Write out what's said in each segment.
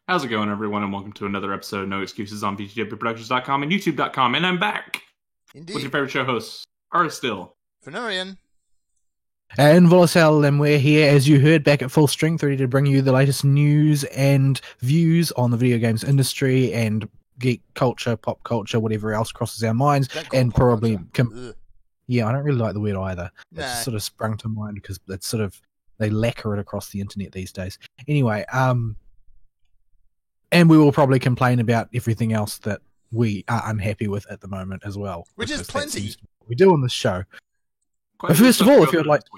How's it going, everyone, and welcome to another episode of No Excuses on VTWProductions.com and YouTube.com. And I'm back with your Indeed. favorite show hosts, Artist Still. Fenurian. And Volacel, and we're here, as you heard, back at full strength, ready to bring you the latest news and views on the video games industry and geek culture, pop culture, whatever else crosses our minds, and probably... Yeah, I don't really like the word either. It just sort of sprung to mind because it's sort of... They lacquer it across the internet these days. Anyway, and we will probably complain about everything else that we are unhappy with at the moment as well. Which is plenty. What we do on this show. But first of all, if you'd like to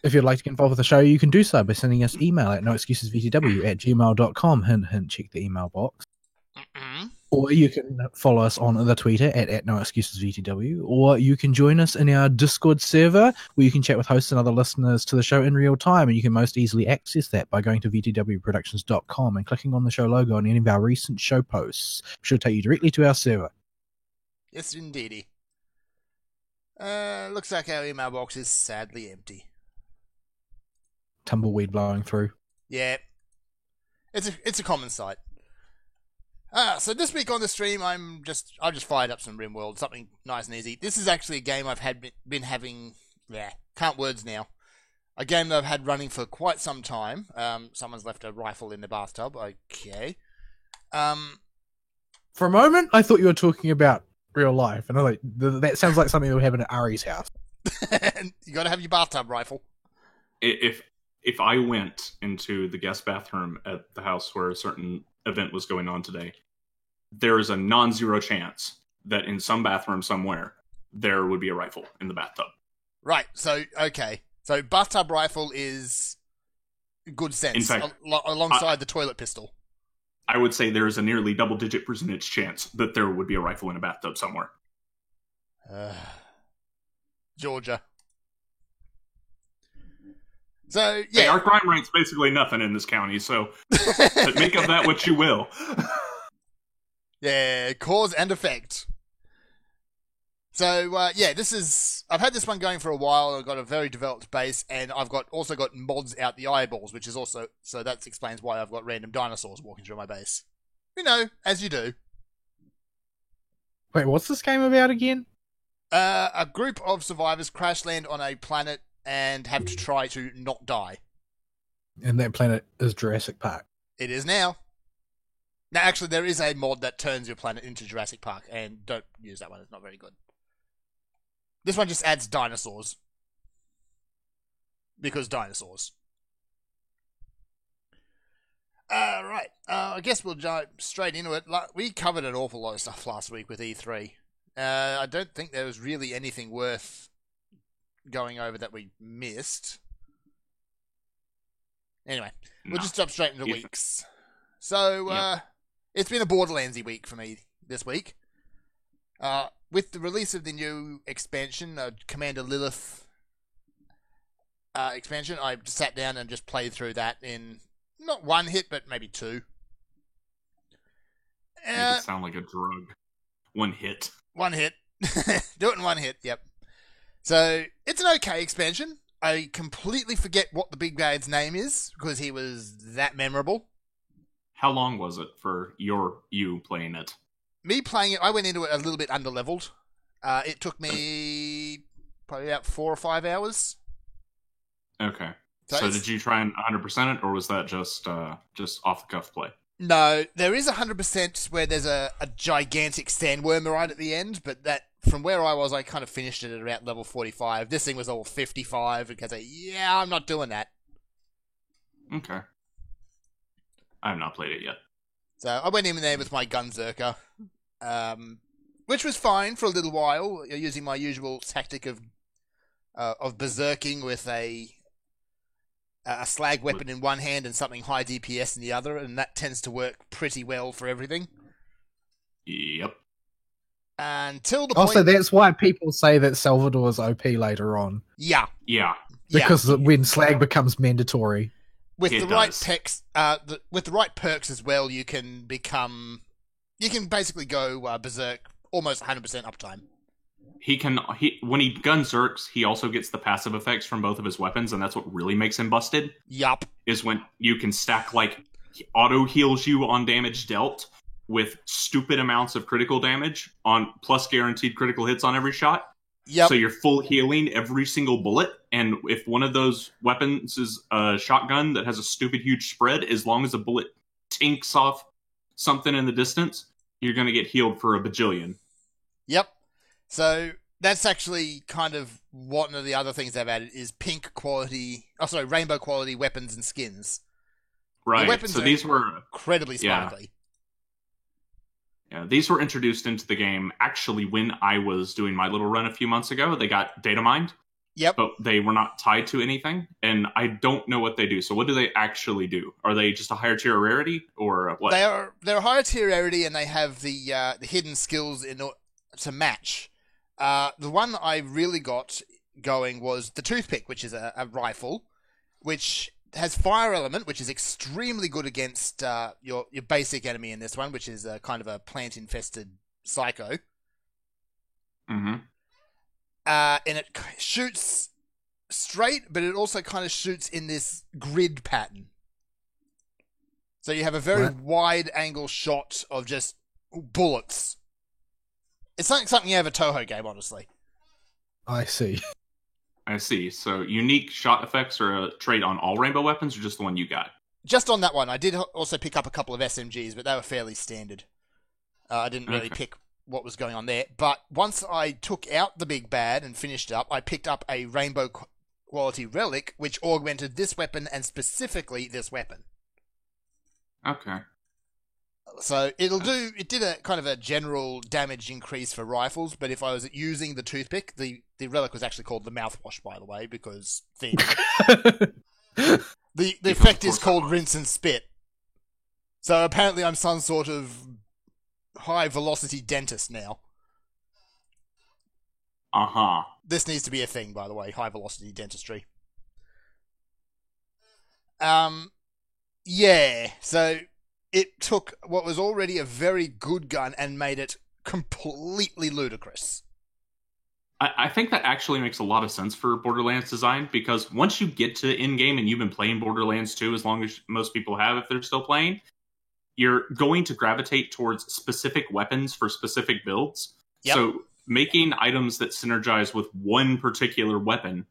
get involved with the show, you can do so by sending us email at noexcusesvtw@gmail.com. Hint, hint, check the email box. Or you can follow us on the Twitter at noexcusesvtw, or you can join us in our Discord server where you can chat with hosts and other listeners to the show in real time, and you can most easily access that by going to vtwproductions.com and clicking on the show logo on any of our recent show posts, which will take you directly to our server. Yes, indeedy. Looks like our email box is sadly empty. Tumbleweed blowing through. Yeah. It's a common sight. So this week on the stream, I've just fired up some RimWorld, something nice and easy. This is actually a game I've been having, can't words now. A game that I've had running for quite some time. Someone's left a rifle in the bathtub. Okay. For a moment, I thought you were talking about real life, and I'm like, that sounds like something that would happen at Ari's house. You got to have your bathtub rifle. If I went into the guest bathroom at the house where a certain event was going on today, there is a non-zero chance that in some bathroom somewhere there would be a rifle in the bathtub. Right. So okay. So bathtub rifle is good sense. In fact, alongside the toilet pistol. I would say there is a nearly double-digit percentage chance that there would be a rifle in a bathtub somewhere. Georgia. So, yeah. Hey, our crime rate's basically nothing in this county, so make of that what you will. Yeah, cause and effect. So, I've had this one going for a while. I've got a very developed base, and I've also got mods out the eyeballs, which is also, so that explains why I've got random dinosaurs walking through my base. You know, as you do. Wait, what's this game about again? A group of survivors crash land on a planet and have to try to not die. And that planet is Jurassic Park. It is now. Now, actually, there is a mod that turns your planet into Jurassic Park, and don't use that one. It's not very good. This one just adds dinosaurs. Because dinosaurs. Right. I guess we'll jump straight into it. We covered an awful lot of stuff last week with E3. I don't think there was really anything worth going over that we missed. Anyway, we'll just jump straight into weeks. So, it's been a Borderlands-y week for me this week. With the release of the new expansion, Commander Lilith expansion, I sat down and just played through that in not one hit, but maybe two. Make it sound like a drug. One hit. One hit. Do it in one hit, yep. So, it's an okay expansion. I completely forget what the big bad's name is, because he was that memorable. How long was it for you playing it? Me playing it, I went into it a little bit underleveled. It took me probably about 4 or 5 hours. Okay. So did you try and 100% it, or was that just off-the-cuff play? No, there is 100% where there's a gigantic sandworm right at the end, but that from where I was, I kind of finished it at about level 45. This thing was all 55, because I'm not doing that. Okay. I have not played it yet. So I went in there with my Gunzerker, which was fine for a little while, using my usual tactic of berserking with a slag weapon in one hand and something high DPS in the other, and that tends to work pretty well for everything. Yep. Until the point... Also, that's why people say that Salvador's OP later on. Yeah. Because when slag becomes mandatory. With the right perks, with the right perks as well, you can basically go berserk almost 100% uptime. When he gun zerks, he also gets the passive effects from both of his weapons, and that's what really makes him busted. Yup. Is when you can stack like auto heals you on damage dealt with stupid amounts of critical damage on plus guaranteed critical hits on every shot. Yep. So you're full healing every single bullet, and if one of those weapons is a shotgun that has a stupid huge spread, as long as a bullet tinks off something in the distance, you're going to get healed for a bajillion. Yep. So that's actually kind of one of the other things they've added is rainbow quality weapons and skins. Right. The weapons so these were incredibly sparkly. Yeah, these were introduced into the game actually when I was doing my little run a few months ago. They got data mined. Yep. But they were not tied to anything, and I don't know what they do. So what do they actually do? Are they just a higher tier rarity, or what? They're a higher tier rarity, and they have the hidden skills to match. The one that I really got going was the toothpick, which is a rifle, which has fire element, which is extremely good against your basic enemy in this one, which is kind of a plant-infested psycho. Mm-hmm. And it shoots straight, but it also kind of shoots in this grid pattern. So you have a very wide-angle shot of just bullets. It's like something out of a Toho game, honestly. I see. So unique shot effects are a trait on all rainbow weapons, or just the one you got? Just on that one. I did also pick up a couple of SMGs, but they were fairly standard. I didn't really pick what was going on there. But once I took out the big bad and finished up, I picked up a rainbow quality relic, which augmented this weapon and specifically this weapon. Okay. So it did a kind of a general damage increase for rifles, but if I was using the toothpick, the relic was actually called the mouthwash, by the way, because the effect is called rinse and spit. So apparently I'm some sort of high velocity dentist now. Uh-huh. This needs to be a thing, by the way, high velocity dentistry. Yeah, so it took what was already a very good gun and made it completely ludicrous. I think that actually makes a lot of sense for Borderlands design, because once you get to in-game and you've been playing Borderlands 2, as long as most people have if they're still playing, you're going to gravitate towards specific weapons for specific builds. Yep. So making items that synergize with one particular weapon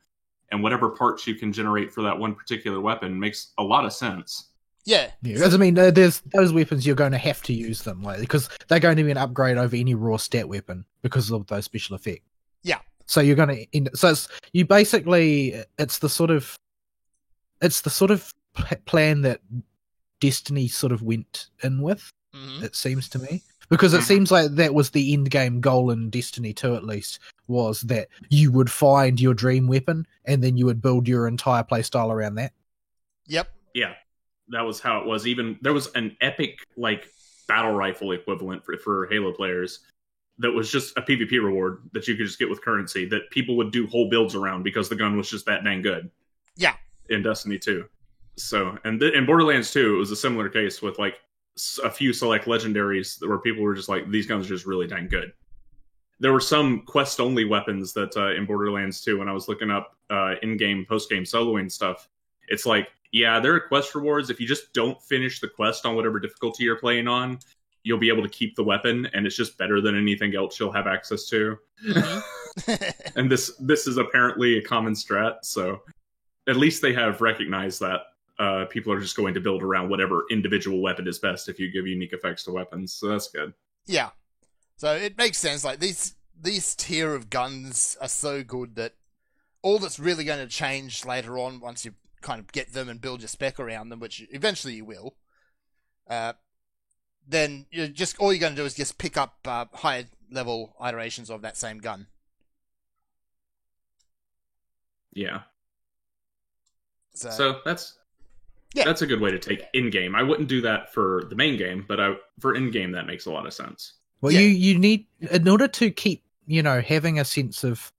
and whatever parts you can generate for that one particular weapon makes a lot of sense. Yeah. Because, I mean, there's those weapons you're going to have to use them, because they're going to be an upgrade over any raw stat weapon because of those special effects. Yeah. So you're going to it's the sort of plan that Destiny sort of went in with. Mm-hmm. It seems to me, because it seems like that was the end game goal in Destiny 2, at least, was that you would find your dream weapon and then you would build your entire playstyle around that. Yep. Yeah. That was how it was. Even there was an epic battle rifle equivalent for Halo players that was just a PvP reward that you could just get with currency that people would do whole builds around because the gun was just that dang good. Yeah. In Destiny 2. So, and in Borderlands 2, it was a similar case with a few select legendaries where people were just like, these guns are just really dang good. There were some quest-only weapons that in Borderlands 2, when I was looking up in-game, post-game soloing stuff, it's like, yeah, there are quest rewards. If you just don't finish the quest on whatever difficulty you're playing on, you'll be able to keep the weapon, and it's just better than anything else you'll have access to. Mm-hmm. And this is apparently a common strat, so at least they have recognized that people are just going to build around whatever individual weapon is best if you give unique effects to weapons, so that's good. Yeah. So it makes sense. These tier of guns are so good that all that's really going to change later on, once you kind of get them and build your spec around them, which eventually you will, then all you're going to do is just pick up higher level iterations of that same gun. Yeah. So that's a good way to take in-game. I wouldn't do that for the main game, but for in-game that makes a lot of sense. Well, yeah. you need, in order to keep, having a sense of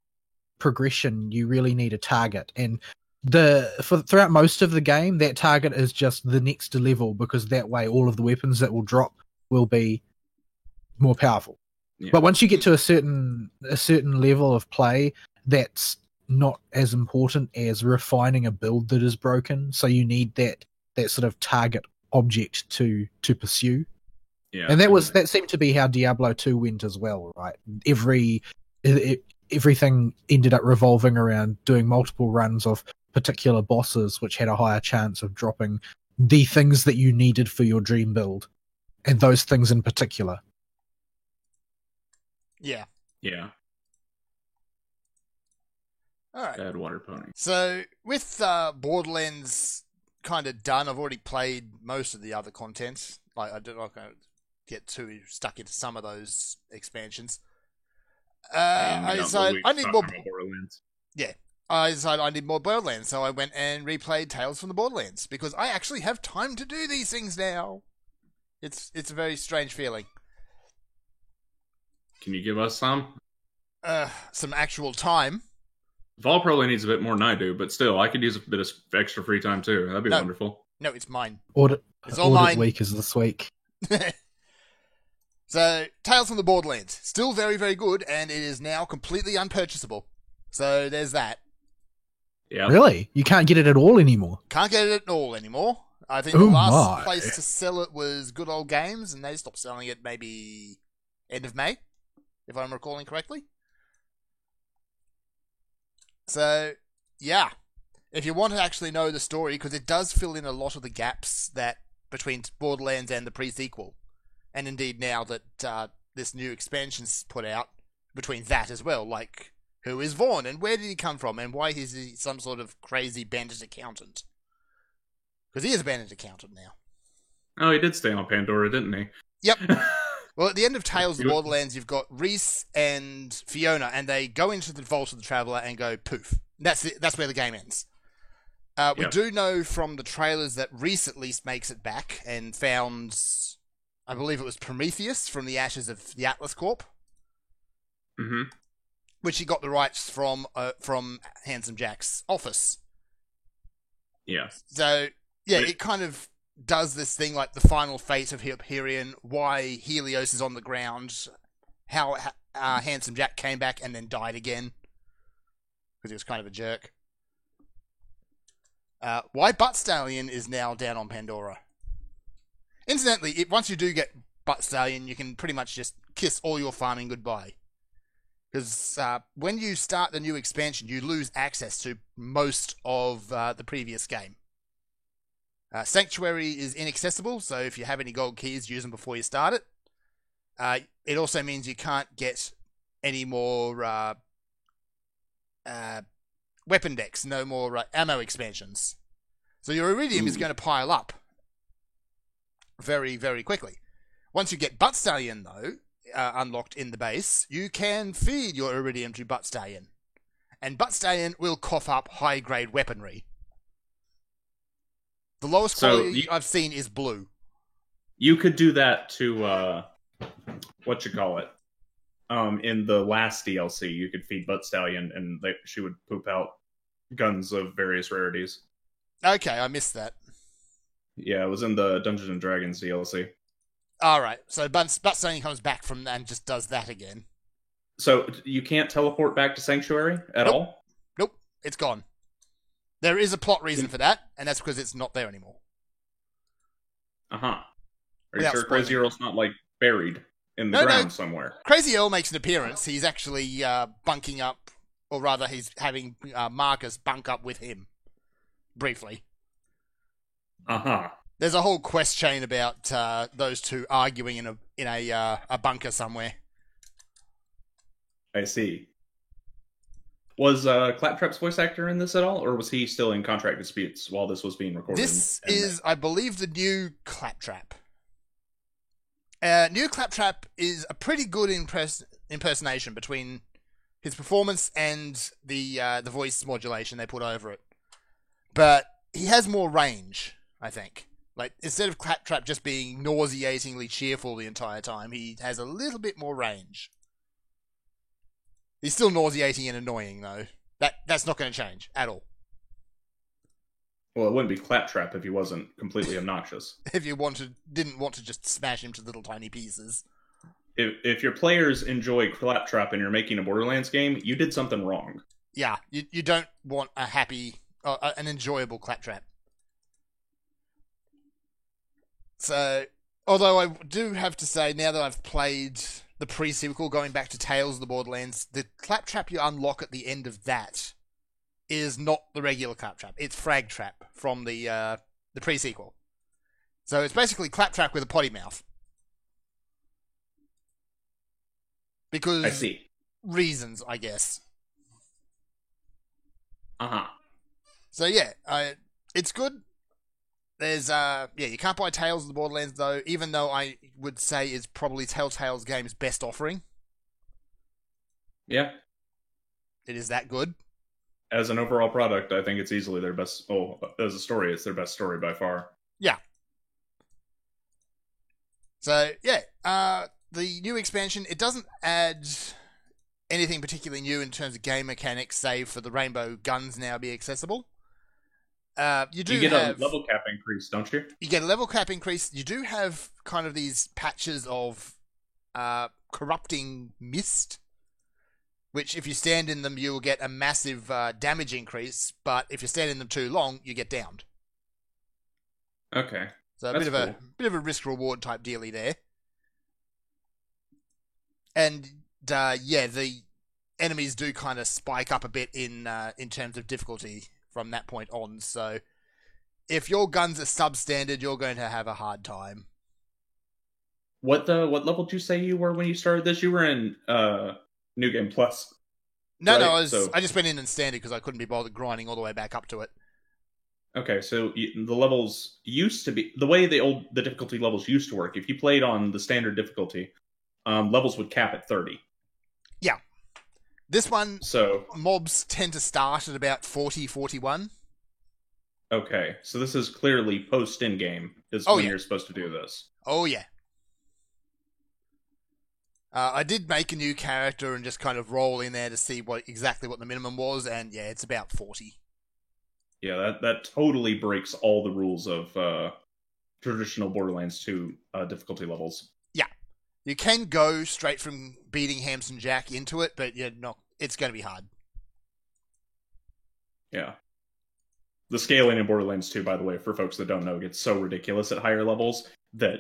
progression, you really need a target. And throughout most of the game, that target is just the next level, because that way all of the weapons that will drop will be more powerful. Yeah. But once you get to a certain level of play, that's not as important as refining a build that is broken. So you need that sort of target object to pursue. Yeah, and that seemed to be how Diablo 2 went as well, right? Everything ended up revolving around doing multiple runs of particular bosses, which had a higher chance of dropping the things that you needed for your dream build, and those things in particular. Yeah. Yeah. All right. Bad water pony. So with Borderlands kind of done, I've already played most of the other content. Like I'm not going to get too stuck into some of those expansions. I decided I need more Borderlands. Yeah, I decided I need more Borderlands, so I went and replayed Tales from the Borderlands because I actually have time to do these things now. It's a very strange feeling. Can you give us some? Some actual time. Vol probably needs a bit more than I do, but still, I could use a bit of extra free time too. That'd be wonderful. No, it's mine. It's all mine. Week is this week. So, Tales from the Borderlands. Still very, very good, and it is now completely unpurchasable. So, there's that. Yeah. Really? You can't get it at all anymore? Can't get it at all anymore. I think the last place to sell it was Good Old Games, and they stopped selling it maybe end of May, if I'm recalling correctly. So, yeah. If you want to actually know the story, because it does fill in a lot of the gaps that between Borderlands and the pre-sequel. And indeed now that this new expansion's put out, between that as well, like, who is Vaughn, and where did he come from, and why is he some sort of crazy bandit accountant? Because he is a bandit accountant now. Oh, he did stay on Pandora, didn't he? Yep. Well, at the end of Tales of the Borderlands, you've got Rhys and Fiona, and they go into the Vault of the Traveler and go poof. That's where the game ends. We do know from the trailers that Rhys at least makes it back and found, I believe it was Prometheus from the ashes of the Atlas Corp. Mm-hmm. Which he got the rights from Handsome Jack's office. Yeah. So, yeah, it kind of does this thing like the final fate of Hyperion, why Helios is on the ground, how Handsome Jack came back and then died again, because he was kind of a jerk. Why Butt Stallion is now down on Pandora. Incidentally, once you do get Butt Stallion, you can pretty much just kiss all your farming goodbye. Because when you start the new expansion, you lose access to most of the previous game. Sanctuary is inaccessible, so if you have any gold keys, use them before you start it. It also means you can't get any more weapon decks, no more ammo expansions. So your Iridium is going to pile up very, very quickly. Once you get Butt Stallion, though, unlocked in the base, you can feed your Iridium to Butt Stallion. And Butt Stallion will cough up high-grade weaponry. The lowest quality I've seen is blue. You could do that to, in the last DLC, you could feed Butt Stallion, and she would poop out guns of various rarities. Okay, I missed that. Yeah, it was in the Dungeons and Dragons DLC. Alright, so Butt Stallion comes back from that and just does that again. So, you can't teleport back to Sanctuary at all? Nope, it's gone. There is a plot reason for that, and that's because it's not there anymore. Uh-huh. Are you sure Crazy Earl's not, buried in the ground somewhere? Crazy Earl makes an appearance. He's actually bunking up, or rather, he's having Marcus bunk up with him. Briefly. Uh-huh. There's a whole quest chain about those two arguing in a bunker somewhere. I see. Was Claptrap's voice actor in this at all, or was he still in contract disputes while this was being recorded? This is, I believe, the new Claptrap. New Claptrap is a pretty good impersonation between his performance and the voice modulation they put over it. But he has more range, I think. Like, instead of Claptrap just being nauseatingly cheerful the entire time, he has a little bit more range. He's still nauseating and annoying, though. That's not going to change at all. Well, it wouldn't be Claptrap if he wasn't completely obnoxious. If you didn't want to just smash him to little tiny pieces. If your players enjoy Claptrap and you're making a Borderlands game, you did something wrong. Yeah, you don't want a happy, an enjoyable Claptrap. So, although I do have to say, now that I've played the pre-sequel, going back to Tales of the Borderlands, the Claptrap you unlock at the end of that is not the regular Claptrap. It's Frag Trap from the pre-sequel. So it's basically Claptrap with a potty mouth. Because I see. Reasons, I guess. Uh-huh. So yeah, it's good. There's you can't buy Tales of the Borderlands though, even though I would say it's probably Telltale's game's best offering. Yeah. It is that good. As an overall product, I think it's easily their best. Oh, as a story, it's their best story by far. Yeah. So yeah, the new expansion, it doesn't add anything particularly new in terms of game mechanics, save for the rainbow guns now be accessible. You get a level cap increase, don't you? You get a level cap increase. You do have kind of these patches of corrupting mist, which if you stand in them, you will get a massive damage increase, but if you stand in them too long, you get downed. Okay. So a bit of a risk-reward type dealy there. And the enemies do kind of spike up a bit in terms of difficulty from that point on. So if your guns are substandard, you're going to have a hard time. What level did you say you were when you started this? You were in New Game Plus. No, right? I just went in and standard because I couldn't be bothered grinding all the way back up to it. Okay, so the levels used to be the way the difficulty levels used to work. If you played on the standard difficulty, levels would cap at 30. Yeah. This one, so mobs tend to start at about 40, 41. Okay, so this is clearly post-in-game when you're supposed to do this. Oh, yeah. I did make a new character and just kind of roll in there to see exactly what the minimum was, and yeah, it's about 40. Yeah, that totally breaks all the rules of traditional Borderlands 2 difficulty levels. Yeah. You can go straight from beating Hamson Jack into it, but it's going to be hard. Yeah. The scaling in Borderlands 2, by the way, for folks that don't know, gets so ridiculous at higher levels that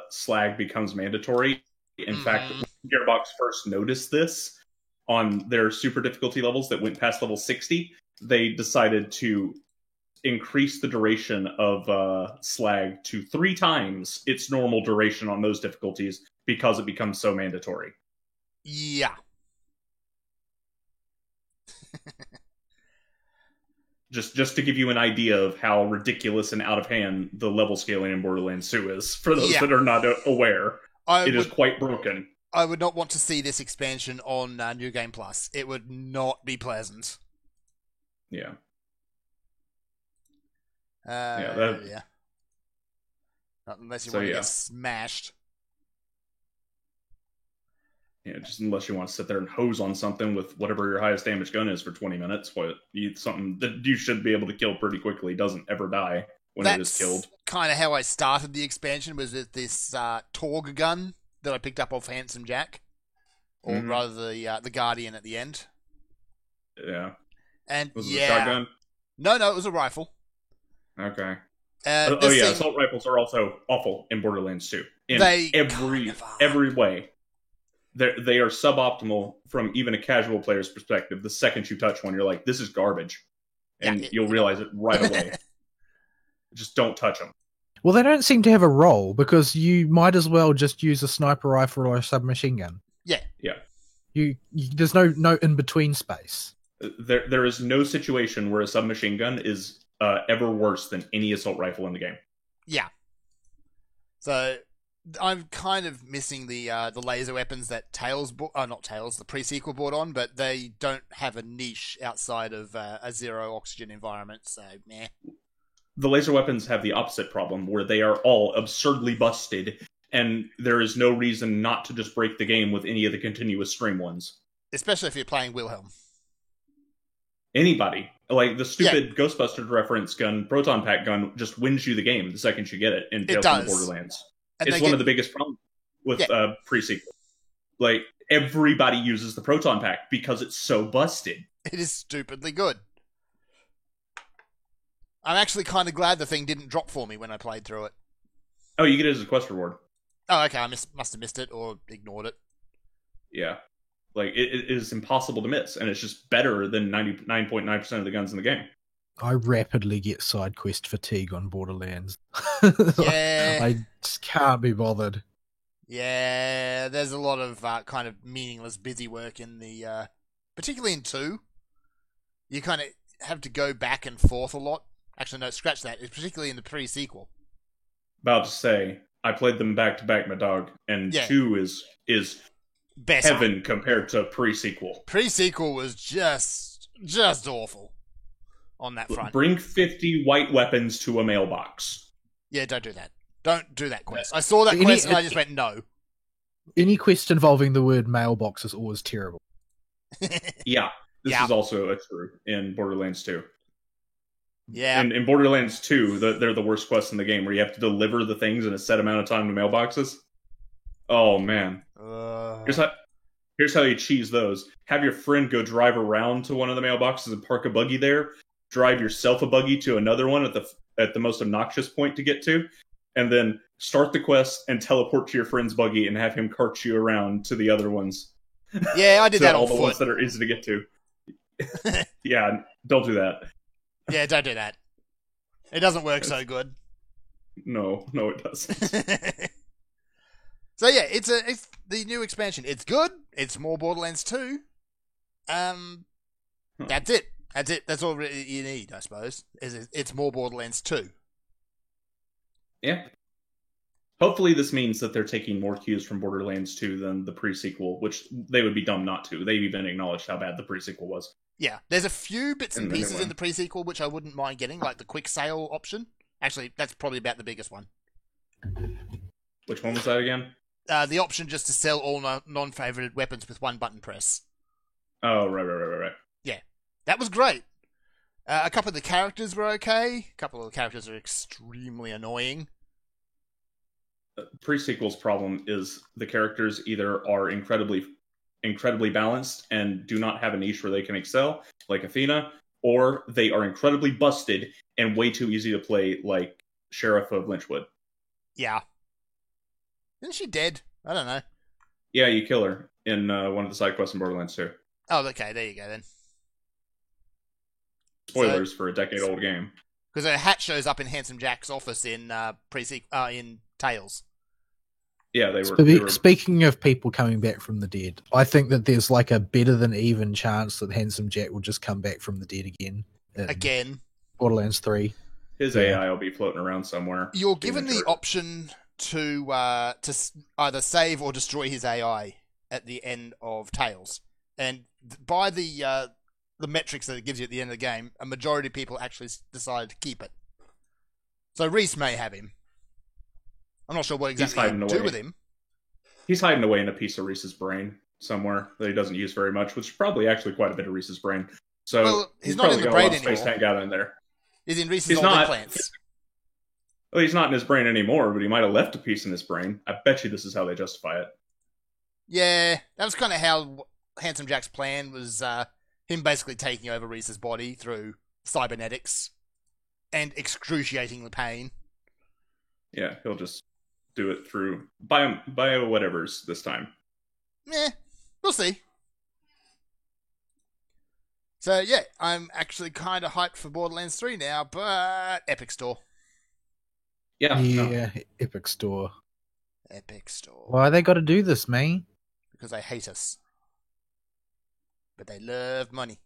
slag becomes mandatory. In fact, when Gearbox first noticed this on their super difficulty levels that went past level 60, they decided to increase the duration of slag to 3 times its normal duration on those difficulties because it becomes so mandatory. Yeah. Just to give you an idea of how ridiculous and out of hand the level scaling in Borderlands 2 is, for those that are not aware. It is quite broken. I would not want to see this expansion on New Game Plus. It would not be pleasant. Yeah. Yeah. Not unless you want to get smashed. Yeah, just unless you want to sit there and hose on something with whatever your highest damage gun is for 20 minutes. Something that you should be able to kill pretty quickly doesn't ever die when it is killed. Kind of how I started the expansion, was with this Torg gun that I picked up off Handsome Jack. Or rather the Guardian at the end. Yeah. And was it a shotgun? No, it was a rifle. Okay. Assault rifles are also awful in Borderlands 2. In every way. They are suboptimal from even a casual player's perspective. The second you touch one, you're like, this is garbage. And you'll realize it right away. Just don't touch them. Well, they don't seem to have a role, because you might as well just use a sniper rifle or a submachine gun. Yeah. Yeah. There's no in-between space. There is no situation where a submachine gun is ever worse than any assault rifle in the game. Yeah. So I'm kind of missing the laser weapons that the pre-sequel brought on, but they don't have a niche outside of a zero oxygen environment, so meh. The laser weapons have the opposite problem, where they are all absurdly busted, and there is no reason not to just break the game with any of the continuous stream ones. Especially if you're playing Wilhelm. Anybody. Like, the stupid Ghostbusters reference gun, Proton Pack gun, just wins you the game the second you get it in Tales from the Borderlands. And it's one of the biggest problems with pre-sequel. Like, everybody uses the Proton Pack because it's so busted. It is stupidly good. I'm actually kind of glad the thing didn't drop for me when I played through it. Oh, you get it as a quest reward. Oh, okay. I must have missed it or ignored it. Yeah. Like, it is impossible to miss, and it's just better than 99.9% of the guns in the game. I rapidly get side quest fatigue on Borderlands. Yeah. I just can't be bothered. Yeah, there's a lot of kind of meaningless busy work in the, particularly in 2. You kind of have to go back and forth a lot. Actually, no, scratch that. It's particularly in the pre-sequel. About to say, I played them back to back, my dog, and 2 is best heaven compared to pre-sequel. Pre-sequel was just awful on that front. Bring 50 white weapons to a mailbox. Yeah, don't do that. Don't do that quest. I saw that quest and I just went, no. Any quest involving the word mailbox is always terrible. Yeah, this is also true in Borderlands 2. Yeah. In Borderlands 2, they're the worst quests in the game, where you have to deliver the things in a set amount of time to mailboxes. Oh, man. Here's how you cheese those. Have your friend go drive around to one of the mailboxes and park a buggy there. Drive yourself a buggy to another one at the most obnoxious point to get to. And then start the quest and teleport to your friend's buggy and have him cart you around to the other ones. Yeah, I did that on all foot. the ones that are easy to get to. Yeah, don't do that. Yeah, don't do that. It doesn't work so good. No, it doesn't. So yeah, it's the new expansion. It's good. It's more Borderlands 2. That's it. That's all you need, I suppose. It's more Borderlands 2. Yeah. Hopefully this means that they're taking more cues from Borderlands 2 than the pre-sequel, which they would be dumb not to. They've even acknowledged how bad the pre-sequel was. Yeah, there's a few bits and pieces in the pre-sequel which I wouldn't mind getting, like the quick sale option. Actually, that's probably about the biggest one. Which one was that again? The option just to sell all non-favorited weapons with one button press. Oh, right. Yeah, that was great. A couple of the characters were okay. A couple of the characters are extremely annoying. Pre-sequel's problem is the characters either are incredibly balanced and do not have a niche where they can excel, like Athena, or they are incredibly busted and way too easy to play, like Sheriff of Lynchwood. Yeah. Isn't she dead? I don't know. Yeah, you kill her in one of the side quests in Borderlands 2. Oh, okay, there you go then. Spoilers for a decade-old game. Because her hat shows up in Handsome Jack's office in in Tales. Yeah, they were... Speaking of people coming back from the dead, I think that there's like a better than even chance that Handsome Jack will just come back from the dead again. Again? Borderlands 3. His AI will be floating around somewhere. You're given the option to either save or destroy his AI at the end of Tales. And by the metrics that it gives you at the end of the game, a majority of people actually decided to keep it. So Reese may have him. I'm not sure what exactly to do with him. He's hiding away in a piece of Reese's brain somewhere that he doesn't use very much, which is probably actually quite a bit of Reese's brain. So he's not in the brain anymore. Space tank out in there. He's in Reese's old implants. Well, he's not in his brain anymore, but he might have left a piece in his brain. I bet you this is how they justify it. Yeah, that was kind of how Handsome Jack's plan was. Him basically taking over Reese's body through cybernetics and excruciating pain. Yeah, he'll just do it through bio whatevers this time. We'll see. So yeah, I'm actually kind of hyped for Borderlands 3 now, but Epic Store. Yeah, Epic Store. Epic Store. Why they got to do this, man? Because they hate us. But they love money.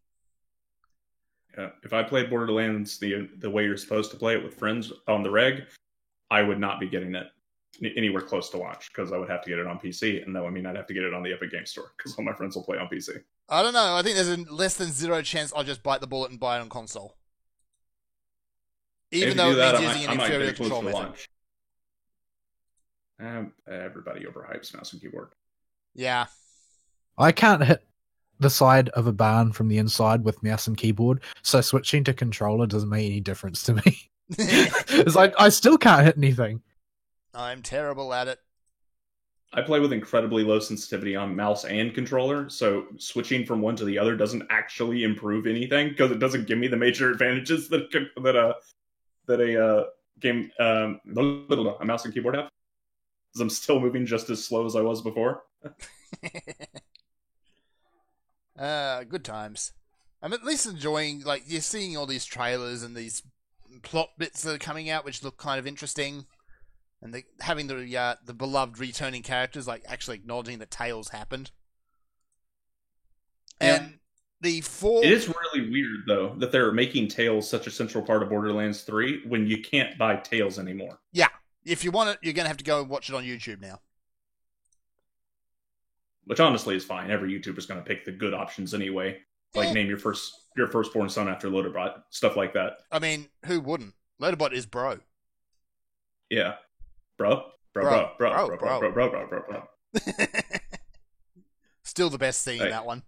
Yeah, if I played Borderlands the way you're supposed to play it with friends on the reg, I would not be getting it anywhere close to launch because I would have to get it on PC, and that would mean I'd have to get it on the Epic Game Store because all my friends will play on PC. I don't know. I think there's a less than zero chance I'll just bite the bullet and buy it on console. Even though it means using an inferior control method. Everybody overhypes mouse and keyboard. Yeah. I can't hit the side of a barn from the inside with mouse and keyboard, so switching to controller doesn't make any difference to me. It's like I still can't hit anything. I'm terrible at it. I play with incredibly low sensitivity on mouse and controller, so switching from one to the other doesn't actually improve anything because it doesn't give me the major advantages that game a mouse and keyboard have. Because I'm still moving just as slow as I was before. Good times. I'm at least enjoying, like, you're seeing all these trailers and these plot bits that are coming out, which look kind of interesting. And having the beloved returning characters, like, actually acknowledging that Tales happened. And the four... It is really weird, though, that they're making Tales such a central part of Borderlands 3 when you can't buy Tales anymore. Yeah. If you want it, you're going to have to go and watch it on YouTube now. Which honestly is fine. Every YouTuber's going to pick the good options anyway. Like, name your firstborn son after Loaderbot. Stuff like that. I mean, who wouldn't? Loaderbot is bro. Yeah. Bro. Still the best scene in that one.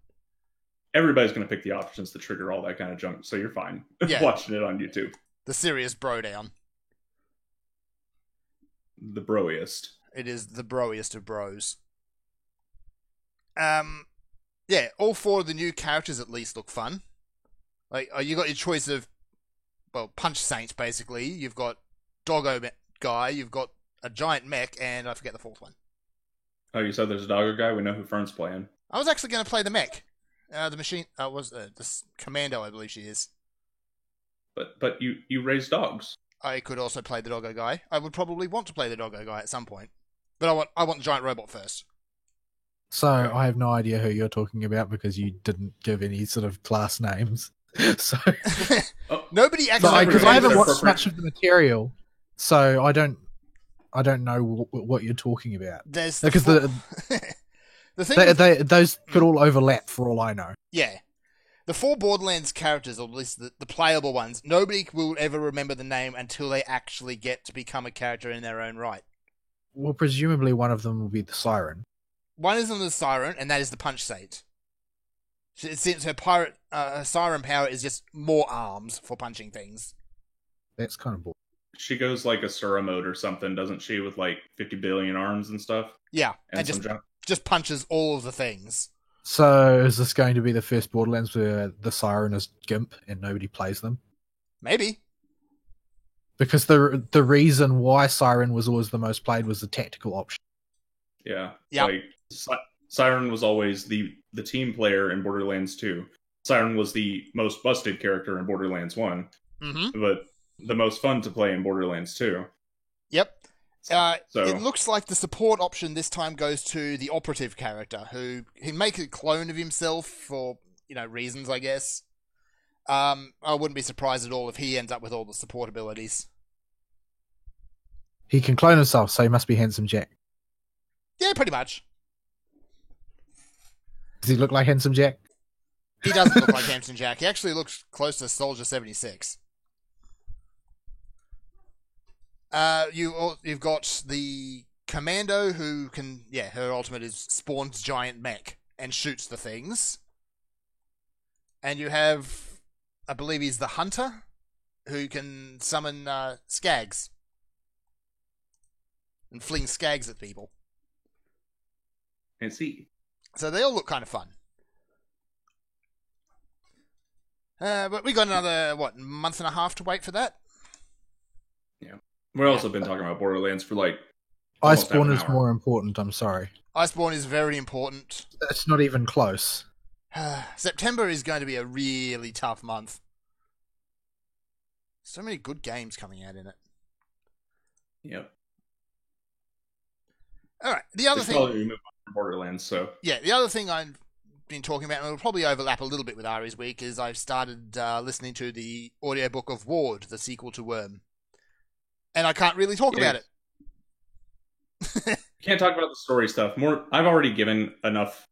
Everybody's going to pick the options to trigger all that kind of junk, so you're fine watching it on YouTube. The serious bro down. The broiest. It is the broiest of bros. Yeah, all four of the new characters at least look fun. Like, you got your choice of, well, Punch Saints, basically. You've got Doggo Guy, you've got a giant mech, and I forget the fourth one. Oh, you said there's a Doggo Guy? We know who Fern's playing. I was actually going to play the mech. The machine, was this Commando, I believe she is. But you raise dogs. I could also play the Doggo Guy. I would probably want to play the Doggo Guy at some point. But I want the giant robot first. So I have no idea who you're talking about because you didn't give any sort of class names. So nobody actually, because I haven't watched much of the material, so I don't know what you're talking about. There's because the thing those could all overlap for all I know. Yeah, the four Borderlands characters, or at least the playable ones, nobody will ever remember the name until they actually get to become a character in their own right. Well, presumably one of them will be the Siren. One is the Siren, and that is the Punch Saint. Since her Siren power is just more arms for punching things. That's kind of boring. She goes like a Sura mode or something, doesn't she, with like 50 billion arms and stuff? Yeah, and just punches all of the things. So is this going to be the first Borderlands where the Siren is GIMP and nobody plays them? Maybe. Because the reason why Siren was always the most played was the tactical option. Yeah. Like, Siren was always the team player in Borderlands 2. Siren was the most busted character in Borderlands 1. Mm-hmm. But the most fun to play in Borderlands 2. Yep. It looks like the support option this time goes to the operative character, who he make a clone of himself for, reasons, I guess. I wouldn't be surprised at all if he ends up with all the support abilities. He can clone himself, so he must be Handsome Jack. Yeah, pretty much. Does he look like Handsome Jack? He doesn't look like Handsome Jack. He actually looks close to Soldier 76. You've got the Commando, who can, her ultimate is spawns giant mech and shoots the things. And you have, I believe he's the Hunter, who can summon skags. And fling skags at people. I see. So they all look kind of fun. But we got another, month and a half to wait for that? Yeah. We've also been talking about Borderlands for like... Iceborne is more important, I'm sorry. Iceborne is very important. It's not even close. September is going to be a really tough month. So many good games coming out in it. Yep. Alright, the other thing... We move on from Borderlands, so... Yeah, the other thing I've been talking about, and it'll probably overlap a little bit with Ari's week, is I've started listening to the audiobook of Ward, the sequel to Worm. And I can't really talk about it. Can't talk about the story stuff. I've already given enough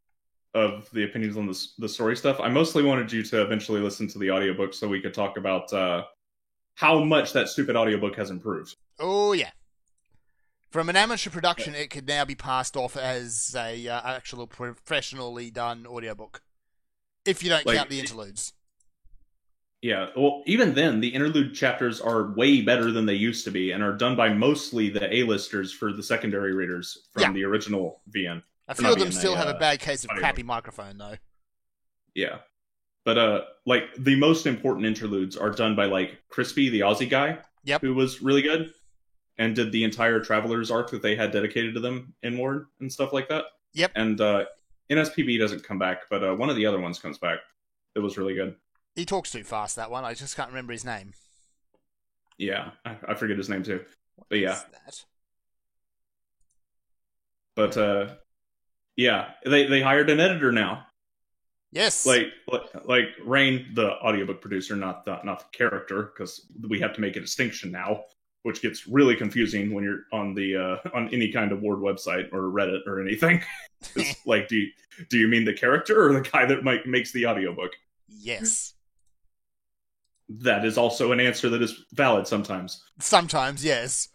of the opinions on the story stuff. I mostly wanted you to eventually listen to the audiobook so we could talk about how much that stupid audiobook has improved. Oh, yeah. From an amateur production, it could now be passed off as a actual professionally done audiobook. If you don't count the interludes. Yeah, well, even then, the interlude chapters are way better than they used to be and are done by mostly the A-listers for the secondary readers from the original VN. A few of them still have a bad case of crappy microphone, though. Yeah. But, the most important interludes are done by, Crispy, the Aussie guy. Yep. who was really good and did the entire Travelers arc that they had dedicated to them in Ward and stuff like that. Yep. And NSPB doesn't come back, but one of the other ones comes back. It was really good. He talks too fast, that one. I just can't remember his name. Yeah, I forget his name too. But yeah. That? But yeah, they hired an editor now. Yes. Like Rain, the audiobook producer, not the character, because we have to make a distinction now, which gets really confusing when you're on the on any kind of Ward website or Reddit or anything. It's like, do you mean the character or the guy that makes the audiobook? Yes. That is also an answer that is valid sometimes. Sometimes, yes.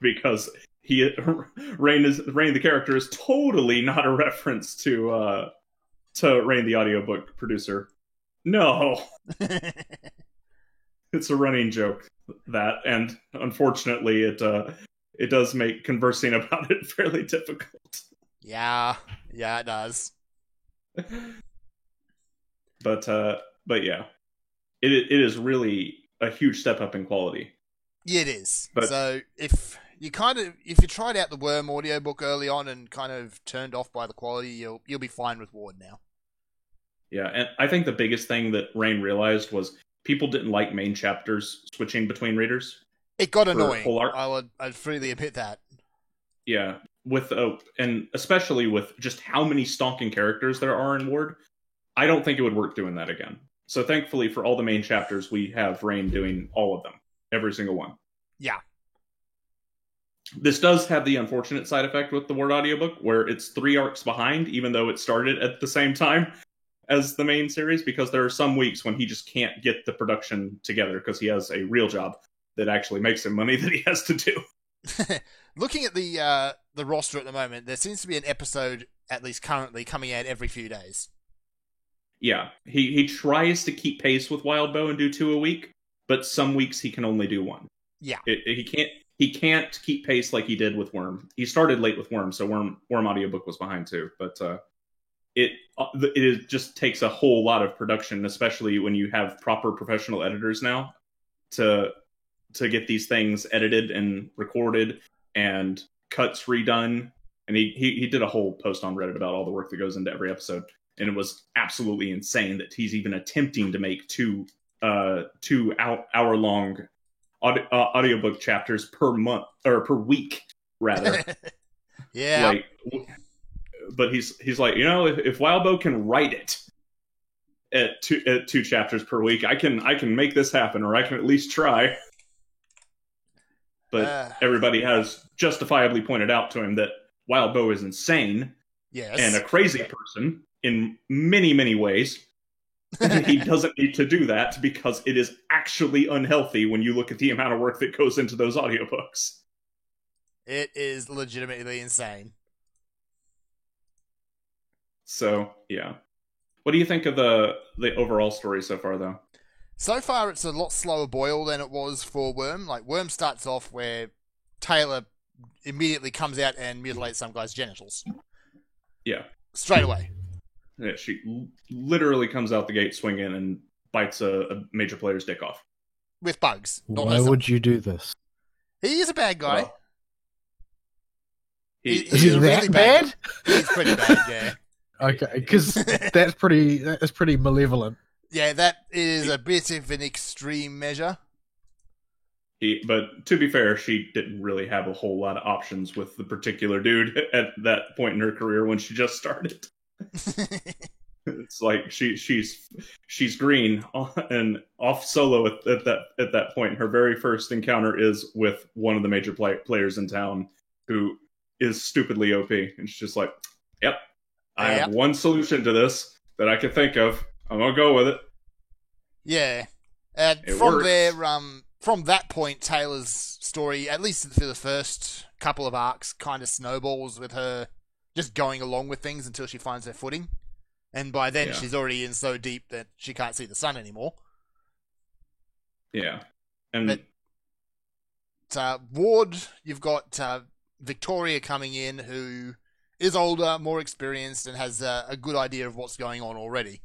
Because Rain the character is totally not a reference to Rain the audiobook producer. No. It's a running joke, that, and unfortunately it does make conversing about it fairly difficult. Yeah, it does. But yeah. It is really a huge step up in quality. Yeah, it is. But, so if you tried out the Worm audiobook early on and kind of turned off by the quality, you'll be fine with Ward now. Yeah, and I think the biggest thing that Rain realized was people didn't like main chapters switching between readers. It got annoying. I'd freely admit that. Yeah, and especially with just how many stalking characters there are in Ward, I don't think it would work doing that again. So thankfully, for all the main chapters, we have Rain doing all of them. Every single one. Yeah. This does have the unfortunate side effect with the Ward audiobook, where it's 3 arcs behind, even though it started at the same time as the main series, because there are some weeks when he just can't get the production together because he has a real job that actually makes him money that he has to do. Looking at the roster at the moment, there seems to be an episode, at least currently, coming out every few days. Yeah, he tries to keep pace with Wildbow and do 2 a week, but some weeks he can only do 1. Yeah, he can't keep pace like he did with Worm. He started late with Worm, so Worm audiobook was behind too. But it just takes a whole lot of production, especially when you have proper professional editors now to get these things edited and recorded and cuts redone. And he did a whole post on Reddit about all the work that goes into every episode. And it was absolutely insane that he's even attempting to make 2 hour-long audiobook chapters per month, or per week, rather. Yeah. But he's like, if Wildbow can write it at 2 chapters per week, I can make this happen, or I can at least try. But everybody has justifiably pointed out to him that Wildbow is insane. Yes. And a crazy person in many, many ways. He doesn't need to do that because it is actually unhealthy when you look at the amount of work that goes into those audiobooks. It is legitimately insane. So, yeah. What do you think of the overall story so far, though? So far, it's a lot slower boil than it was for Worm. Like, Worm starts off where Taylor immediately comes out and mutilates some guy's genitals. Yeah. Straight away. Yeah, she literally comes out the gate swinging and bites a major player's dick off. With bugs. Why would you do this? He is a bad guy. Well, is he that really bad? He's pretty bad, yeah. Okay, because that's pretty malevolent. Yeah, that is a bit of an extreme measure. But to be fair, she didn't really have a whole lot of options with the particular dude at that point in her career when she just started. It's like she's green and off solo at that point. Her very first encounter is with one of the major players in town who is stupidly OP, and she's just like, "Yep, I have one solution to this that I can think of. I'm gonna go with it." Yeah, and from that point, Taylor's story, at least for the first couple of arcs, kind of snowballs with her just going along with things until she finds her footing. And by then, she's already in so deep that she can't see the sun anymore. Yeah. And but, Ward, you've got Victoria coming in, who is older, more experienced, and has a good idea of what's going on already.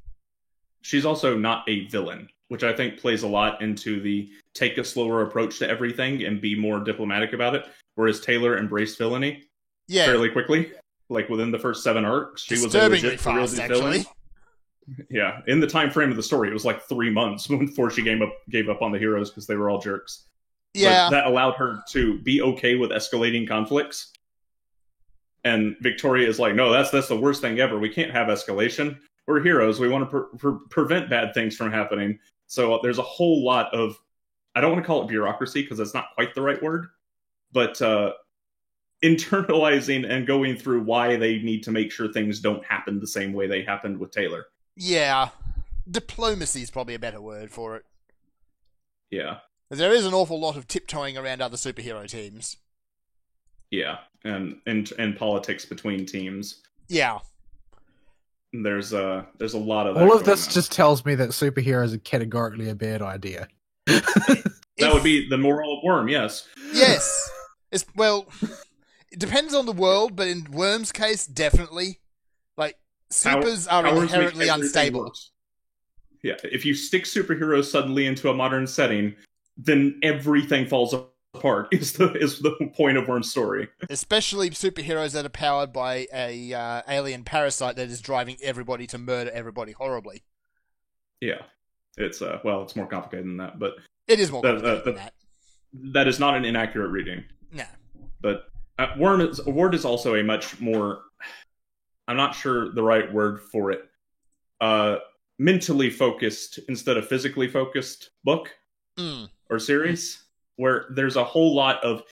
She's also not a villain. which I think plays a lot into the take a slower approach to everything and be more diplomatic about it. Whereas Taylor embraced villainy fairly quickly. Like within the first 7 arcs, she was a legit for real villain. Yeah, in the time frame of the story, it was like 3 months before she gave up on the heroes because they were all jerks. Yeah, but that allowed her to be okay with escalating conflicts. And Victoria is like, no, that's the worst thing ever. We can't have escalation. We're heroes. We want to prevent bad things from happening. So there's a whole lot of, I don't want to call it bureaucracy because that's not quite the right word, but internalizing and going through why they need to make sure things don't happen the same way they happened with Taylor. Yeah. Diplomacy is probably a better word for it. Yeah. There is an awful lot of tiptoeing around other superhero teams. Yeah, and politics between teams. Yeah. There's a lot of that. All of this just tells me that superheroes are categorically a bad idea. That would be the moral of Worm, yes. Yes. Well, it depends on the world, but in Worm's case, definitely. Like, supers are inherently unstable. Yeah, if you stick superheroes suddenly into a modern setting, then everything falls apart, is the point of Worm's story. Especially superheroes that are powered by a alien parasite that is driving everybody to murder everybody horribly. Yeah. It's it's more complicated than that, but it is more complicated than that. That is not an inaccurate reading. No. But Ward is also a much more, I'm not sure the right word for it, mentally focused instead of physically focused book or series, where there's a whole lot of,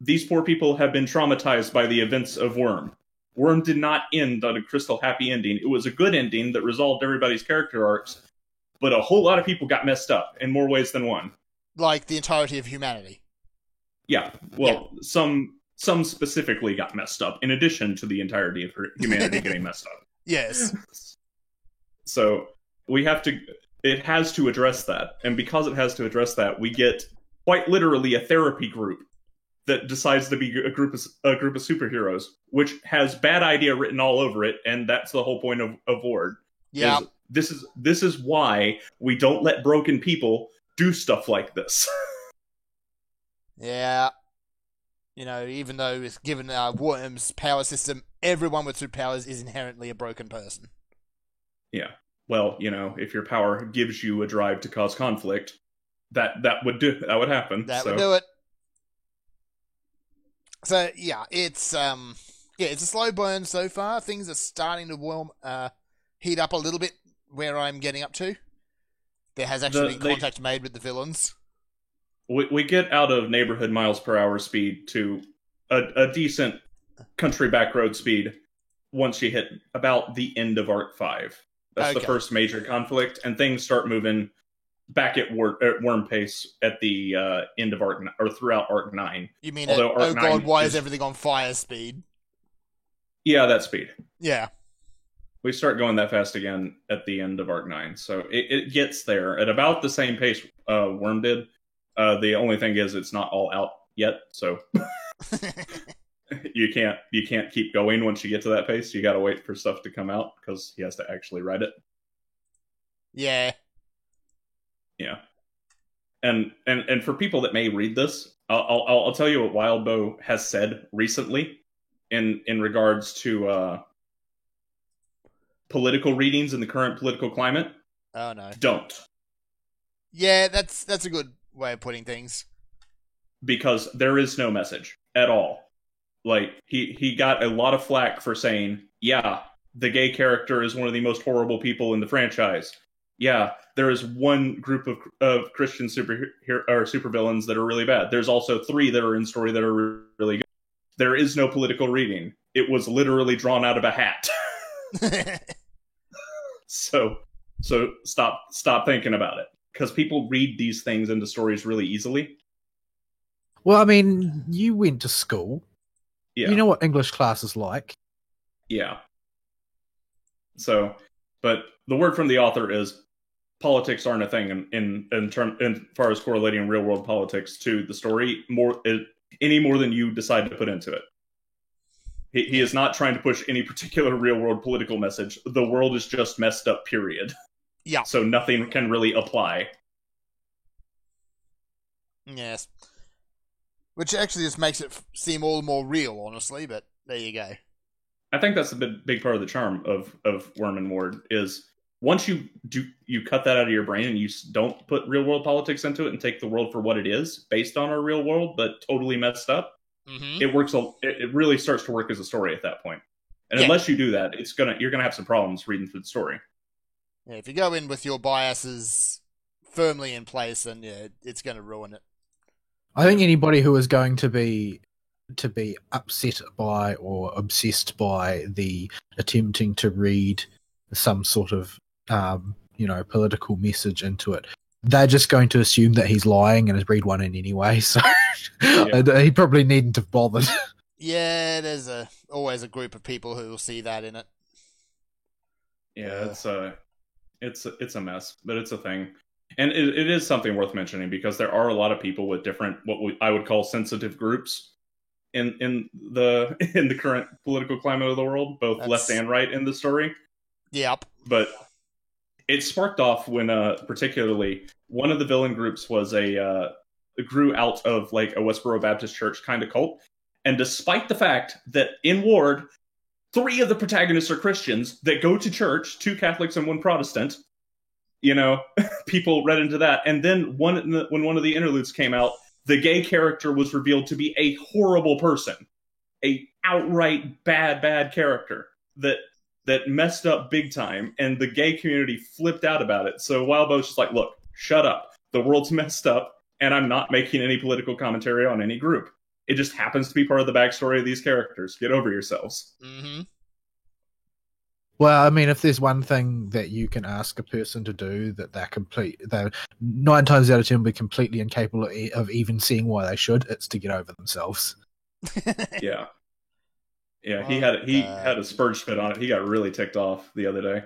these poor people have been traumatized by the events of Worm. Worm did not end on a crystal happy ending. It was a good ending that resolved everybody's character arcs, but a whole lot of people got messed up in more ways than one. Like the entirety of humanity. Yeah, well, yeah. Some specifically got messed up, in addition to the entirety of humanity getting messed up. Yes. So, it has to address that, and because it has to address that, we get quite literally a therapy group that decides to be a group of superheroes, which has bad idea written all over it, and that's the whole point of Ward. Yeah. This is why we don't let broken people do stuff like this. Yeah. You know, even though it's given Worm's power system, everyone with superpowers is inherently a broken person. Yeah. Well, you know, if your power gives you a drive to cause conflict, that would happen. That would do it. So yeah, it's a slow burn so far. Things are starting to heat up a little bit where I'm getting up to. There has actually been contact made with the villains. We get out of neighborhood miles per hour speed to a decent country back road speed once you hit about the end of Arc 5. That's the first major conflict, and things start moving back at Worm pace at the end of Arc, or throughout Arc 9. You mean, oh god, why is everything on fire speed? Yeah, that speed. Yeah. We start going that fast again at the end of Arc 9, so it gets there at about the same pace Worm did. The only thing is it's not all out yet, so you can't keep going once you get to that pace. You gotta wait for stuff to come out, because he has to actually write it. Yeah. Yeah. And for people that may read this, I'll tell you what Wildbow has said recently in regards to political readings in the current political climate. Oh no. Don't. Yeah, that's a good way of putting things. Because there is no message at all. Like, he got a lot of flack for saying, yeah, the gay character is one of the most horrible people in the franchise. Yeah, there is one group of Christian supervillains that are really bad. There's also 3 that are in story that are really good. There is no political reading. It was literally drawn out of a hat. So stop thinking about it. Because people read these things into stories really easily. Well, I mean, you went to school. Yeah. You know what English class is like. Yeah. So, but the word from the author is politics aren't a thing in far as correlating real world politics to the story any more than you decide to put into it. He is not trying to push any particular real world political message. The world is just messed up, period. Yeah. So nothing can really apply Yes. Which actually just makes it seem all the more real, honestly, but there you go. I think that's a big part of the charm of Worm and Ward is once you cut that out of your brain and you don't put real world politics into it and take the world for what it is, based on our real world, but totally messed up. Mm-hmm. It works. It really starts to work as a story at that point. And unless you do that, you're gonna have some problems reading through the story. Yeah, if you go in with your biases firmly in place, then it's going to ruin it. I think anybody who is going to be upset by or obsessed by the attempting to read some sort of political message into it, they're just going to assume that he's lying and has read one in anyway. So he probably needn't have bothered. Yeah, there's always a group of people who will see that in it. Yeah, it's a mess, but it's a thing. And it is something worth mentioning because there are a lot of people with different I would call sensitive groups in the current political climate of the world, both left and right in the story. Yep. But it sparked off when particularly one of the villain groups was grew out of like a Westboro Baptist Church kind of cult. And despite the fact that in Ward, 3 of the protagonists are Christians that go to church, 2 Catholics and 1 Protestant. People read into that. And then when one of the interludes came out, the gay character was revealed to be a horrible person. A outright bad character that messed up big time. And the gay community flipped out about it. So Wildbow's just like, look, shut up. The world's messed up, and I'm not making any political commentary on any group. It just happens to be part of the backstory of these characters. Get over yourselves. Mm-hmm. Well, I mean, if there's one thing that you can ask a person to do that they're 9 times out of 10 will be completely incapable of even seeing why they should, it's to get over themselves. Yeah. Yeah, he had a spurge fit on it. He got really ticked off the other day.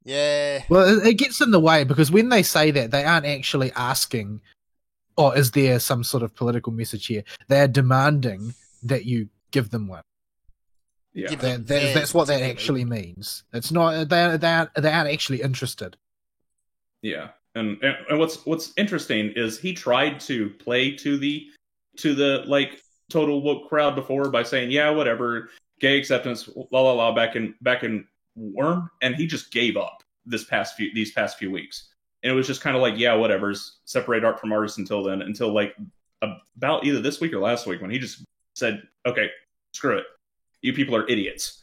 Yeah. Well, it gets in the way because when they say that, they aren't actually asking, is there some sort of political message here? They're demanding that you give them one. Yeah, that's what that actually means. It's not they aren't actually interested. Yeah, and what's interesting is he tried to play to the like total woke crowd before by saying, yeah, whatever, gay acceptance, la la la, back in Worm, and he just gave up these past few weeks, and it was just kind of like, yeah, whatever's, separate art from artists until then, until like about either this week or last week when he just said, okay, screw it. You people are idiots.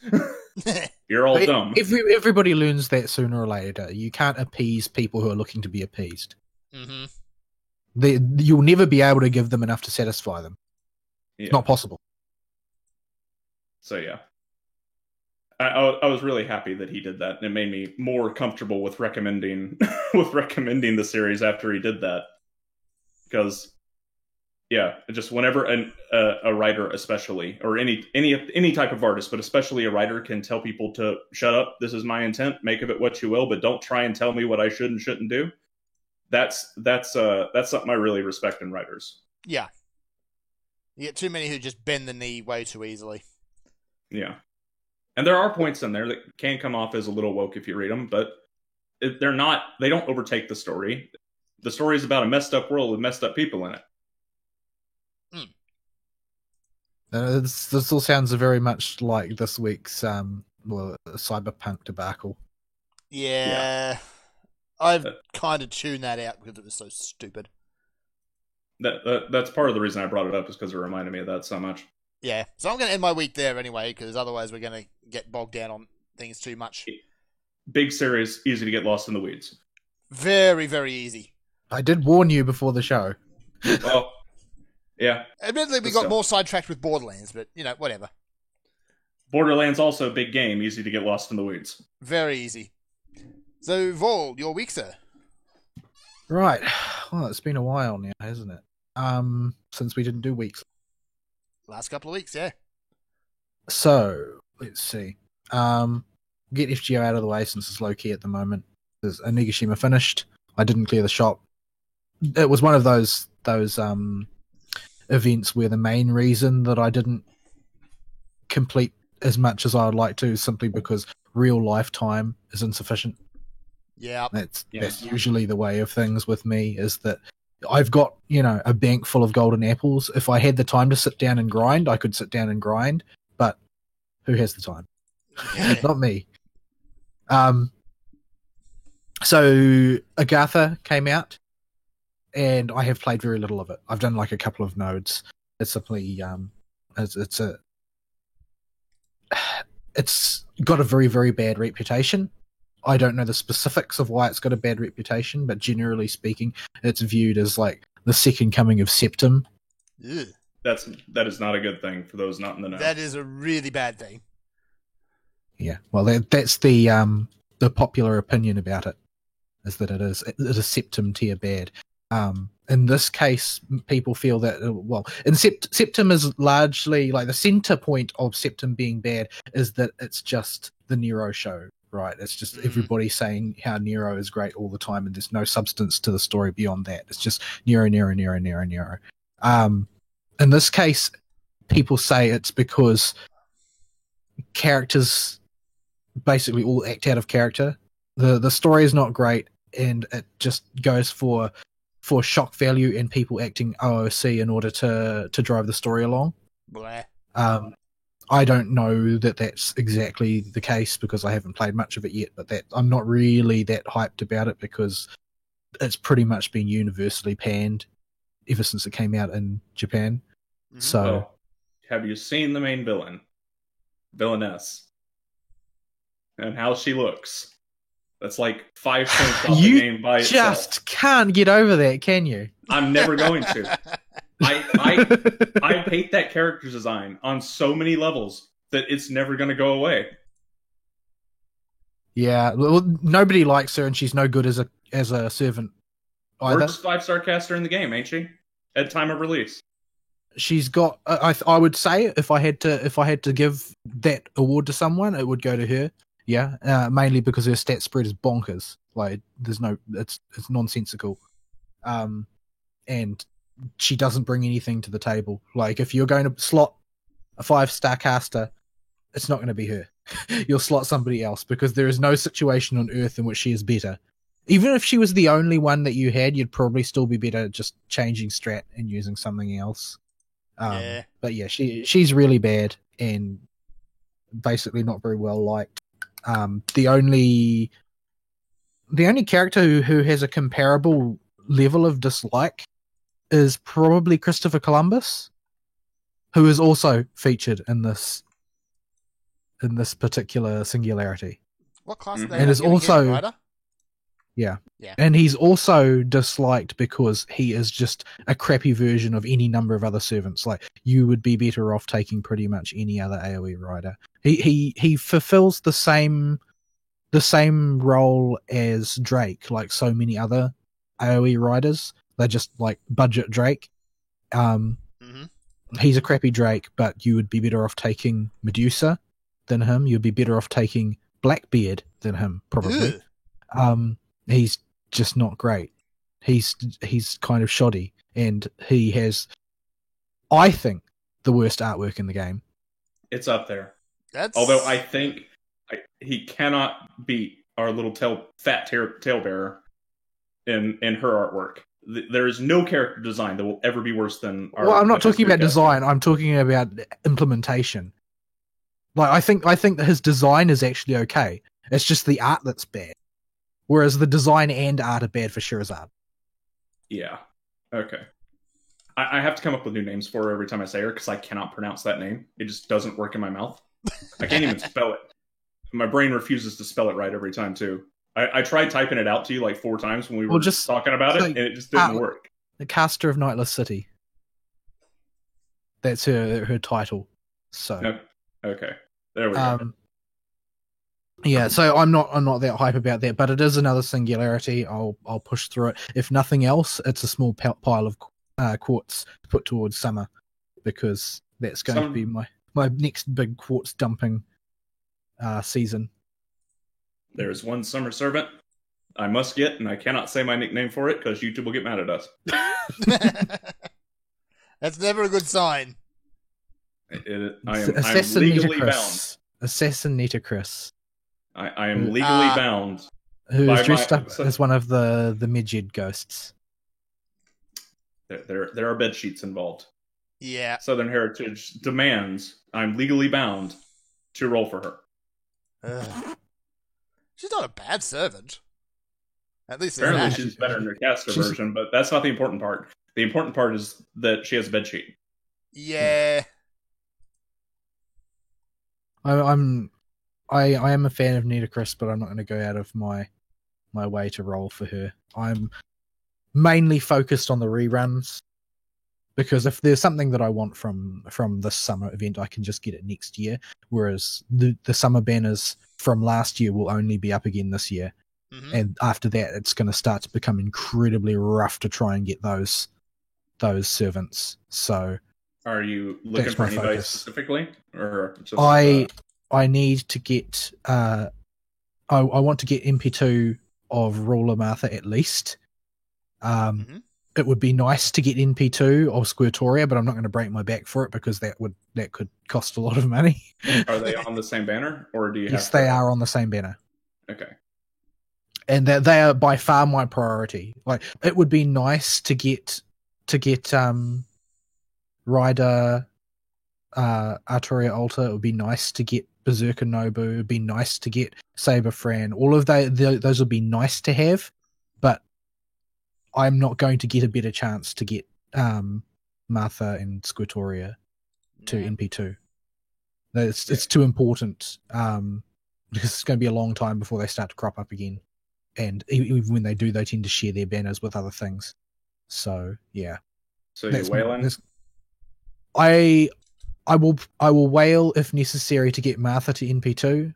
You're all dumb. Everybody learns that sooner or later. You can't appease people who are looking to be appeased. Mm-hmm. You'll never be able to give them enough to satisfy them. Yeah. It's not possible. So yeah, I was really happy that he did that, and it made me more comfortable with recommending the series after he did that. Because yeah, just whenever a writer, especially, or any type of artist, but especially a writer, can tell people to shut up, this is my intent, make of it what you will, but don't try and tell me what I should and shouldn't do. That's something I really respect in writers. Yeah. You get too many who just bend the knee way too easily. Yeah. And there are points in there that can come off as a little woke if you read them, but they don't overtake the story. The story is about a messed up world with messed up people in it. This all sounds very much like this week's cyberpunk debacle. Yeah. I've kind of tuned that out because it was so stupid. That's part of the reason I brought it up, is because it reminded me of that so much. Yeah, so I'm going to end my week there anyway, because otherwise we're going to get bogged down on things too much. Big series, easy to get lost in the weeds. Very, very easy. I did warn you before the show. Well, yeah. Admittedly, we got more sidetracked with Borderlands, but, whatever. Borderlands also a big game, easy to get lost in the weeds. Very easy. So, Vol, your week, sir? Right. Well, it's been a while now, hasn't it? Since we didn't do weeks. Last couple of weeks, yeah. So, let's see. Get FGO out of the way since it's low-key at the moment. There's Onigashima finished. I didn't clear the shop. It was one of those events where the main reason that I didn't complete as much as I would like to simply because real lifetime is insufficient. Yeah. That's usually the way of things with me, is that I've got, a bank full of golden apples. If I had the time to sit down and grind, I could sit down and grind, but who has the time? Yeah. Not me. So Agatha came out, and I have played very little of it. I've done like a couple of nodes. It's simply it's got a very, very bad reputation. I don't know the specifics of why it's got a bad reputation, but generally speaking, it's viewed as like the second coming of Septim. Ugh. That is not a good thing for those not in the know. That is a really bad thing. Yeah, well, that's the popular opinion about it, is that it is Septim tier bad. In this case, people feel that, Septim is largely, like, the center point of Septim being bad is that it's just the Nero show, right? It's just everybody saying how Nero is great all the time, and there's no substance to the story beyond that. It's just Nero, Nero, Nero, Nero, Nero. In this case, people say it's because characters basically all act out of character. The story is not great, and it just goes for shock value and people acting OOC in order to drive the story along. Blah. I don't know that that's exactly the case because I haven't played much of it yet, but I'm not really that hyped about it because it's pretty much been universally panned ever since it came out in Japan. Mhm. So, have you seen the main villainess, and how she looks? That's like 5 points off the game by itself. Just can't get over that, can you? I'm never going to. I hate that character design on so many levels that it's never going to go away. Yeah, well, nobody likes her, and she's no good as a servant either. Worst 5-star caster in the game, ain't she? At time of release. She's got. I would say if I had to give that award to someone, it would go to her. Yeah, mainly because her stat spread is bonkers. Like, it's nonsensical, and she doesn't bring anything to the table. Like, if you're going to slot a 5-star caster, it's not going to be her. You'll slot somebody else because there is no situation on Earth in which she is better. Even if she was the only one that you had, you'd probably still be better just changing strat and using something else. Yeah. But yeah, she's really bad and basically not very well liked. The only character who has a comparable level of dislike is probably Christopher Columbus, who is also featured in this particular singularity. What class are they? And is also Rider? Yeah. Yeah. And he's also disliked because he is just a crappy version of any number of other servants. Like, you would be better off taking pretty much any other AoE rider. He fulfills the same role as Drake, like so many other AoE riders. They're just like budget Drake. He's a crappy Drake, but you would be better off taking Medusa than him. You'd be better off taking Blackbeard than him, probably. Ew. He's just not great. He's kind of shoddy, and he has, I think, the worst artwork in the game. It's up there. Although I think he cannot beat our little fat tailbearer in her artwork. There is no character design that will ever be worse than our... Well, I'm not talking about design. I'm talking about implementation. Like, I think that his design is actually okay. It's just the art that's bad. Whereas the design and art are bad for Shirazad. Yeah. Okay. I have to come up with new names for her every time I say her because I cannot pronounce that name. It just doesn't work in my mouth. I can't even spell it. My brain refuses to spell it right every time, too. I tried typing it out to you like 4 times when we were just talking about it, and it just didn't work. The caster of Nightless City. That's her title. So okay, there we go. Yeah, so I'm not that hype about that, but it is another singularity. I'll push through it. If nothing else, it's a small pile of quartz to put towards summer, because that's going to be my next big quartz dumping season. There is one summer servant I must get, and I cannot say my nickname for it because YouTube will get mad at us. That's never a good sign. I'm legally bound. Assassin Nitocris. I am legally bound. Who is dressed up as one of the Medjed ghosts. There are bed sheets involved. Yeah. Southern Heritage demands I'm legally bound to roll for her. She's not a bad servant. At least apparently she's better in her caster version, but that's not the important part. The important part is that she has a bed sheet. Yeah. I am a fan of Nitocris, but I'm not going to go out of my way to roll for her. I'm mainly focused on the reruns, because if there's something that I want from this summer event, I can just get it next year. Whereas the summer banners from last year will only be up again this year, and after that, it's going to start to become incredibly rough to try and get those servants. So, are you looking for anybody focus. Specifically, or just, I need to get I want to get MP2 of Ruler Martha at least. It would be nice to get NP2 of Squirtoria, but I'm not going to break my back for it because that could cost a lot of money. Are they on the same banner, or do you? Yes, they are on the same banner. Okay. And they are by far my priority. Like, it would be nice to get Ryder, Arturia Alta. It would be nice to get Berserker Nobu. It would be nice to get Saber Fran. All of those would be nice to have, but I'm not going to get a better chance to get Martha and Squirtoria to NP2. It's too important, because it's going to be a long time before they start to crop up again. And even when they do, they tend to share their banners with other things. So, yeah. So you're wailing? I will wail if necessary to get Martha to NP2.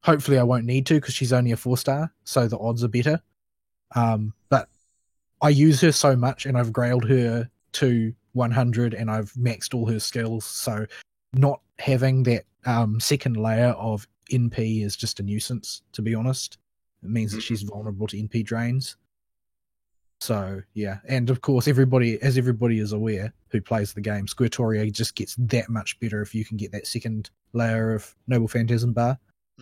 Hopefully I won't need to, because she's only a 4-star, so the odds are better. But I use her so much, and I've grailed her to 100, and I've maxed all her skills, so not having that second layer of NP is just a nuisance, to be honest. It means that she's vulnerable to NP drains. So, yeah. And, of course, everybody is aware who plays the game, Squirtoria just gets that much better if you can get that second layer of Noble Phantasm Bar,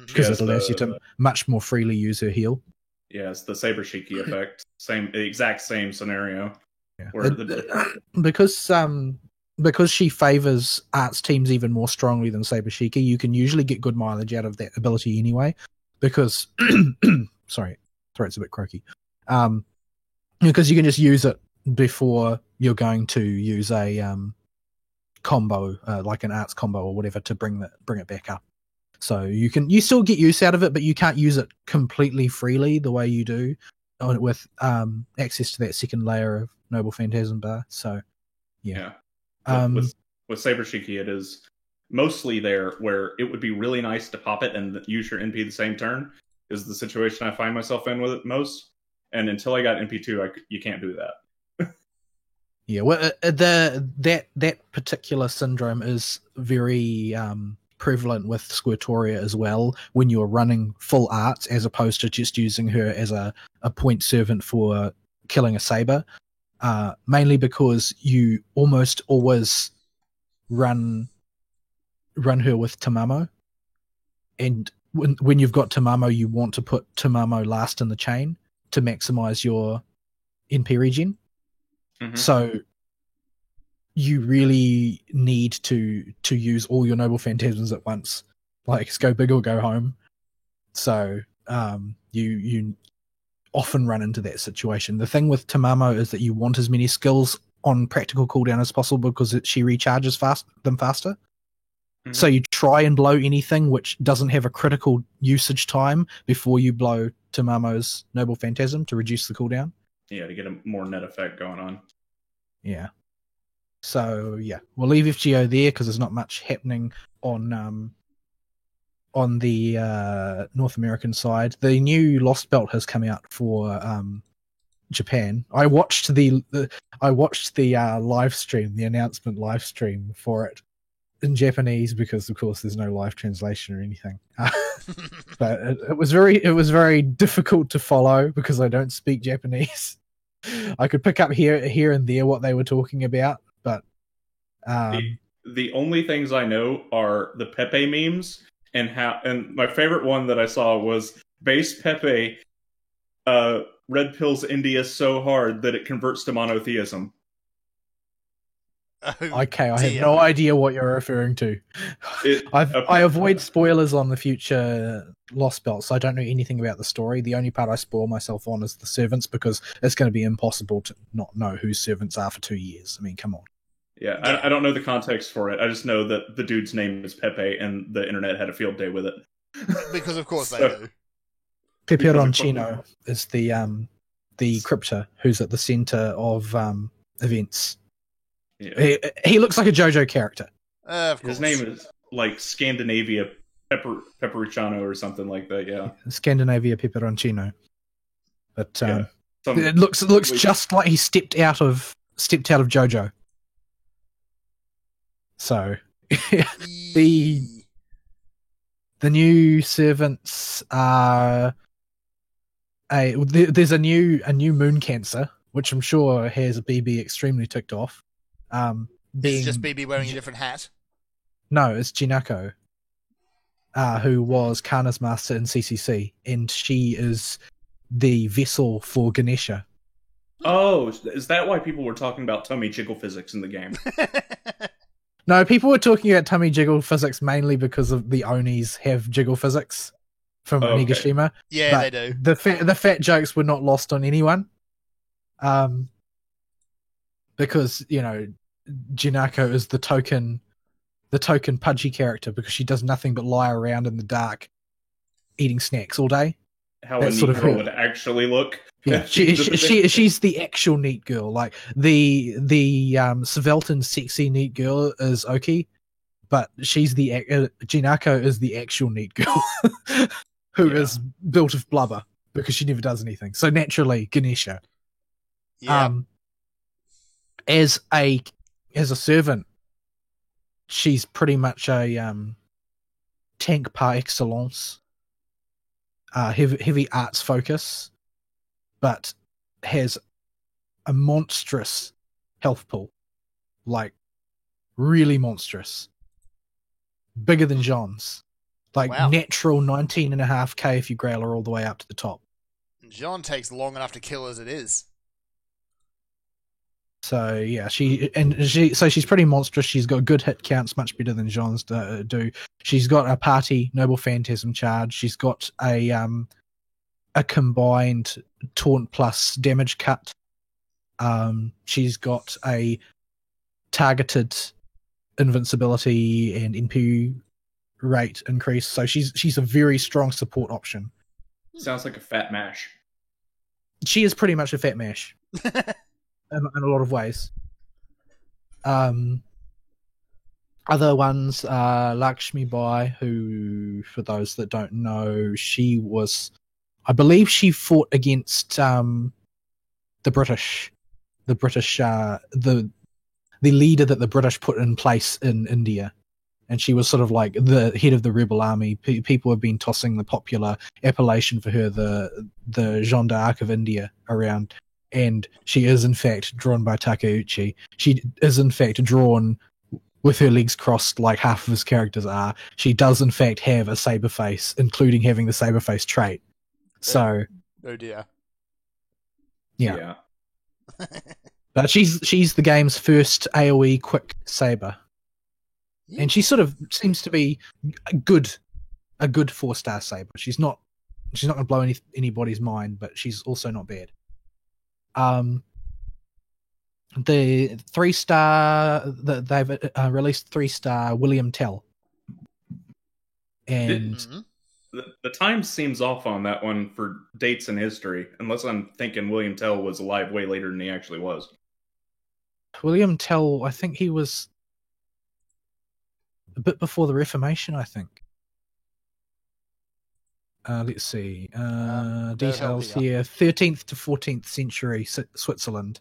because it allows you to much more freely use her heal. Yeah, it's the Saber Shiki effect. The exact same scenario. Yeah. Because she favors arts teams even more strongly than Saber Shiki, you can usually get good mileage out of that ability anyway. Because, sorry, throat's a bit croaky. Because you can just use it before you're going to use a combo, like an arts combo or whatever, to bring it back up. So you still get use out of it, but you can't use it completely freely the way you do with access to that second layer of Noble Phantasm Bar. So, yeah. With Saber Shiki, it is mostly there where it would be really nice to pop it and use your NP the same turn, is the situation I find myself in with it most. And until I got NP2, you can't do that. Yeah, well, that particular syndrome is very prevalent with Squirtoria as well, when you're running full arts as opposed to just using her as a point servant for killing a saber. Mainly because you almost always run her with Tamamo, and when you've got Tamamo, you want to put Tamamo last in the chain to maximize your NP regen. So you really need to use all your Noble Phantasms at once. Like, it's go big or go home. So you often run into that situation. The thing with Tamamo is that you want as many skills on practical cooldown as possible, because she recharges faster. So you try and blow anything which doesn't have a critical usage time before you blow Tamamo's Noble Phantasm to reduce the cooldown. Yeah, to get a more net effect going on. Yeah. So, yeah, we'll leave FGO there because there's not much happening on the North American side. The new Lost Belt has come out for Japan. I watched the live stream, the announcement live stream for it in Japanese, because of course there's no live translation or anything. But it was very difficult to follow because I don't speak Japanese. I could pick up here and there what they were talking about, but the only things I know are the Pepe memes, and my favorite one that I saw was base Pepe red pills India so hard that it converts to monotheism. Okay, I have no idea what you're referring to. I avoid spoilers on the future Lost Belts, so I don't know anything about the story. The only part I spoil myself on is the servants, because it's going to be impossible to not know who servants are for 2 years. I mean, come on. Yeah, I don't know the context for it. I just know that the dude's name is Pepe, and the internet had a field day with it. Because of course they do. Peperoncino is the crypter who's at the center of events. Yeah. He looks like a JoJo character. Of course. His name is like Scandinavia Pepperucciano or something like that. Yeah, Scandinavia Peperoncino. But it looks just like he stepped out of JoJo. So the new servants are there's a new Moon Cancer, which I'm sure has BB extremely ticked off. Is it just BB wearing a different hat? No, it's Jinako, who was Kana's master in CCC, and she is the vessel for Ganesha. Oh, is that why people were talking about tummy jiggle physics in the game? No, people were talking about tummy jiggle physics mainly because of the Onis have jiggle physics from Onigashima. Yeah, they do. The fat jokes were not lost on anyone. Because, you know, Jinako is the token pudgy character because she does nothing but lie around in the dark eating snacks all day. How a neat girl would actually look. Yeah, she's the actual neat girl. Like the Svelton sexy neat girl is Oki, but she's Jinako is the actual neat girl who is built of blubber because she never does anything. So naturally, Ganesha. Yeah. As a servant, she's pretty much a tank par excellence. Heavy arts focus, but has a monstrous health pool, like really monstrous, bigger than Jean's, like natural 19.5k if you grail her all the way up to the top. Jean takes long enough to kill as it is. So yeah, she's pretty monstrous. She's got good hit counts, much better than Jean's do. She's got a party Noble Phantasm charge. She's got a combined taunt plus damage cut. She's got a targeted invincibility and NP rate increase. So she's a very strong support option. Sounds like a fat mash. She is pretty much a fat mash. In a lot of ways. Other ones are Lakshmi Bai, who, for those that don't know, I believe she fought against the British, the leader that the British put in place in India. And she was sort of like the head of the rebel army. People have been tossing the popular appellation for her, the Jeanne d'Arc of India, around. And she is, in fact, drawn by Takeuchi. She is, in fact, drawn with her legs crossed like half of his characters are. She does, in fact, have a saber face, including having the saber face trait. So... Oh, dear. Yeah. But she's the game's first AoE quick saber. Yeah. And she sort of seems to be a good 4-star saber. She's not going to blow anybody's mind, but she's also not bad. The 3-star that they've released 3-star William Tell, and the time seems off on that one for dates in history, unless I'm thinking William Tell was alive way later than he actually was. William Tell, I think he was a bit before the Reformation, I think. Let's see. Details here. 13th to 14th century Switzerland.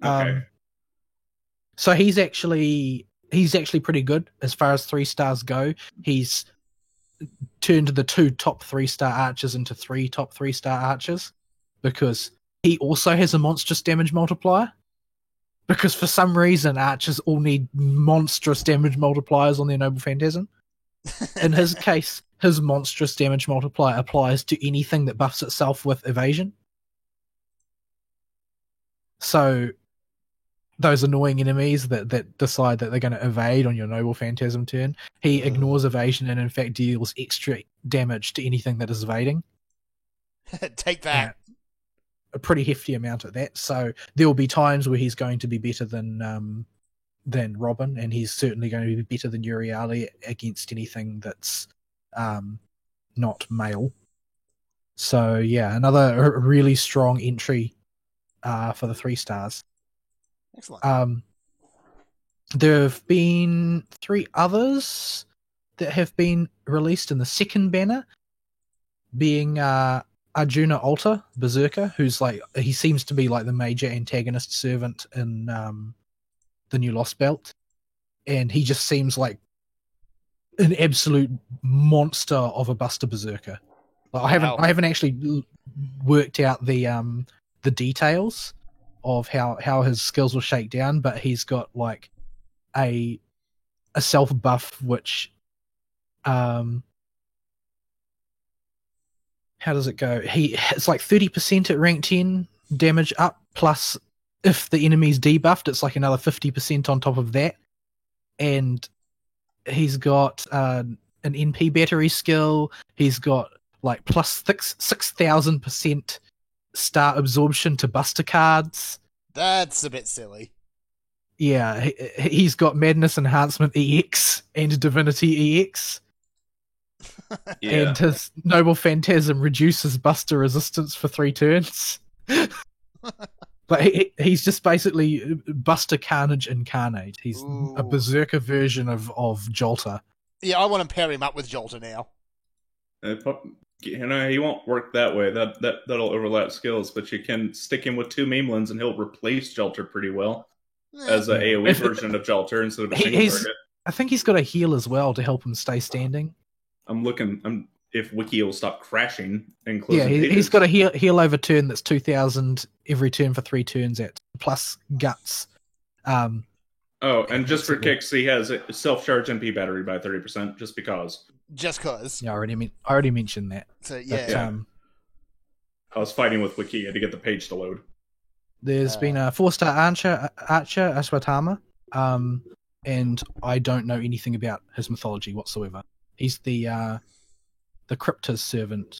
Okay. So he's actually pretty good as far as 3 stars go. He's turned the 2 top 3-star archers into 3 top 3-star archers because he also has a monstrous damage multiplier. Because for some reason, archers all need monstrous damage multipliers on their Noble Phantasm. In his case, his monstrous damage multiplier applies to anything that buffs itself with evasion. So those annoying enemies that decide that they're going to evade on your Noble Phantasm turn. He ignores evasion and in fact deals extra damage to anything that is evading. Take that. A pretty hefty amount of that. So there will be times where he's going to be better than Robin, and he's certainly going to be better than Uriali against anything that's not male. So yeah, another really strong entry for the 3 stars. Excellent. There have been 3 others that have been released in the second banner, being Arjuna Alta, Berserker, who's he seems to be like the major antagonist servant in the new Lost Belt, and he just seems like an absolute monster of a Buster Berserker. I haven't actually worked out the details of how his skills will shake down, but he's got like a self buff which how does it go? It's like 30% at rank 10 damage up, plus if the enemy's debuffed, it's like another 50% on top of that. And he's got an NP battery skill. He's got like plus 6,000% star absorption to Buster cards. That's a bit silly. Yeah, he's got Madness Enhancement EX and Divinity EX. Yeah. And his Noble Phantasm reduces Buster resistance for 3 turns. But he's just basically Buster Carnage incarnate. He's a Berserker version of Jolter. Yeah, I want to pair him up with Jolter now. He won't work that way. That'll overlap skills, but you can stick him with 2 Memelands and he'll replace Jolter pretty well as an AoE version of Jolter instead of a single target. I think he's got a heal as well to help him stay standing. I'm looking if Wiki will stop crashing and closing. Yeah, he's got a heal over turn that's 2,000 every turn for 3 turns at plus guts. And just for kicks, he has a self-charge MP battery by 30%, just because. Just cause. Yeah, I already mentioned that. So yeah. But, I was fighting with Wiki to get the page to load. There's been a 4-star Archer Aswatthama, and I don't know anything about his mythology whatsoever. He's the Crypta's servant,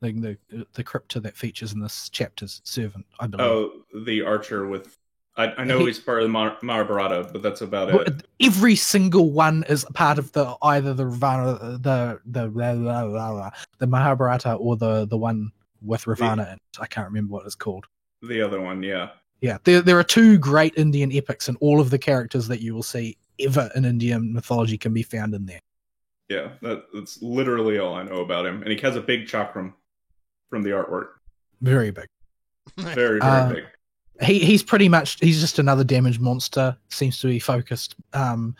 the Crypta that features in this chapter's servant, I believe. Oh, the archer with... I know he's part of the Mahabharata, but that's about it. Every single one is part of either the Mahabharata or the one with Ravana in it. I can't remember what it's called. The other one, yeah. Yeah, there are 2 great Indian epics, and all of the characters that you will see ever in Indian mythology can be found in there. Yeah, that's literally all I know about him. And he has a big chakram from the artwork. Very big. Very, very big. He's just another damage monster. Seems to be focused on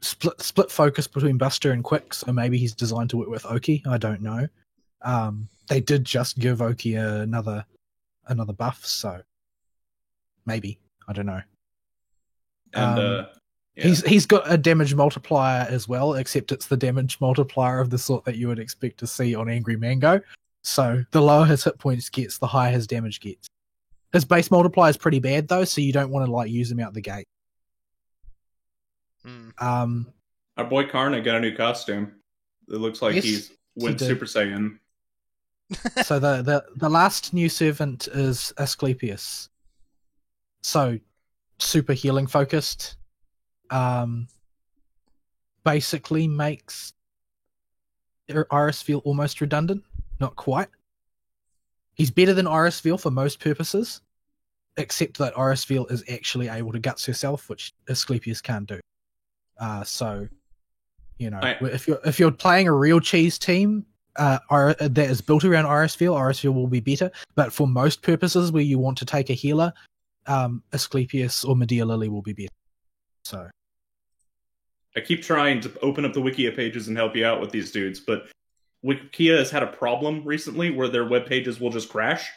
split focus between Buster and Quick, so maybe he's designed to work with Oki. I don't know. They did just give Oki another buff, so maybe. I don't know. And yeah. He's got a damage multiplier as well, except it's the damage multiplier of the sort that you would expect to see on Angry Mango. So the lower his hit points gets, the higher his damage gets. His base multiplier is pretty bad though, so you don't want to use him out the gate. Our boy Karna got a new costume. It looks like he went Super Saiyan. So the last new servant is Asclepius. So super healing focused. Basically makes Irisveal almost redundant. Not quite. He's better than Irisveal for most purposes, except that Irisveal is actually able to guts herself, which Asclepius can't do. So, if you're playing a real cheese team that is built around Irisveal will be better. But for most purposes where you want to take a healer, Asclepius or Medea Lily will be better. So, I keep trying to open up the Wikia pages and help you out with these dudes, but Wikia has had a problem recently where their web pages will just crash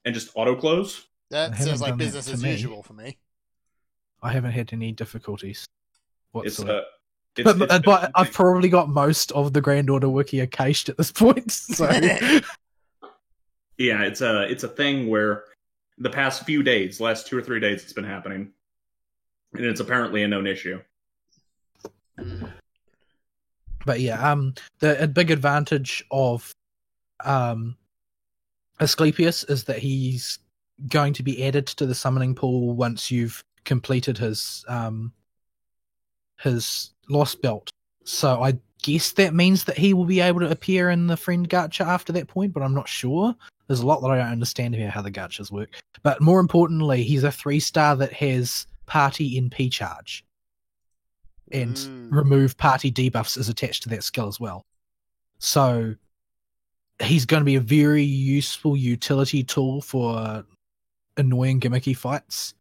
and just auto-close. That sounds like business as usual for me. I haven't had any difficulties whatsoever. But I've probably got most of the Grand Order Wikia cached at this point. So yeah, it's a thing where the past few days, last 2 or 3 days, it's been happening. And it's apparently a known issue. But yeah, the big advantage of Asclepius is that he's going to be added to the summoning pool once you've completed his Lost Belt. So I guess that means that he will be able to appear in the friend gacha after that point, but I'm not sure. There's a lot that I don't understand about how the gachas work. But more importantly, he's a 3-star that has party NP charge. And remove party debuffs is attached to that skill as well. So he's going to be a very useful utility tool for annoying gimmicky fights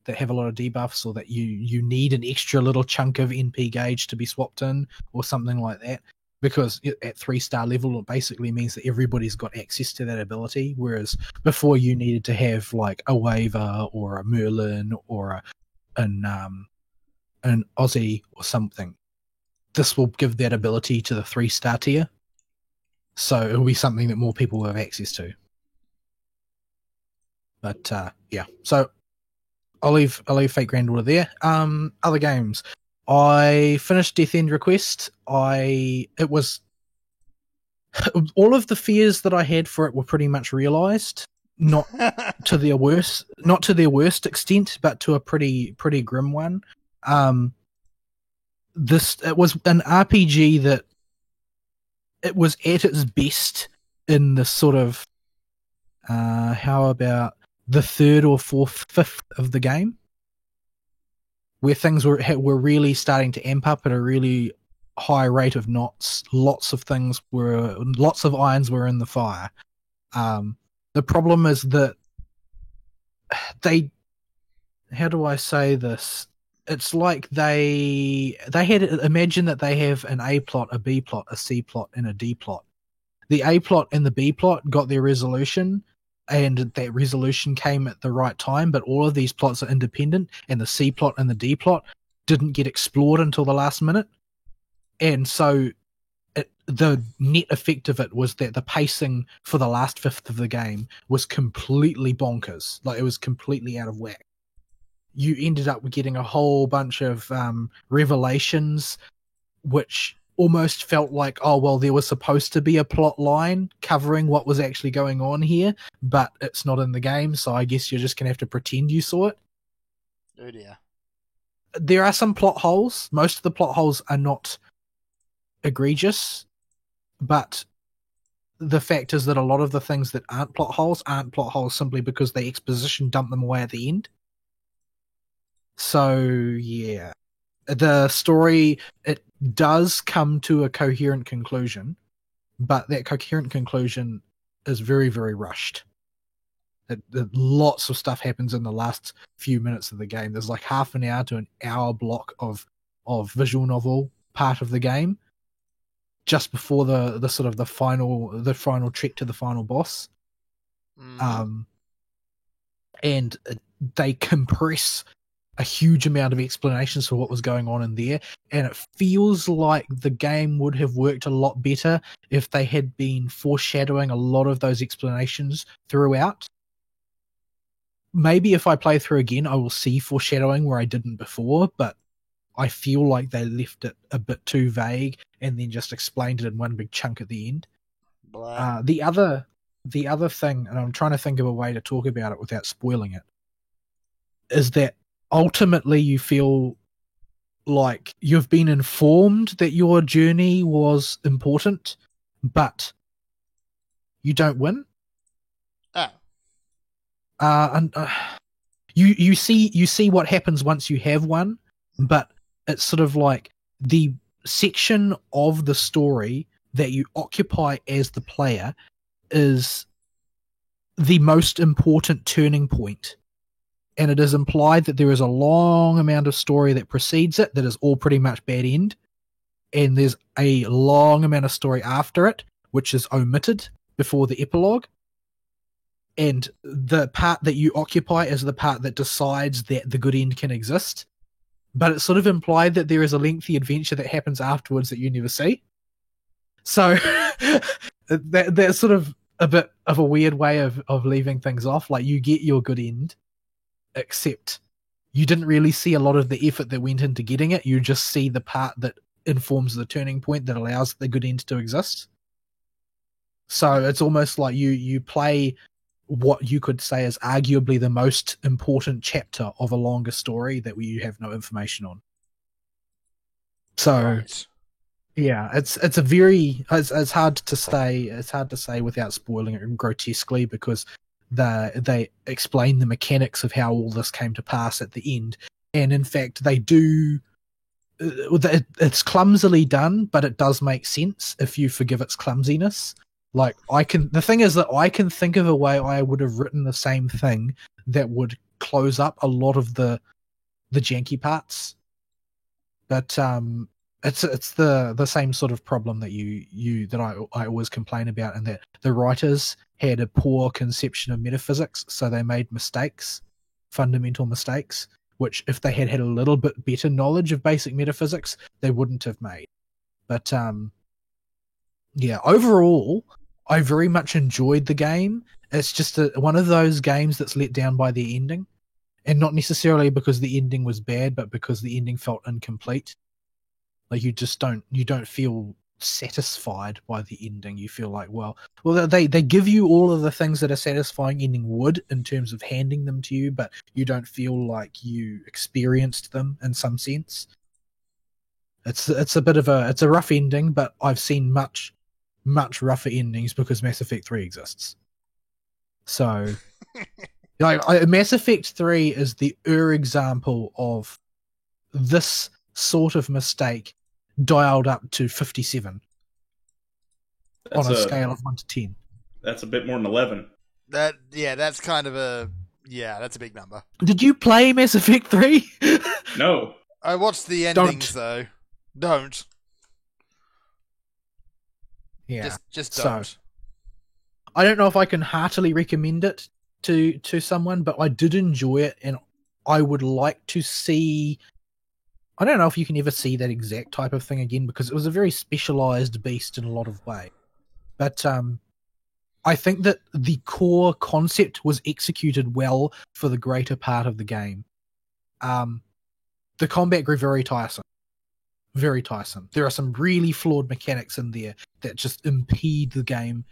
that have a lot of debuffs, or that you need an extra little chunk of NP gauge to be swapped in, or something like that. Because at 3-star level, it basically means that everybody's got access to that ability, whereas before you needed to have like a Waver or a Merlin or an Aussie or something. This will give that ability to the 3-star tier, so it'll be something that more people will have access to. But yeah, so I'll leave Fate Grand Order there. Other games. I finished Death End Request. It was all of the fears that I had for it were pretty much realized. Not to their worst extent, but to a pretty grim one. It was an RPG that it was at its best in the sort of how about the third or fifth of the game, where things were really starting to amp up at a really high rate of knots. Lots of irons were in the fire. The problem is that how do I say this? It's like they had imagine that they have an A plot, a B plot, a C plot, and a D plot. The A plot and the B plot got their resolution, and that resolution came at the right time, but all of these plots are independent, and the C plot and the D plot didn't get explored until the last minute. And so the net effect of it was that the pacing for the last fifth of the game was completely bonkers. Like, it was completely out of whack. You ended up getting a whole bunch of revelations, which almost felt like, oh, well, there was supposed to be a plot line covering what was actually going on here, but it's not in the game, so I guess you're just going to have to pretend you saw it. Oh, dear. There are some plot holes. Most of the plot holes are not egregious, but the fact is that a lot of the things that aren't plot holes simply because the exposition dumped them away at the end. So, yeah. The story, it does come to a coherent conclusion, but that coherent conclusion is very, very rushed. Lots of stuff happens in the last few minutes of the game. There's like half an hour to an hour block of visual novel part of the game, just before the sort of the final trek to the final boss. And they compress a huge amount of explanations for what was going on in there, and it feels like the game would have worked a lot better if they had been foreshadowing a lot of those explanations throughout. Maybe if I play through again, I will see foreshadowing where I didn't before, but I feel like they left it a bit too vague and then just explained it in one big chunk at the end. The other thing, and I'm trying to think of a way to talk about it without spoiling it, is that ultimately you feel like you've been informed that your journey was important, but you don't win. You see what happens once you have won, but it's sort of like the section of the story that you occupy as the player is the most important turning point. And it is implied that there is a long amount of story that precedes it that is all pretty much bad end. And there's a long amount of story after it, which is omitted before the epilogue. And the part that you occupy is the part that decides that the good end can exist. But it's sort of implied that there is a lengthy adventure that happens afterwards that you never see. So that's sort of a bit of a weird way of leaving things off. Like, you get your good end, except you didn't really see a lot of the effort that went into getting it. You just see the part that informs the turning point that allows the good end to exist. So it's almost like you play what you could say is arguably the most important chapter of a longer story that you have no information on. So Right. yeah, it's a very it's hard to say without spoiling it grotesquely, because they explain the mechanics of how all this came to pass at the end, and in fact they do. It's clumsily done, but it does make sense if you forgive its clumsiness. Like the thing is that I can think of a way I would have written the same thing that would close up a lot of the janky parts, but it's the same sort of problem that I always complain about, and that the writers had a poor conception of metaphysics, so they made mistakes, fundamental mistakes, which if they had a little bit better knowledge of basic metaphysics, they wouldn't have made. But yeah, overall, I very much enjoyed the game. It's just one of those games that's let down by the ending, and not necessarily because the ending was bad, but because the ending felt incomplete. Like you don't feel satisfied by the ending. You feel like, well, they give you all of the things that a satisfying ending would in terms of handing them to you, but you don't feel like you experienced them in some sense. It's a bit of it's a rough ending, but I've seen much rougher endings because Mass Effect 3 exists. So Mass Effect 3 is the example of this sort of mistake dialed up to 57 on a scale of 1 to 10. That's a bit more than 11. That's kind of that's a big number. Did you play Mass Effect 3? No. I watched the endings though. Don't. Yeah. Just don't. So, I don't know if I can heartily recommend it to someone, but I did enjoy it, and I would like to see. I don't know if you can ever see that exact type of thing again, because it was a very specialized beast in a lot of ways. But I think that the core concept was executed well for the greater part of the game. The combat grew very tiresome. Very tiresome. There are some really flawed mechanics in there that just impede the game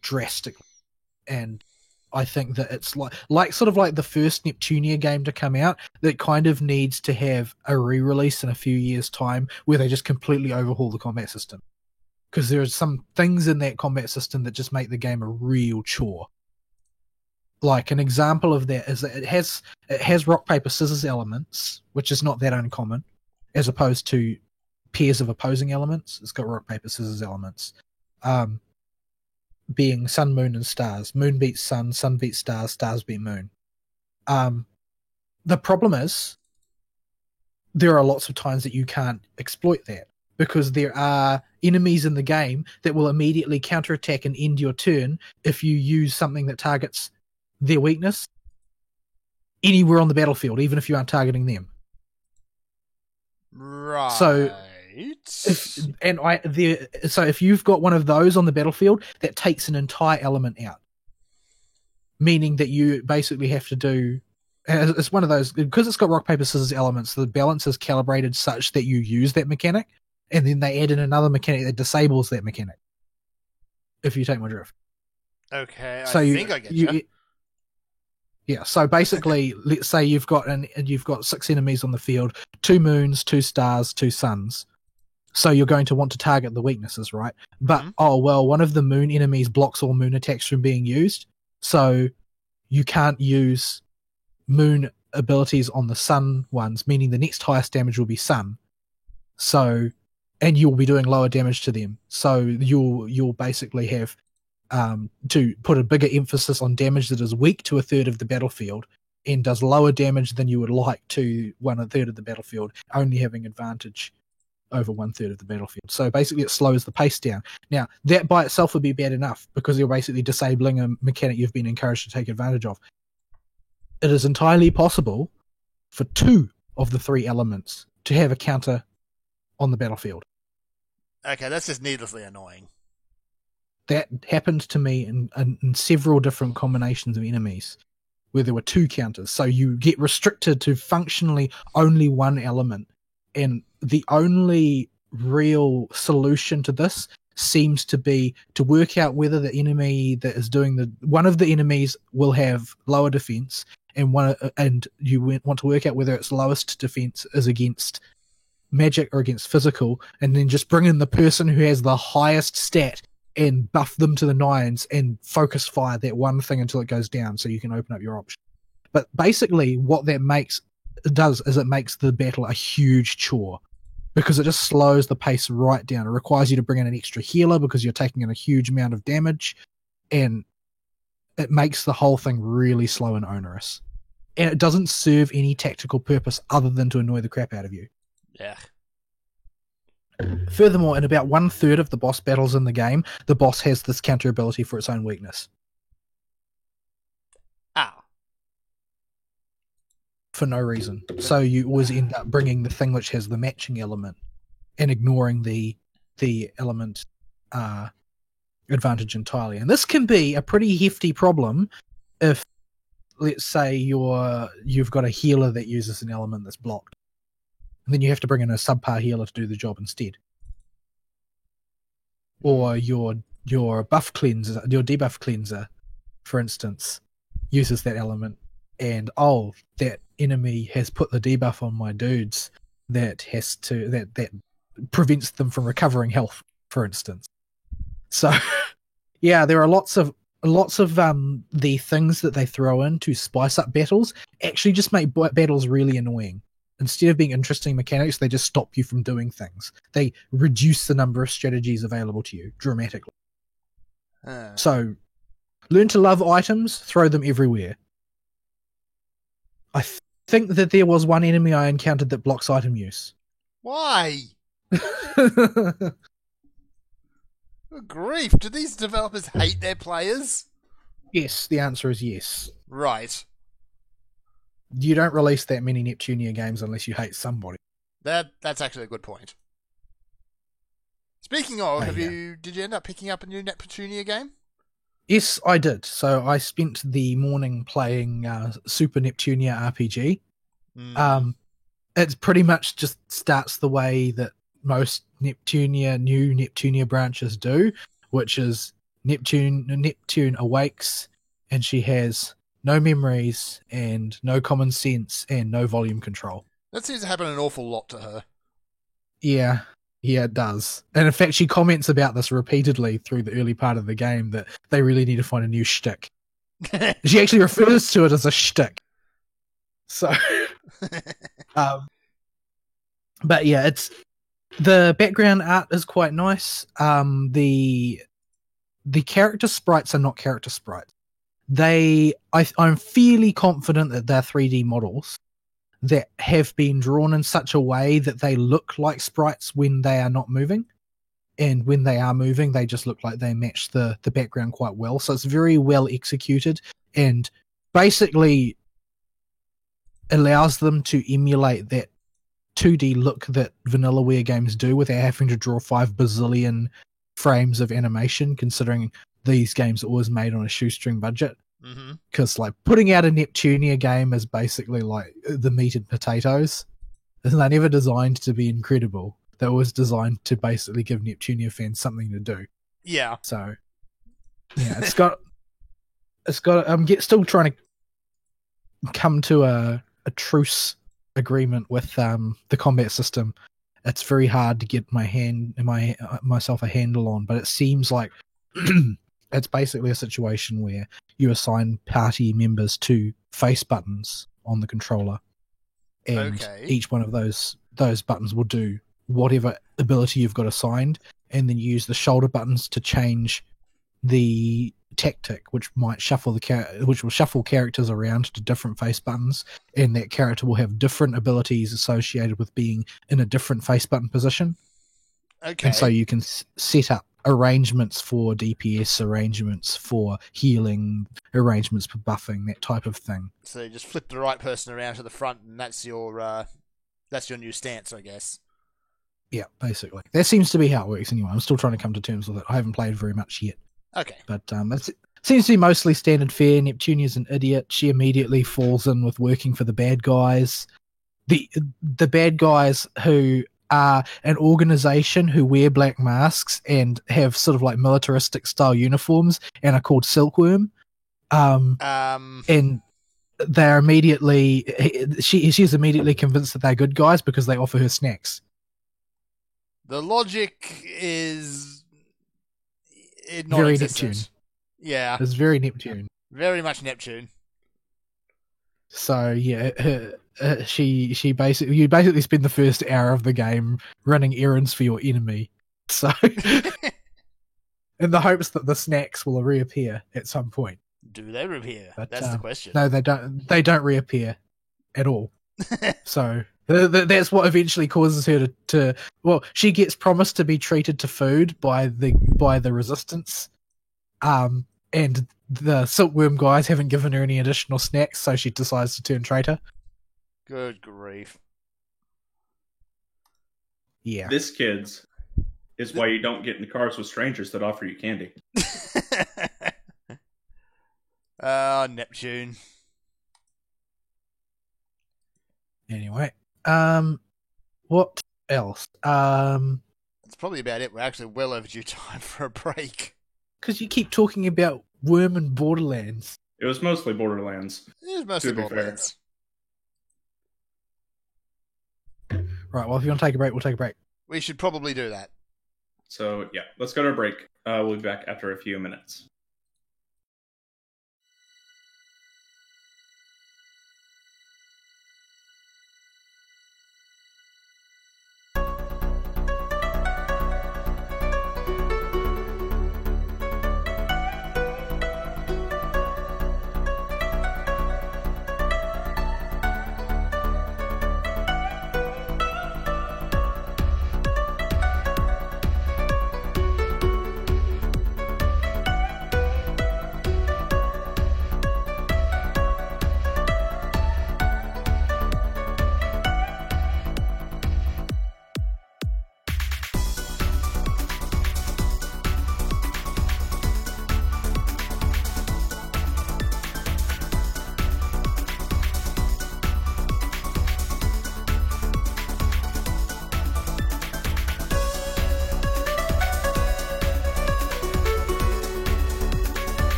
drastically. And I think that it's like sort of like the first Neptunia game to come out that kind of needs to have a re-release in a few years' time where they just completely overhaul the combat system. Because there are some things in that combat system that just make the game a real chore. Like an example of that is that it has rock, paper, scissors elements, which is not that uncommon, as opposed to pairs of opposing elements. It's got rock, paper, scissors elements. Being sun, moon, and stars. Moon beats sun beats stars, stars beat moon. The problem is there are lots of times that you can't exploit that, because there are enemies in the game that will immediately counterattack and end your turn if you use something that targets their weakness anywhere on the battlefield, even if you aren't targeting them. Right. So if you've got one of those on the battlefield, that takes an entire element out, meaning that you basically have to do. It's one of those, because it's got rock, paper, scissors elements. The balance is calibrated such that you use that mechanic, and then they add in another mechanic that disables that mechanic. If you take my drift. Okay, so I think I get you. Yeah, so basically, let's say you've got 6 enemies on the field, 2 moons, 2 stars, 2 suns. So you're going to want to target the weaknesses, right? But, one of the moon enemies blocks all moon attacks from being used, so you can't use moon abilities on the sun ones, meaning the next highest damage will be sun. So, and you'll be doing lower damage to them. So you'll basically have to put a bigger emphasis on damage that is weak to a third of the battlefield and does lower damage than you would like to 1/3 of the battlefield, only having advantage over 1/3 of the battlefield. So basically it slows the pace down. Now, that by itself would be bad enough, because you're basically disabling a mechanic you've been encouraged to take advantage of. It is entirely possible for 2 of the 3 elements to have a counter on the battlefield. Okay, that's just needlessly annoying. That happened to me in several different combinations of enemies, where there were 2 counters. So you get restricted to functionally only one element. And the only real solution to this seems to be to work out whether the enemy that is doing one of the enemies will have lower defense, and you want to work out whether its lowest defense is against magic or against physical, and then just bring in the person who has the highest stat and buff them to the nines and focus fire that one thing until it goes down, so you can open up your option. But basically what that does is it makes the battle a huge chore, because it just slows the pace right down. It requires you to bring in an extra healer because you're taking in a huge amount of damage, and it makes the whole thing really slow and onerous. And it doesn't serve any tactical purpose other than to annoy the crap out of you. Yeah. Furthermore, in about 1/3 of the boss battles in the game, the boss has this counter ability for its own weakness. Ow. For no reason. So you always end up bringing the thing which has the matching element and ignoring the element advantage entirely. And this can be a pretty hefty problem if, let's say, you've got a healer that uses an element that's blocked. And then you have to bring in a subpar healer to do the job instead. Or your buff cleanser, your debuff cleanser, for instance, uses that element, and that enemy has put the debuff on my dudes that prevents them from recovering health, for instance. So yeah, there are lots of the things that they throw in to spice up battles actually just make battles really annoying. Instead of being interesting mechanics, they just stop you from doing things. They reduce the number of strategies available to you dramatically. So, learn to love items, throw them everywhere. I think that there was one enemy I encountered that blocks item use. Why? Good grief, do these developers hate their players? Yes, the answer is yes. Right. You don't release that many Neptunia games unless you hate somebody. That's actually a good point. Speaking of, did you end up picking up a new Neptunia game? Yes, I did. So I spent the morning playing Super Neptunia RPG. It pretty much just starts the way that most new Neptunia branches do, which is Neptune awakes, and she has no memories and no common sense and no volume control. That seems to happen an awful lot to her. Yeah, it does. And in fact, she comments about this repeatedly through the early part of the game, that they really need to find a new shtick. She actually refers to it as a shtick. So, but yeah, the background art is quite nice. The character sprites are not character sprites. I'm fairly confident that they're 3D models that have been drawn in such a way that they look like sprites when they are not moving, and when they are moving, they just look like they match the background quite well. So it's very well executed, and basically allows them to emulate that 2D look that Vanillaware games do without having to draw 5 bazillion frames of animation, considering these games are always made on a shoestring budget. Because like putting out a Neptunia game is basically like the meat and potatoes. They're never designed to be incredible. They're always designed to basically give Neptunia fans something to do. Yeah. So yeah, it's got. I'm still trying to come to a truce agreement with the combat system. It's very hard to get myself a handle on, but it seems like it's basically a situation where you assign party members to face buttons on the controller, and each one of those buttons will do whatever ability you've got assigned, and then you use the shoulder buttons to change the tactic, which will shuffle characters around to different face buttons, and that character will have different abilities associated with being in a different face button position. Okay. And so you can set up arrangements for DPS, arrangements for healing, arrangements for buffing, that type of thing. So you just flip the right person around to the front, and that's your new stance, I guess. Yeah, basically. That seems to be how it works anyway. I'm still trying to come to terms with it. I haven't played very much yet. Okay. But seems to be mostly standard fare. Neptunia's an idiot. She immediately falls in with working for the bad guys. The bad guys who are an organization who wear black masks and have sort of like militaristic style uniforms and are called Silkworm. And they're she's immediately convinced that they're good guys because they offer her snacks. The logic is very Neptune. Yeah, it's very Neptune. Very much Neptune. So yeah, you basically spend the first hour of the game running errands for your enemy. So in the hopes that the snacks will reappear at some point. Do they reappear? But, that's the question. No, they don't. They don't reappear at all. So that's what eventually causes her to. Well, she gets promised to be treated to food by the resistance, and the Silkworm guys haven't given her any additional snacks, so she decides to turn traitor. Good grief! Yeah, this, kids, is why you don't get in cars with strangers that offer you candy. Neptune. Anyway, what else? That's probably about it. We're actually well overdue time for a break. Because you keep talking about Worm and Borderlands. It was mostly Borderlands. It was mostly Borderlands. Right, well, if you want to take a break, we'll take a break. We should probably do that. So, yeah, let's go to a break. We'll be back after a few minutes.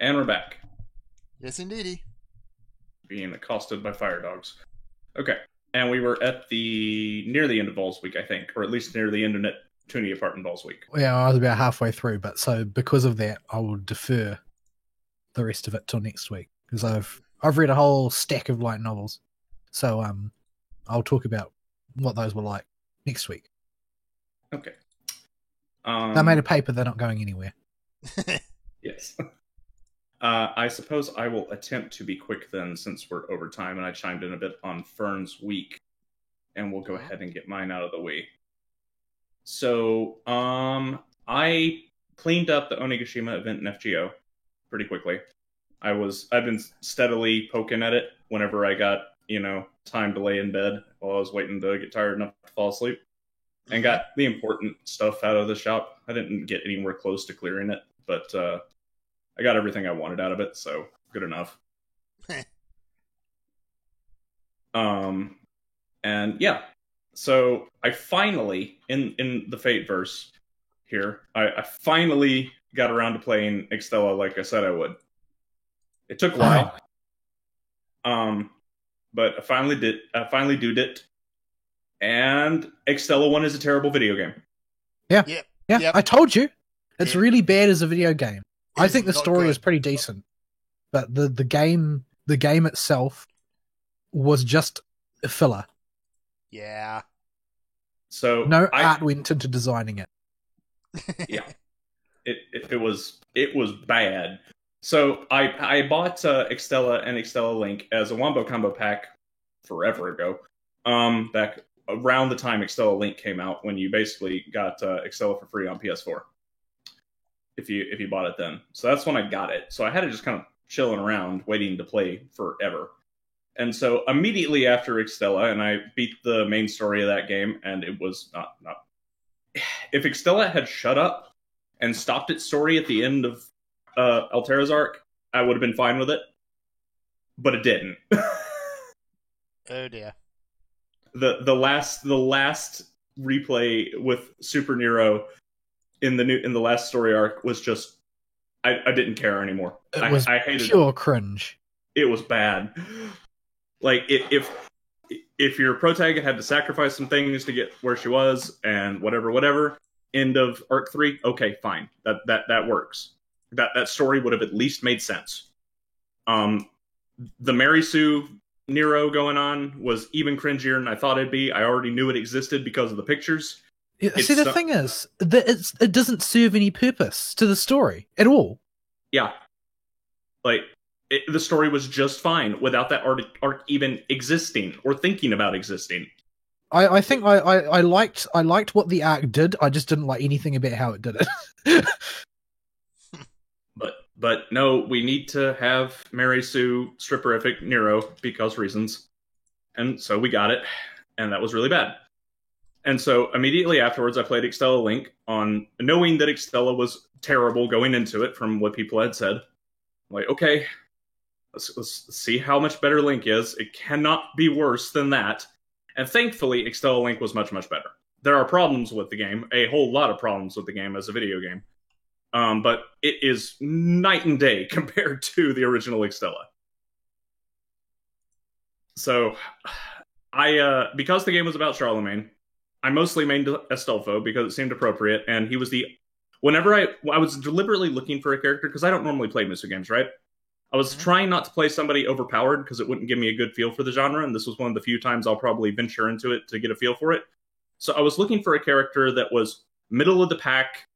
And we're back. Yes, indeedy. Being accosted by fire dogs. Okay. And we were at near the end of Balls Week, I think, or at least near the end of Neptunia apart in Balls Week. Yeah, I was about halfway through, but so because of that, I will defer the rest of it till next week because I've read a whole stack of light novels, so I'll talk about what those were like next week. Okay. They made a paper; they're not going anywhere. Yes. I suppose I will attempt to be quick then, since we're over time, and I chimed in a bit on Fern's week, and we'll go ahead and get mine out of the way. So, I cleaned up the Onigashima event in FGO pretty quickly. I've been steadily poking at it whenever I got, time to lay in bed while I was waiting to get tired enough to fall asleep, and got the important stuff out of the shop. I didn't get anywhere close to clearing it, but I got everything I wanted out of it, so good enough. And yeah, so I finally, in the Fate verse here, I finally got around to playing Extella like I said I would. It took a while, but I finally did it. And Extella 1 is a terrible video game. Yeah. I told you, it's really bad as a video game. I think the story is pretty decent, but the game itself was just a filler. Yeah. So no art went into designing it. Yeah, it was bad. So I bought Extella and Extella Link as a Wombo combo pack forever ago. Back around the time Extella Link came out, when you basically got Extella for free on PS4. If you bought it then. So that's when I got it. So I had it just kind of chilling around, waiting to play forever. And so immediately after Extella, and I beat the main story of that game, and it was not... If Extella had shut up and stopped its story at the end of Altera's arc, I would have been fine with it. But it didn't. Oh dear. The last replay with Super Nero in the last story arc was just I didn't care anymore. It was I hated pure cringe. It was bad. Like if your protagonist had to sacrifice some things to get where she was and whatever, end of arc 3, okay, fine. That works. That story would have at least made sense. The Mary Sue Nero going on was even cringier than I thought it'd be. I already knew it existed because of the pictures. Yeah, see, the thing is that it doesn't serve any purpose to the story at all. Yeah. Like, the story was just fine without that arc even existing or thinking about existing. I think I liked what the arc did. I just didn't like anything about how it did it. But no, we need to have Mary Sue stripperific Nero because reasons. And so we got it, and that was really bad. And so immediately afterwards, I played Extella Link on knowing that Extella was terrible going into it from what people had said. I'm like, okay, let's see how much better Link is. It cannot be worse than that. And thankfully, Extella Link was much, much better. There are problems with the game, a whole lot of problems with the game as a video game. But it is night and day compared to the original Extella. So, because the game was about Charlemagne, I mostly mained Astolfo because it seemed appropriate, and he was whenever I was deliberately looking for a character, because I don't normally play Musou games, right? I was trying not to play somebody overpowered because it wouldn't give me a good feel for the genre, and this was one of the few times I'll probably venture into it to get a feel for it. So I was looking for a character that was middle of the pack,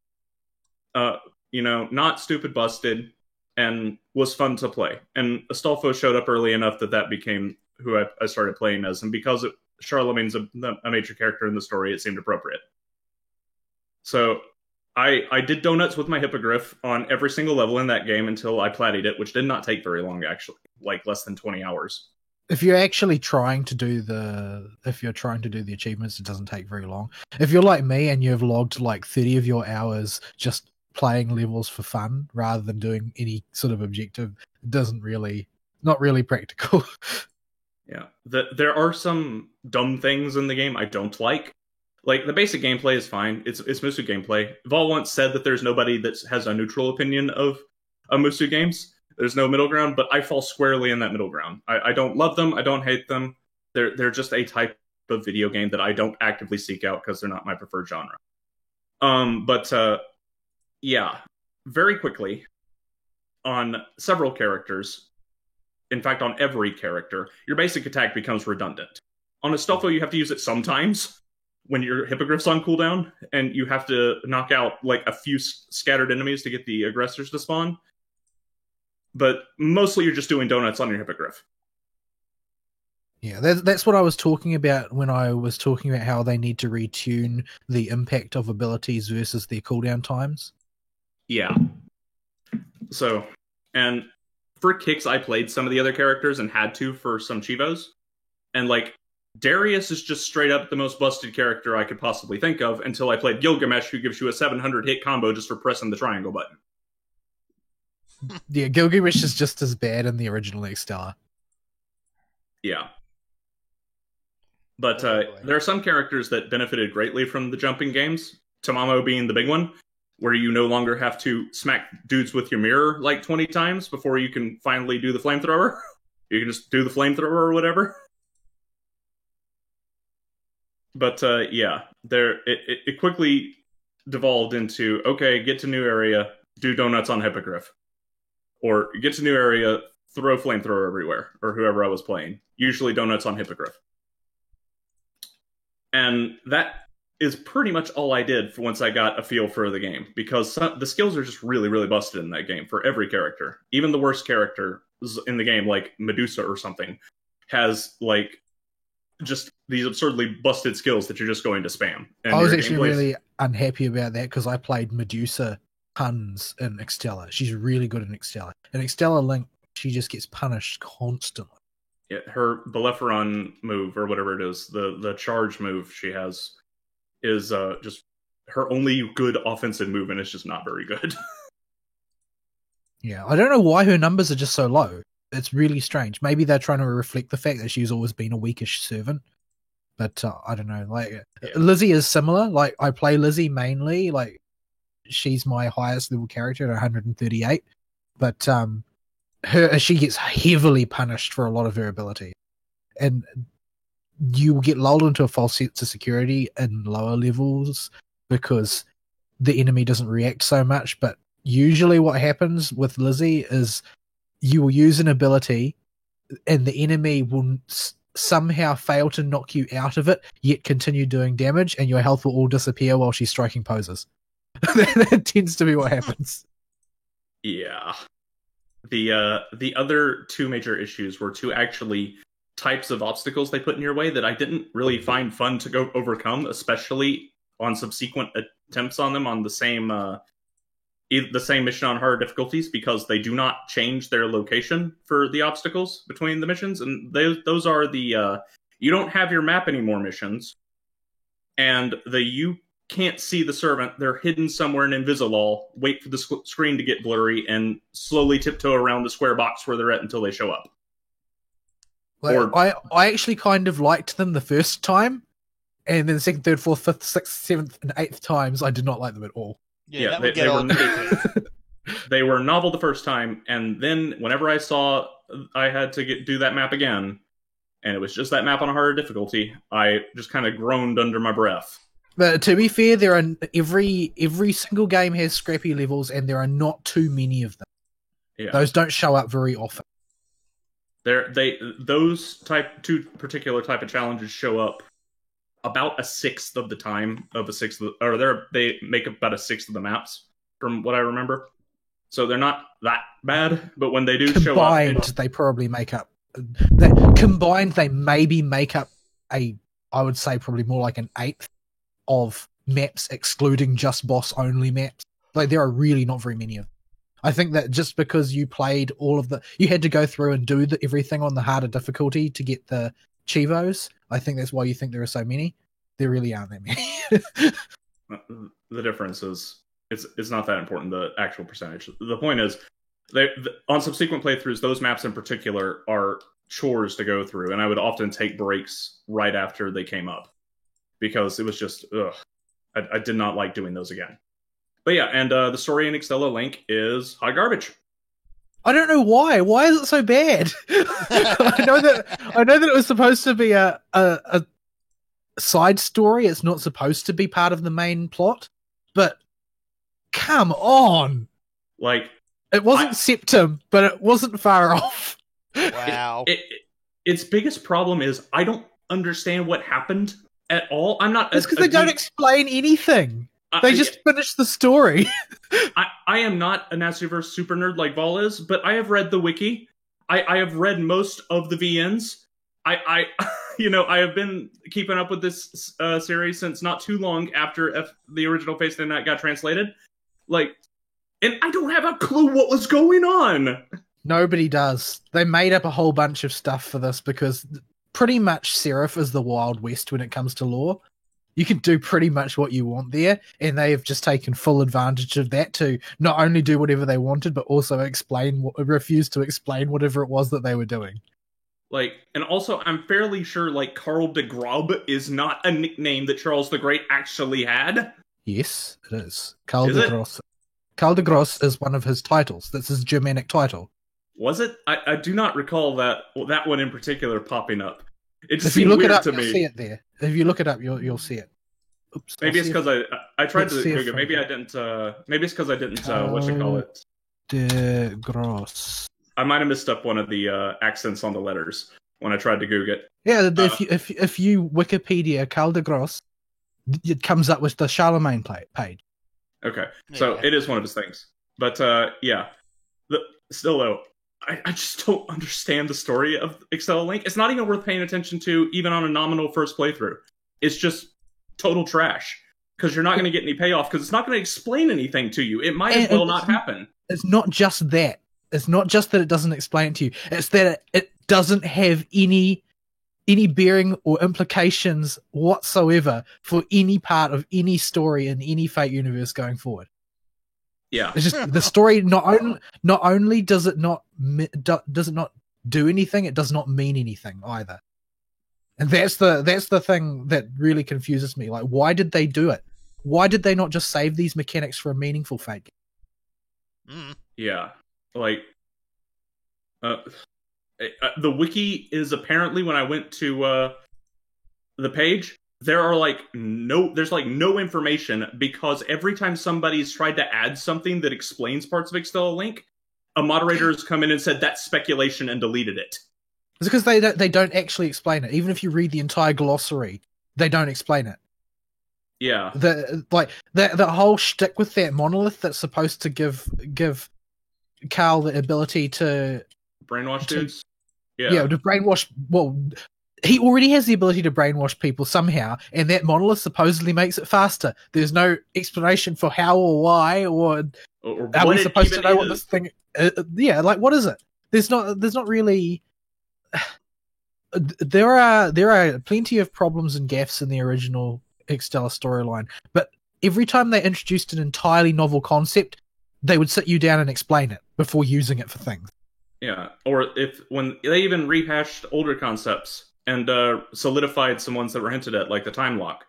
not stupid busted, and was fun to play. And Astolfo showed up early enough that became who I started playing as, and because Charlemagne's a major character in the story, it seemed appropriate. So I did donuts with my hippogriff on every single level in that game until I platted it, which did not take very long, actually, like less than 20 hours. If you're actually trying to do the achievements, it doesn't take very long. If you're like me and you've logged like 30 of your hours just playing levels for fun rather than doing any sort of objective, it not really practical. Yeah, there are some dumb things in the game I don't like. Like, the basic gameplay is fine. It's Musou gameplay. Vol once said that there's nobody that has a neutral opinion of Musou games. There's no middle ground, but I fall squarely in that middle ground. I don't love them. I don't hate them. They're just a type of video game that I don't actively seek out because they're not my preferred genre. Yeah, very quickly, on several characters, in fact, on every character, your basic attack becomes redundant. On Astolfo, you have to use it sometimes when your Hippogriff's on cooldown, and you have to knock out like a few scattered enemies to get the aggressors to spawn. But mostly you're just doing donuts on your Hippogriff. Yeah, that's what I was talking about when I was talking about how they need to retune the impact of abilities versus their cooldown times. Yeah. So, and for kicks, I played some of the other characters and had to for some Chivos. And like, Darius is just straight up the most busted character I could possibly think of until I played Gilgamesh, who gives you a 700 hit combo just for pressing the triangle button. Yeah, Gilgamesh is just as bad in the original Extella. Yeah. But there are some characters that benefited greatly from the jumping games, Tamamo being the big one, where you no longer have to smack dudes with your mirror like 20 times before you can finally do the flamethrower. You can just do the flamethrower or whatever. But yeah, it quickly devolved into, okay, get to new area, do donuts on Hippogriff. Or get to new area, throw flamethrower everywhere, or whoever I was playing. Usually donuts on Hippogriff. And that is pretty much all I did for once I got a feel for the game, because the skills are just really, really busted in that game for every character. Even the worst character in the game, like Medusa or something, has like just these absurdly busted skills that you're just going to spam. And I was actually really unhappy about that because I played Medusa tons in Extella. She's really good in Extella. In Extella Link, she just gets punished constantly. Yeah, her Bellerophon move, or whatever it is, the charge move she has, is just her only good offensive move, and it's just not very good. Yeah, I don't know why her numbers are just so low. It's really strange. Maybe they're trying to reflect the fact that she's always been a weakish servant. But I don't know. Like yeah. Lizzie is similar. Like I play Lizzie mainly. Like she's my highest level character at 138. But she gets heavily punished for a lot of her ability, and you will get lulled into a false sense of security in lower levels because the enemy doesn't react so much. But usually what happens with Lizzie is you will use an ability and the enemy will somehow fail to knock you out of it, yet continue doing damage, and your health will all disappear while she's striking poses. That tends to be what happens. Yeah. The other two major issues were two actually types of obstacles they put in your way that I didn't really find fun to go overcome, especially on subsequent attempts on them on the same mission on harder difficulties, because they do not change their location for the obstacles between the missions. And those are the you don't have your map anymore missions, and you can't see the servant. They're hidden somewhere in Invisilol, wait for the screen to get blurry, and slowly tiptoe around the square box where they're at until they show up. Like, I actually kind of liked them the first time, and then the second, third, fourth, fifth, sixth, seventh, and eighth times, I did not like them at all. Yeah, that would get old quickly. They were novel the first time, and then whenever I saw I had to do that map again, and it was just that map on a harder difficulty, I just kind of groaned under my breath. But to be fair, there are every single game has scrappy levels, and there are not too many of them. Yeah. Those don't show up very often. Those two particular type of challenges show up about a sixth of the time of a sixth, they make up about a sixth of the maps, from what I remember. So they're not that bad, but when they do show up, combined, they probably make up. They maybe make up I would say probably more like an eighth of maps, excluding just boss only maps. Like there are really not very many of them. I think that just because you played you had to go through and do everything on the harder difficulty to get the Chivos. I think that's why you think there are so many. There really aren't that many. The difference is it's not that important, the actual percentage. The point is, on subsequent playthroughs, those maps in particular are chores to go through, and I would often take breaks right after they came up because it was just I did not like doing those again. But yeah, and the story in Extella Link is hot garbage. I don't know why. Why is it so bad? I know that it was supposed to be a side story. It's not supposed to be part of the main plot. But come on. Like, it wasn't Septum, but it wasn't far off. Wow. Its biggest problem is I don't understand what happened at all. I'm not. It's because they don't explain anything. They just finish the story. I am not a Natsuverse super nerd like Vol is, but I have read the wiki. I have read most of the VNs. I I have been keeping up with this series since not too long after the original Face of the Night got translated. Like, and I don't have a clue what was going on. Nobody does. They made up a whole bunch of stuff for this because pretty much Seraph is the Wild West when it comes to lore. You can do pretty much what you want there, and they have just taken full advantage of that to not only do whatever they wanted, but also refuse to explain whatever it was that they were doing. Like, and also, I'm fairly sure, like, Karl de Grob is not a nickname that Charles the Great actually had. Yes, it is. Karl de Gross. Karl de Gross is one of his titles. That's his Germanic title. Was it? I do not recall that one in particular popping up. It just if you look it up, to me. You'll see it there. If you look it up, you'll see it. Oops, maybe it's because I tried to Google. Maybe I didn't. Maybe it's because I didn't. What de Gross. I might have missed up one of the accents on the letters when I tried to Google it. Yeah, if you Wikipedia Karl de Gross, it comes up with the Charlemagne page. Okay, so it is one of his things. But yeah, still though, I just don't understand the story of Extella Link. It's not even worth paying attention to, even on a nominal first playthrough. It's just total trash because you're not going to get any payoff because it's not going to explain anything to you. It might as well not happen. It's not just that. It's not just that it doesn't explain it to you. It's that it doesn't have any bearing or implications whatsoever for any part of any story in any Fate universe going forward. Yeah, it's just the story. Not only does it not do anything, it does not mean anything either. And that's the thing that really confuses me. Like, why did they do it? Why did they not just save these mechanics for a meaningful Fate game? Yeah, like the wiki is apparently, when I went to the page, there's no information because every time somebody's tried to add something that explains parts of Extella Link, a moderator has come in and said that's speculation and deleted it. It's because they don't actually explain it. Even if you read the entire glossary, they don't explain it. Yeah, the whole shtick with that monolith that's supposed to give Karl the ability to brainwash dudes. Yeah, to brainwash. Well, he already has the ability to brainwash people somehow, and that monolith supposedly makes it faster. There's no explanation for how or why, or are we supposed to know what this thing? What is it? There's not really. There are plenty of problems and gaffes in the original Extella storyline, but every time they introduced an entirely novel concept, they would sit you down and explain it before using it for things. Yeah, or when they even rehashed older concepts and solidified some ones that were hinted at, like the time lock.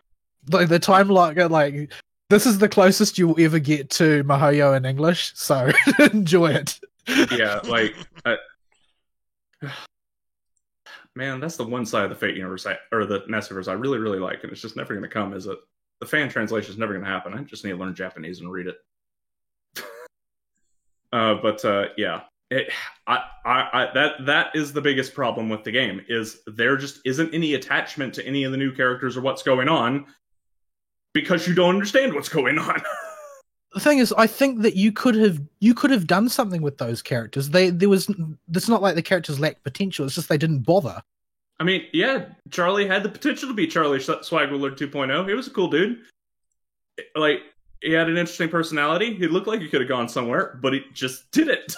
Like the time lock, like this is the closest you will ever get to Mihoyo in English, so enjoy it. Yeah, like man, that's the one side of the Fate universe or the Natsuverse I really, really like, and it's just never going to come. Is it? The fan translation is never going to happen. I just need to learn Japanese and read it. Yeah. That is the biggest problem with the game, is there just isn't any attachment to any of the new characters or what's going on because you don't understand what's going on. The thing is, I think that you could have done something with those characters. It's not like the characters lacked potential. It's just they didn't bother. I mean, yeah, Charlie had the potential to be Charlie Swagwiller 2.0. He was a cool dude. Like, he had an interesting personality. He looked like he could have gone somewhere, but he just didn't.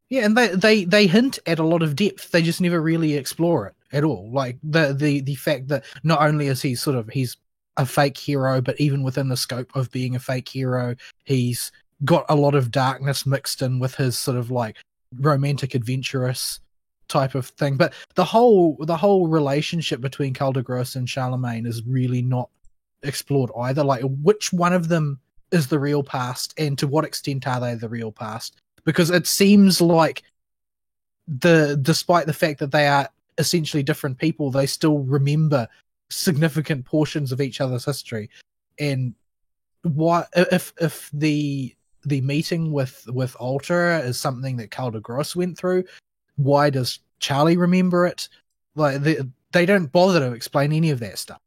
Yeah, and they hint at a lot of depth. They just never really explore it at all. Like the fact that not only is he's a fake hero, but even within the scope of being a fake hero, he's got a lot of darkness mixed in with his sort of like romantic adventurous type of thing. But the whole relationship between Karl de Gross and Charlemagne is really not explored either. Like, which one of them is the real past, and to what extent are they the real past? Because it seems like despite the fact that they are essentially different people, they still remember significant portions of each other's history. And why, if the meeting with Alter is something that Calder Gross went through, why does Charlie remember it? Like they don't bother to explain any of that stuff.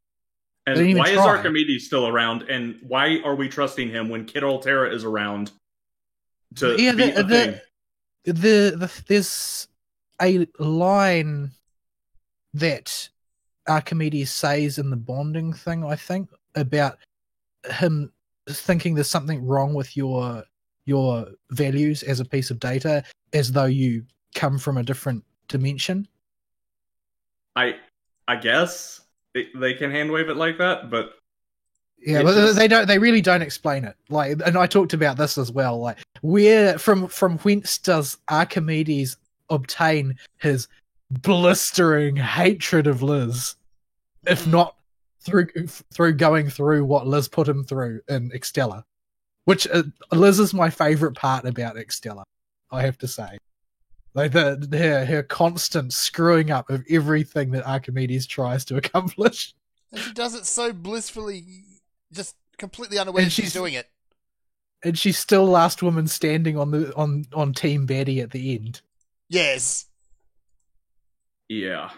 And why is Archimedes still around? And why are we trusting him when Kid Altera is around to be a thing? There's a line that Archimedes says in the bonding thing, I think, about him thinking there's something wrong with your values as a piece of data, as though you come from a different dimension. I guess they can hand wave it like that, but yeah, but they really don't explain it. Like, and I talked about this as well. Like, where from whence does Archimedes obtain his blistering hatred of Liz, if not through going through what Liz put him through in Extella? Which Liz is my favorite part about Extella, I have to say. Like her constant screwing up of everything that Archimedes tries to accomplish, and she does it so blissfully, just completely unaware that she's doing it. And she's still last woman standing on Team Betty at the end. Yes. Yeah,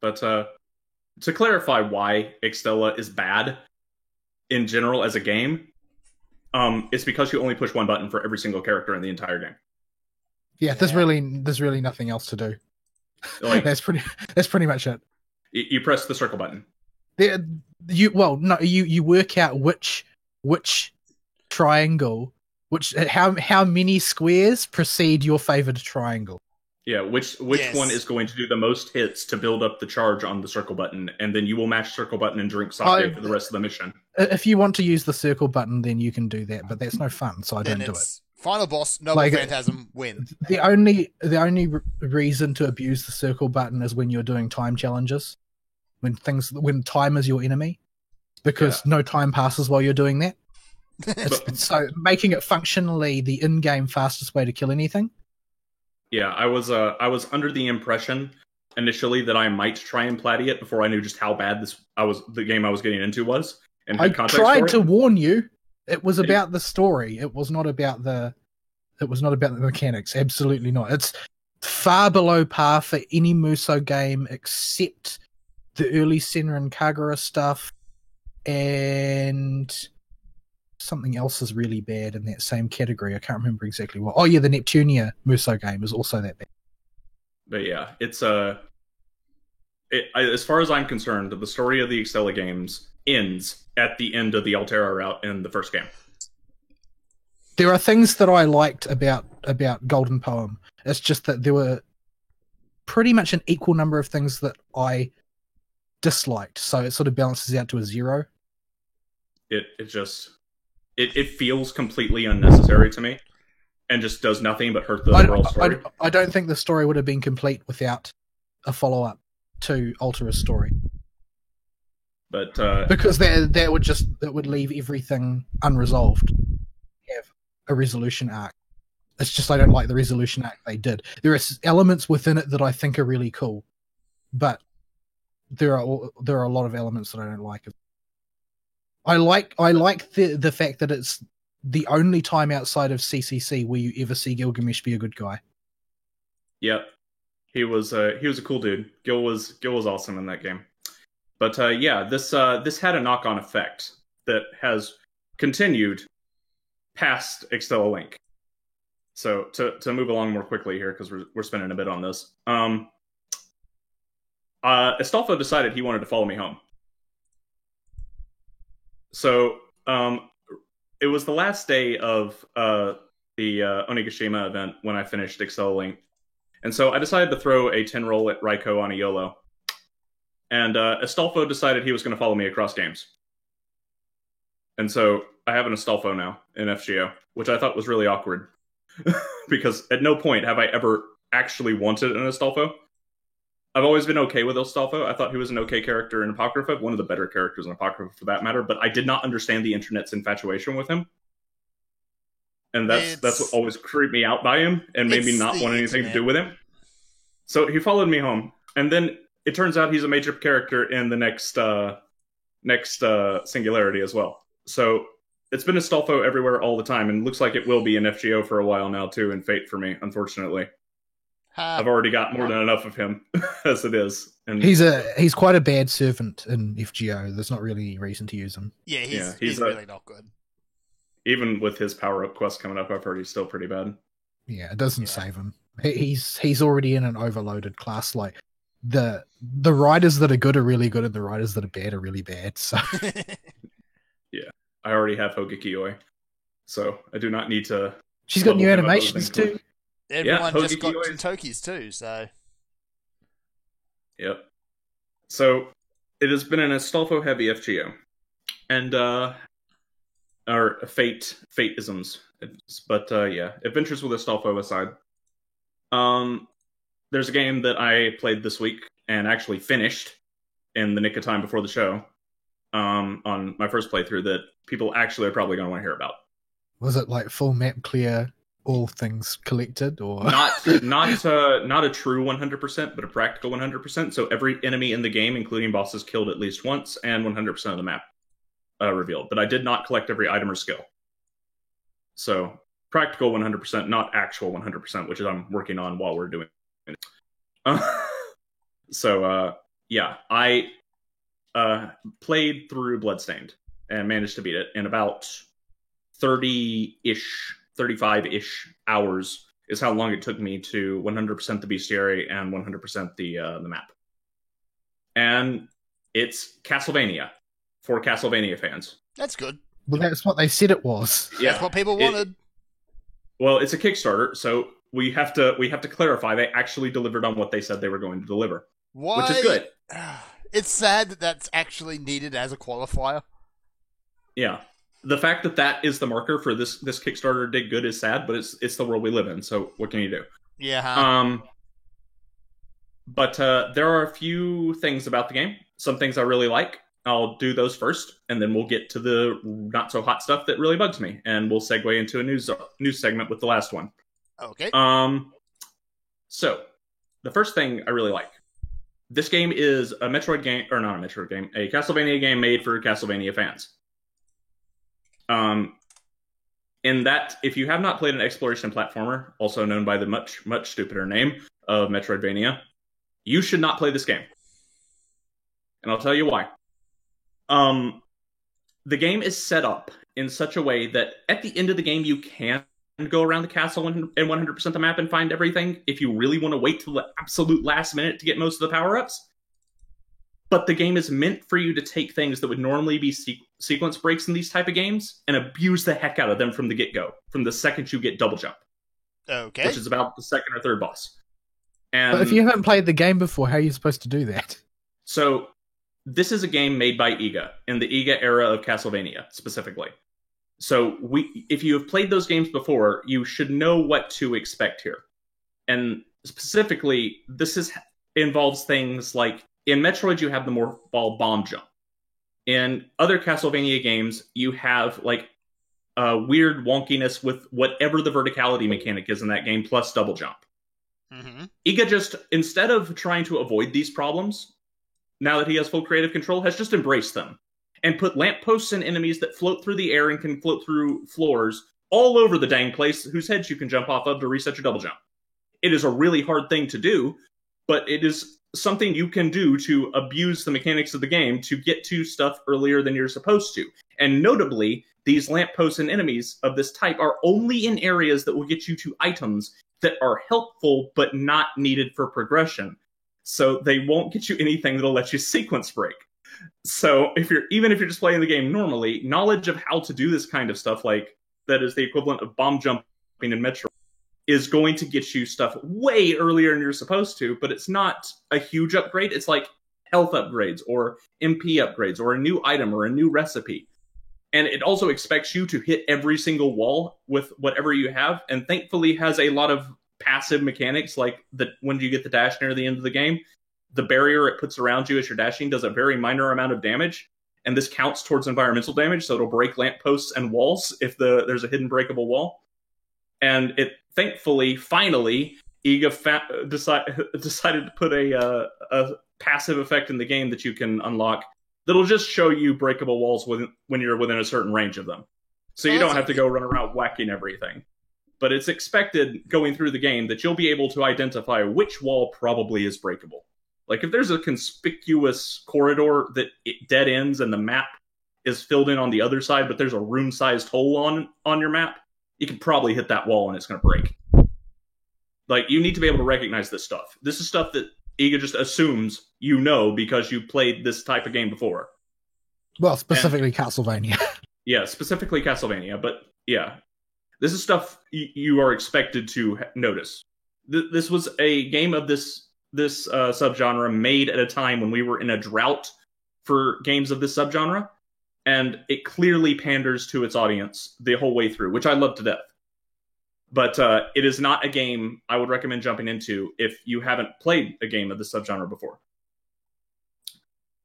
but to clarify why Extella is bad in general as a game, it's because you only push one button for every single character in the entire game. Yeah, there's really nothing else to do. Like, that's pretty much it. You press the circle button. You work out which triangle, how many squares precede your favored triangle. Yeah, which one is going to do the most hits to build up the charge on the circle button, and then you will mash circle button and drink sake for the rest of the mission. If you want to use the circle button, then you can do that, but that's no fun, so I don't do it. Final boss, Noble Phantasm, win. The only reason to abuse the circle button is when you're doing time challenges, when time is your enemy, because no time passes while you're doing that. So making it functionally the in-game fastest way to kill anything. Yeah, I was under the impression initially that I might try and platy it before I knew just how bad the game I was getting into was. And I tried to warn you. It was about the story. It was not about the mechanics. Absolutely not. It's far below par for any Muso game except the early Senran Kagura stuff, and something else is really bad in that same category. I can't remember exactly what. Oh yeah, the Neptunia Muso game is also that bad. But yeah, it's as far as I'm concerned, the story of the Extella games ends at the end of the Altera route in the first game. There are things that I liked about Golden Poem. It's just that there were pretty much an equal number of things that I disliked, so it sort of balances out to a 0. It feels completely unnecessary to me, and just does nothing but hurt the overall story. I don't think the story would have been complete without a follow-up to Altera's story. But because that would leave everything unresolved. Have a resolution arc. It's just I don't like the resolution arc they did. There are elements within it that I think are really cool, but there are a lot of elements that I don't like. I like the fact that it's the only time outside of CCC where you ever see Gilgamesh be a good guy. Yep, he was a cool dude. Gil was awesome in that game. But this had a knock-on effect that has continued past Extella Link. So to move along more quickly here, because we're spending a bit on this. Astolfo decided he wanted to follow me home. So it was the last day of the Onigashima event when I finished Extella Link. And so I decided to throw a 10 roll at Raiko on a YOLO. And Astolfo decided he was going to follow me across games. And so I have an Astolfo now in FGO, which I thought was really awkward. Because at no point have I ever actually wanted an Astolfo. I've always been okay with Astolfo. I thought he was an okay character in Apocrypha, one of the better characters in Apocrypha for that matter, but I did not understand the internet's infatuation with him. And that's what always creeped me out by him and made me not want anything to do with him. So he followed me home, and then it turns out he's a major character in the next Singularity as well. So it's been Astolfo everywhere all the time, and looks like it will be in FGO for a while now too, in Fate for me, unfortunately. I've already got more than enough of him as it is. And he's quite a bad servant in FGO. There's not really any reason to use him. Yeah, he's really not good. Even with his power-up quest coming up, I've heard he's still pretty bad. Yeah, it doesn't save him. He's already in an overloaded class. Like the riders that are good are really good, and the riders that are bad are really bad. So yeah, I already have Hogakioi, so I do not need to. She's got new animations too. Everyone just got Tokis too, so. Yep. So it has been an Astolfo heavy FGO, and or fate-isms. But yeah, adventures with Astolfo aside. There's a game that I played this week and actually finished in the nick of time before the show. On my first playthrough that people actually are probably going to want to hear about. Was it like full map clear, all things collected, or not a true 100%, but a practical 100%? So every enemy in the game, including bosses, killed at least once, and 100% of the map revealed. But I did not collect every item or skill. So practical 100%, not actual 100%, which is I'm working on while we're doing it. Yeah, I played through Bloodstained and managed to beat it in about 35-ish hours is how long it took me to 100% the bestiary and 100% the map. And it's Castlevania for Castlevania fans. That's good. Well, that's what they said it was. Yeah, that's what people wanted. Well, it's a Kickstarter, so we have to clarify they actually delivered on what they said they were going to deliver. Why? Which is good. It's sad that that's actually needed as a qualifier. Yeah. The fact that that is the marker for this Kickstarter did good is sad, but it's the world we live in, so what can you do? Yeah. But there are a few things about the game. Some things I really like. I'll do those first, and then we'll get to the not-so-hot stuff that really bugs me, and we'll segue into a news segment with the last one. Okay. So, the first thing I really like. This game is a Metroid game, or not a Metroid game, a Castlevania game made for Castlevania fans. In that, if you have not played an exploration platformer, also known by the much stupider name of Metroidvania, you should not play this game. And I'll tell you why. The game is set up in such a way that at the end of the game, you can go around the castle and 100% the map and find everything if you really want to wait till the absolute last minute to get most of the power-ups. But the game is meant for you to take things that would normally be sequence breaks in these type of games and abuse the heck out of them from the get-go, from the second you get double jump. Okay. Which is about the second or third boss. And but if you haven't played the game before, how are you supposed to do that? So, this is a game made by IGA, in the IGA era of Castlevania, specifically. So, if you have played those games before, you should know what to expect here. And specifically, this involves things like, in Metroid, you have the Morph Ball bomb jump. In other Castlevania games, you have, like, a weird wonkiness with whatever the verticality mechanic is in that game, plus double jump. Mm-hmm. IGA just, instead of trying to avoid these problems, now that he has full creative control, has just embraced them. And put lampposts and enemies that float through the air and can float through floors all over the dang place, whose heads you can jump off of to reset your double jump. It is a really hard thing to do, but it is something you can do to abuse the mechanics of the game to get to stuff earlier than you're supposed to. And notably, these lampposts and enemies of this type are only in areas that will get you to items that are helpful but not needed for progression. So they won't get you anything that'll let you sequence break. So even if you're just playing the game normally, knowledge of how to do this kind of stuff, like that is the equivalent of bomb jumping in Metro, is going to get you stuff way earlier than you're supposed to, but it's not a huge upgrade. It's like health upgrades or MP upgrades or a new item or a new recipe. And it also expects you to hit every single wall with whatever you have, and thankfully has a lot of passive mechanics, like when you get the dash near the end of the game, the barrier it puts around you as you're dashing does a very minor amount of damage, and this counts towards environmental damage, so it'll break lampposts and walls if there's a hidden breakable wall. And it thankfully, finally, Iga decided to put a passive effect in the game that you can unlock that'll just show you breakable walls when you're within a certain range of them. So you don't have to go run around whacking everything. But it's expected going through the game that you'll be able to identify which wall probably is breakable. Like if there's a conspicuous corridor that it dead ends and the map is filled in on the other side, but there's a room-sized hole on your map, you can probably hit that wall and it's going to break. Like, you need to be able to recognize this stuff. This is stuff that Iga just assumes you know because you played this type of game before. Well, specifically Castlevania. Yeah, specifically Castlevania. But, yeah. This is stuff you are expected to notice. This was a game of this subgenre made at a time when we were in a drought for games of this subgenre. And it clearly panders to its audience the whole way through, which I love to death. But it is not a game I would recommend jumping into if you haven't played a game of this subgenre before.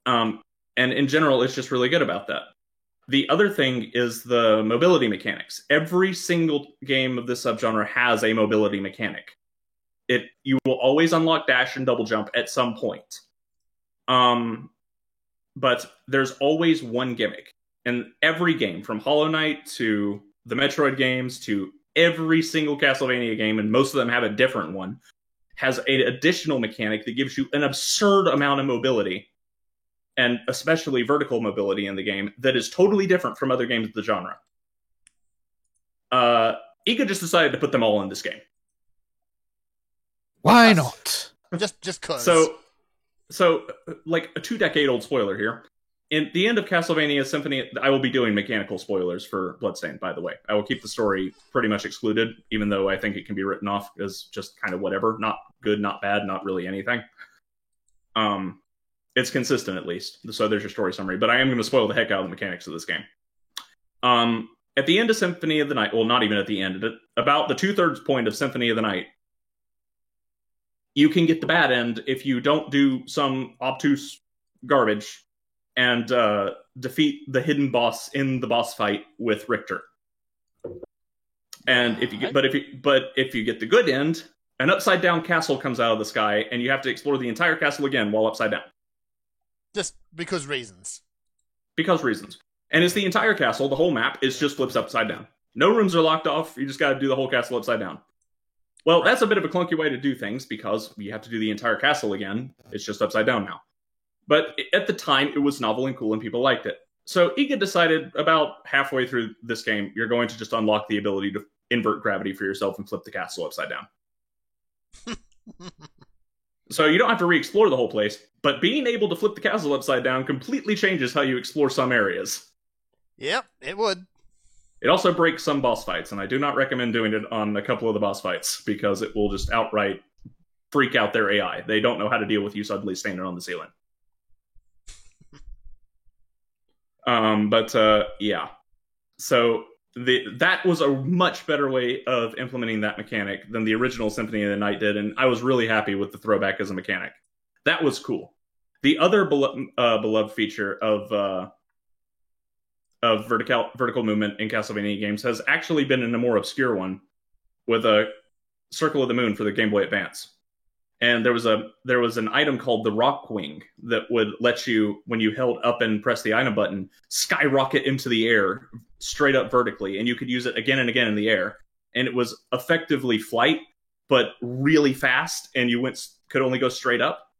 And in general, it's just really good about that. The other thing is the mobility mechanics. Every single game of this subgenre has a mobility mechanic. You will always unlock dash and double jump at some point. But there's always one gimmick. And every game, from Hollow Knight to the Metroid games to every single Castlevania game, and most of them have a different one, has an additional mechanic that gives you an absurd amount of mobility, and especially vertical mobility in the game, that is totally different from other games of the genre. Iga just decided to put them all in this game. Why not? Just cause. So, like a 2-decade-old spoiler here. In the end of Castlevania Symphony, I will be doing mechanical spoilers for Bloodstained, by the way. I will keep the story pretty much excluded, even though I think it can be written off as just kind of whatever. Not good, not bad, not really anything. It's consistent, at least. So there's your story summary. But I am going to spoil the heck out of the mechanics of this game. At the end of Symphony of the Night, well, not even at the end, about the 2/3 point of Symphony of the Night, you can get the bad end if you don't do some obtuse garbage and defeat the hidden boss in the boss fight with Richter. And if you get the good end, an upside down castle comes out of the sky, and you have to explore the entire castle again while upside down. Just because reasons. Because reasons. And it's the entire castle, the whole map, is just flips upside down. No rooms are locked off, you just gotta do the whole castle upside down. Well, that's a bit of a clunky way to do things, because you have to do the entire castle again. It's just upside down now. But at the time, it was novel and cool, and people liked it. So Iga decided about halfway through this game, you're going to just unlock the ability to invert gravity for yourself and flip the castle upside down. So you don't have to re-explore the whole place, but being able to flip the castle upside down completely changes how you explore some areas. Yep, it would. It also breaks some boss fights, and I do not recommend doing it on a couple of the boss fights, because it will just outright freak out their AI. They don't know how to deal with you suddenly standing on the ceiling. Yeah. So that was a much better way of implementing that mechanic than the original Symphony of the Night did, and I was really happy with the throwback as a mechanic. That was cool. The other beloved feature of vertical movement in Castlevania games has actually been in a more obscure one, with a Circle of the Moon for the Game Boy Advance. And there was an item called the Rock Wing that would let you, when you held up and press the item button, skyrocket into the air, straight up vertically, and you could use it again and again in the air. And it was effectively flight, but really fast, and you could only go straight up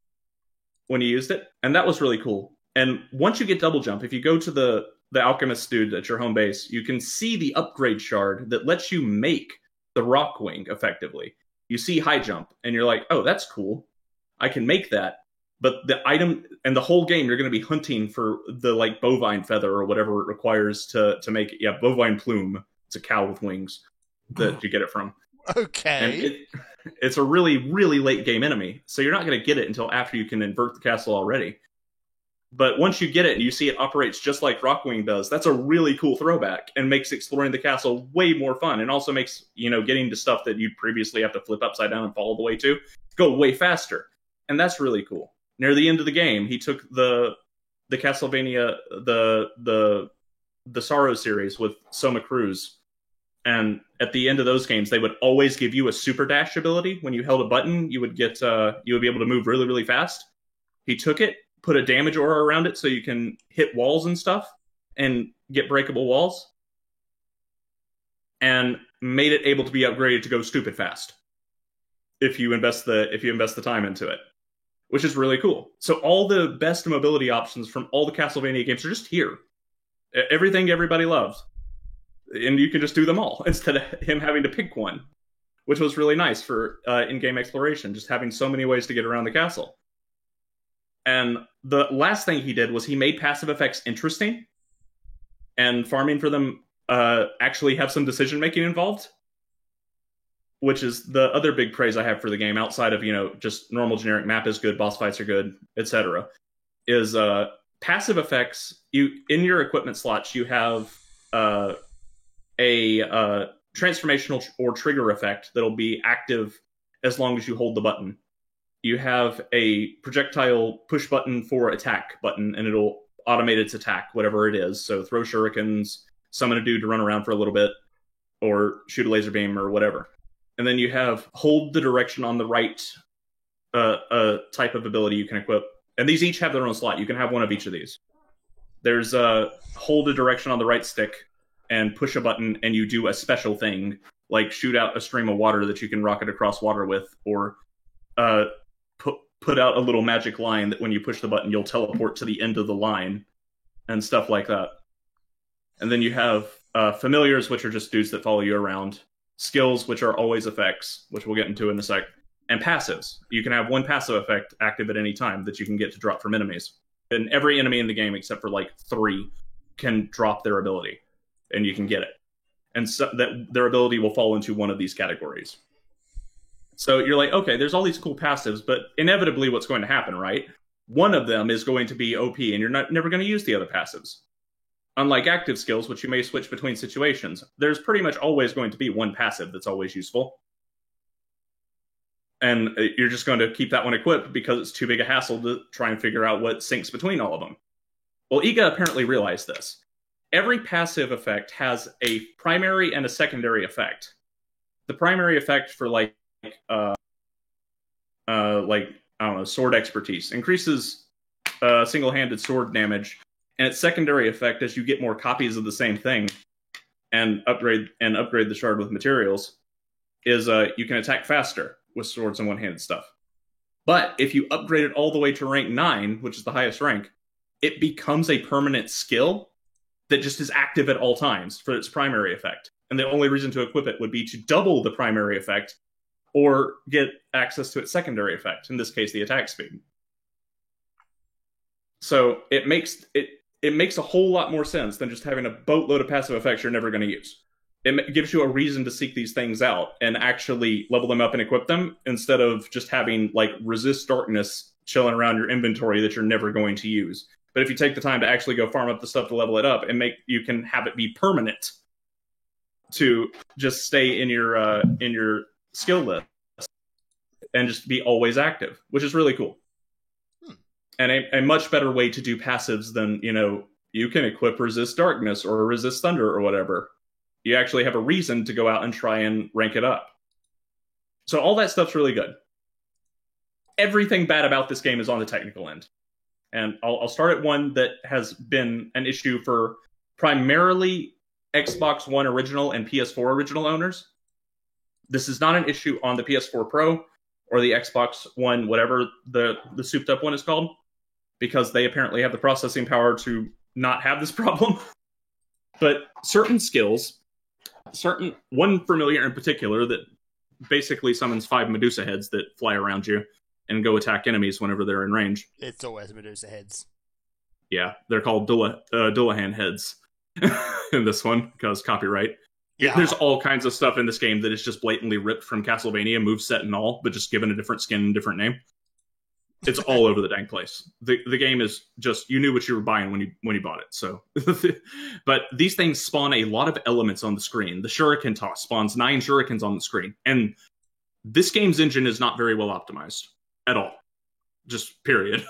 when you used it. And that was really cool. And once you get double jump, if you go to the alchemist dude at your home base, you can see the upgrade shard that lets you make the Rock Wing effectively. You see high jump, and you're like, oh, that's cool. I can make that. But the item, and the whole game, you're going to be hunting for the, like, bovine feather or whatever it requires to make it. Yeah, bovine plume. It's a cow with wings that you get it from. Okay. And it's a really, really late game enemy, so you're not going to get it until after you can invert the castle already. But once you get it and you see it operates just like Rockwing does, that's a really cool throwback and makes exploring the castle way more fun, and also makes, getting to stuff that you'd previously have to flip upside down and fall the way to go way faster. And that's really cool. Near the end of the game, he took the Castlevania, the Sorrow series with Soma Cruz, And at the end of those games, they would always give you a super dash ability. When you held a button, you would be able to move really, really fast. He took it, put a damage aura around it so you can hit walls and stuff and get breakable walls, and made it able to be upgraded to go stupid fast if you invest the time into it, which is really cool. So all the best mobility options from all the Castlevania games are just here. Everything everybody loves. And you can just do them all instead of him having to pick one, which was really nice for in-game exploration, just having so many ways to get around the castle. And the last thing he did was he made passive effects interesting, and farming for them actually have some decision-making involved, which is the other big praise I have for the game, outside of, just normal generic map is good, boss fights are good, etc., is passive effects. In your equipment slots, you have a transformational or trigger effect that'll be active as long as you hold the button. You have a projectile push button for attack button, and it'll automate its attack, whatever it is. So throw shurikens, summon a dude to run around for a little bit, or shoot a laser beam or whatever. And then you have hold the direction on the right type of ability you can equip. And these each have their own slot. You can have one of each of these. There's hold a direction on the right stick and push a button, and you do a special thing, like shoot out a stream of water that you can rocket across water with, or put out a little magic line that when you push the button, you'll teleport to the end of the line, and stuff like that. And then you have familiars, which are just dudes that follow you around, skills, which are always effects, which we'll get into in a sec, and passives. You can have one passive effect active at any time that you can get to drop from enemies. And every enemy in the game, except for like 3, can drop their ability, and you can get it. And so that their ability will fall into one of these categories. So you're like, okay, there's all these cool passives, but inevitably what's going to happen, right? One of them is going to be OP, and you're never going to use the other passives. Unlike active skills, which you may switch between situations, there's pretty much always going to be one passive that's always useful. And you're just going to keep that one equipped because it's too big a hassle to try and figure out what syncs between all of them. Well, Iga apparently realized this. Every passive effect has a primary and a secondary effect. The primary effect for I don't know, sword expertise increases single-handed sword damage, and its secondary effect, as you get more copies of the same thing and upgrade the shard with materials, is you can attack faster with swords and one-handed stuff. But if you upgrade it all the way to rank 9, which is the highest rank, it becomes a permanent skill that just is active at all times for its primary effect. And the only reason to equip it would be to double the primary effect or get access to its secondary effect, in this case, the attack speed. So it makes a whole lot more sense than just having a boatload of passive effects you're never going to use. It gives you a reason to seek these things out and actually level them up and equip them, instead of just having resist darkness chilling around your inventory that you're never going to use. But if you take the time to actually go farm up the stuff to level it up, and you can have it be permanent to just stay in your skill list and just be always active, which is really cool. And a much better way to do passives than, you can equip resist darkness or resist thunder or whatever. You actually have a reason to go out and try and rank it up. So all that stuff's really good. Everything bad about this game is on the technical end. And I'll start at one that has been an issue for primarily Xbox One original and PS4 original owners. This is not an issue on the PS4 Pro or the Xbox One, whatever the souped up one is called, because they apparently have the processing power to not have this problem. But certain skills, one familiar in particular that basically summons 5 Medusa heads that fly around you and go attack enemies whenever they're in range. It's always Medusa heads. Yeah, they're called Dullahan heads in this one, because copyright. Yeah. There's all kinds of stuff in this game that is just blatantly ripped from Castlevania, moveset and all, but just given a different skin and different name. It's all over the dang place. The game is just, you knew what you were buying when you bought it. So, but these things spawn a lot of elements on the screen. The shuriken toss spawns 9 shurikens on the screen, and this game's engine is not very well optimized at all. Just period.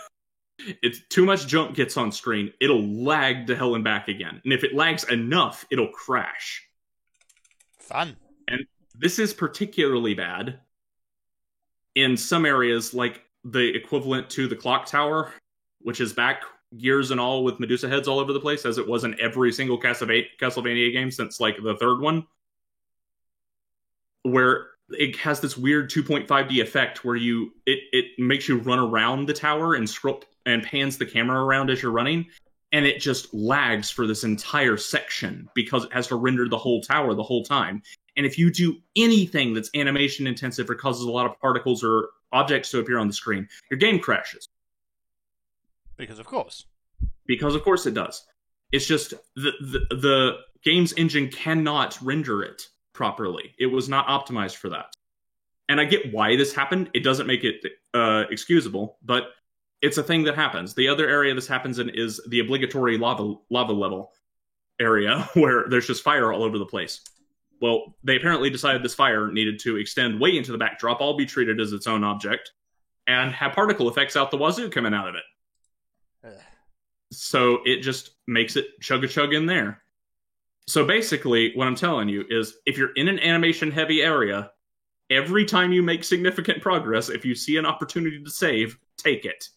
It's too much junk gets on screen, it'll lag to hell and back again, and if it lags enough, it'll crash. Fun. And this is particularly bad in some areas, like the equivalent to the clock tower, which is back gears and all with Medusa heads all over the place, as it was in every single Castlevania game since like the third one, where it has this weird 2.5D effect where it makes you run around the tower and scroll and pans the camera around as you're running, and it just lags for this entire section because it has to render the whole tower the whole time. And if you do anything that's animation intensive or causes a lot of particles or objects to appear on the screen, your game crashes. Because of course it does. It's just the game's engine cannot render it properly. It was not optimized for that. And I get why this happened. It doesn't make it excusable, but it's a thing that happens. The other area this happens in is the obligatory lava level area where there's just fire all over the place. Well, they apparently decided this fire needed to extend way into the backdrop, all be treated as its own object, and have particle effects out the wazoo coming out of it. So it just makes it chug-a-chug in there. So basically, what I'm telling you is, if you're in an animation-heavy area, every time you make significant progress, if you see an opportunity to save, take it.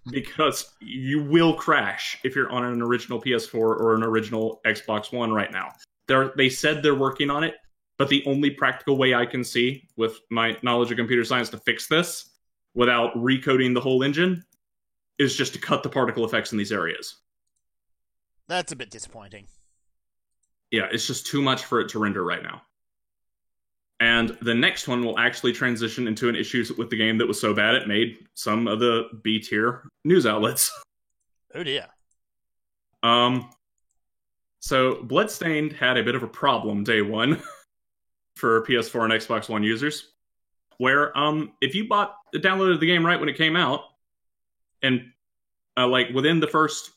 Because you will crash if you're on an original PS4 or an original Xbox One right now. They said they're working on it, but the only practical way I can see, with my knowledge of computer science, to fix this without recoding the whole engine is just to cut the particle effects in these areas. That's a bit disappointing. Yeah, it's just too much for it to render right now. And the next one will actually transition into an issue with the game that was so bad it made some of the B-tier news outlets. Oh dear. So Bloodstained had a bit of a problem day one for PS4 and Xbox One users, where if you downloaded the game right when it came out, and like within the first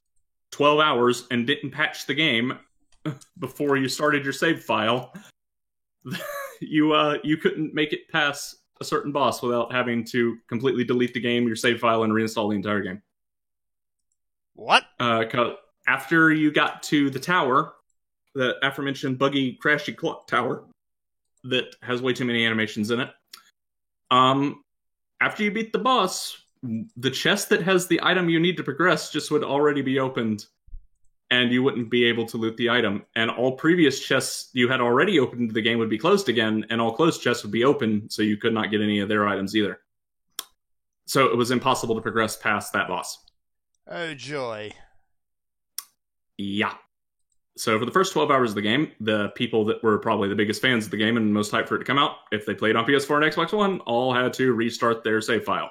12 hours and didn't patch the game before you started your save file, you couldn't make it past a certain boss without having to completely delete the game, your save file, and reinstall the entire game. What? After you got to the tower, the aforementioned buggy, crashy clock tower that has way too many animations in it, after you beat the boss, the chest that has the item you need to progress just would already be opened, and you wouldn't be able to loot the item. And all previous chests you had already opened to the game would be closed again, and all closed chests would be open, so you could not get any of their items either. So it was impossible to progress past that boss. Oh, joy. Yeah. So for the first 12 hours of the game, the people that were probably the biggest fans of the game and most hyped for it to come out, if they played on PS4 and Xbox One, all had to restart their save file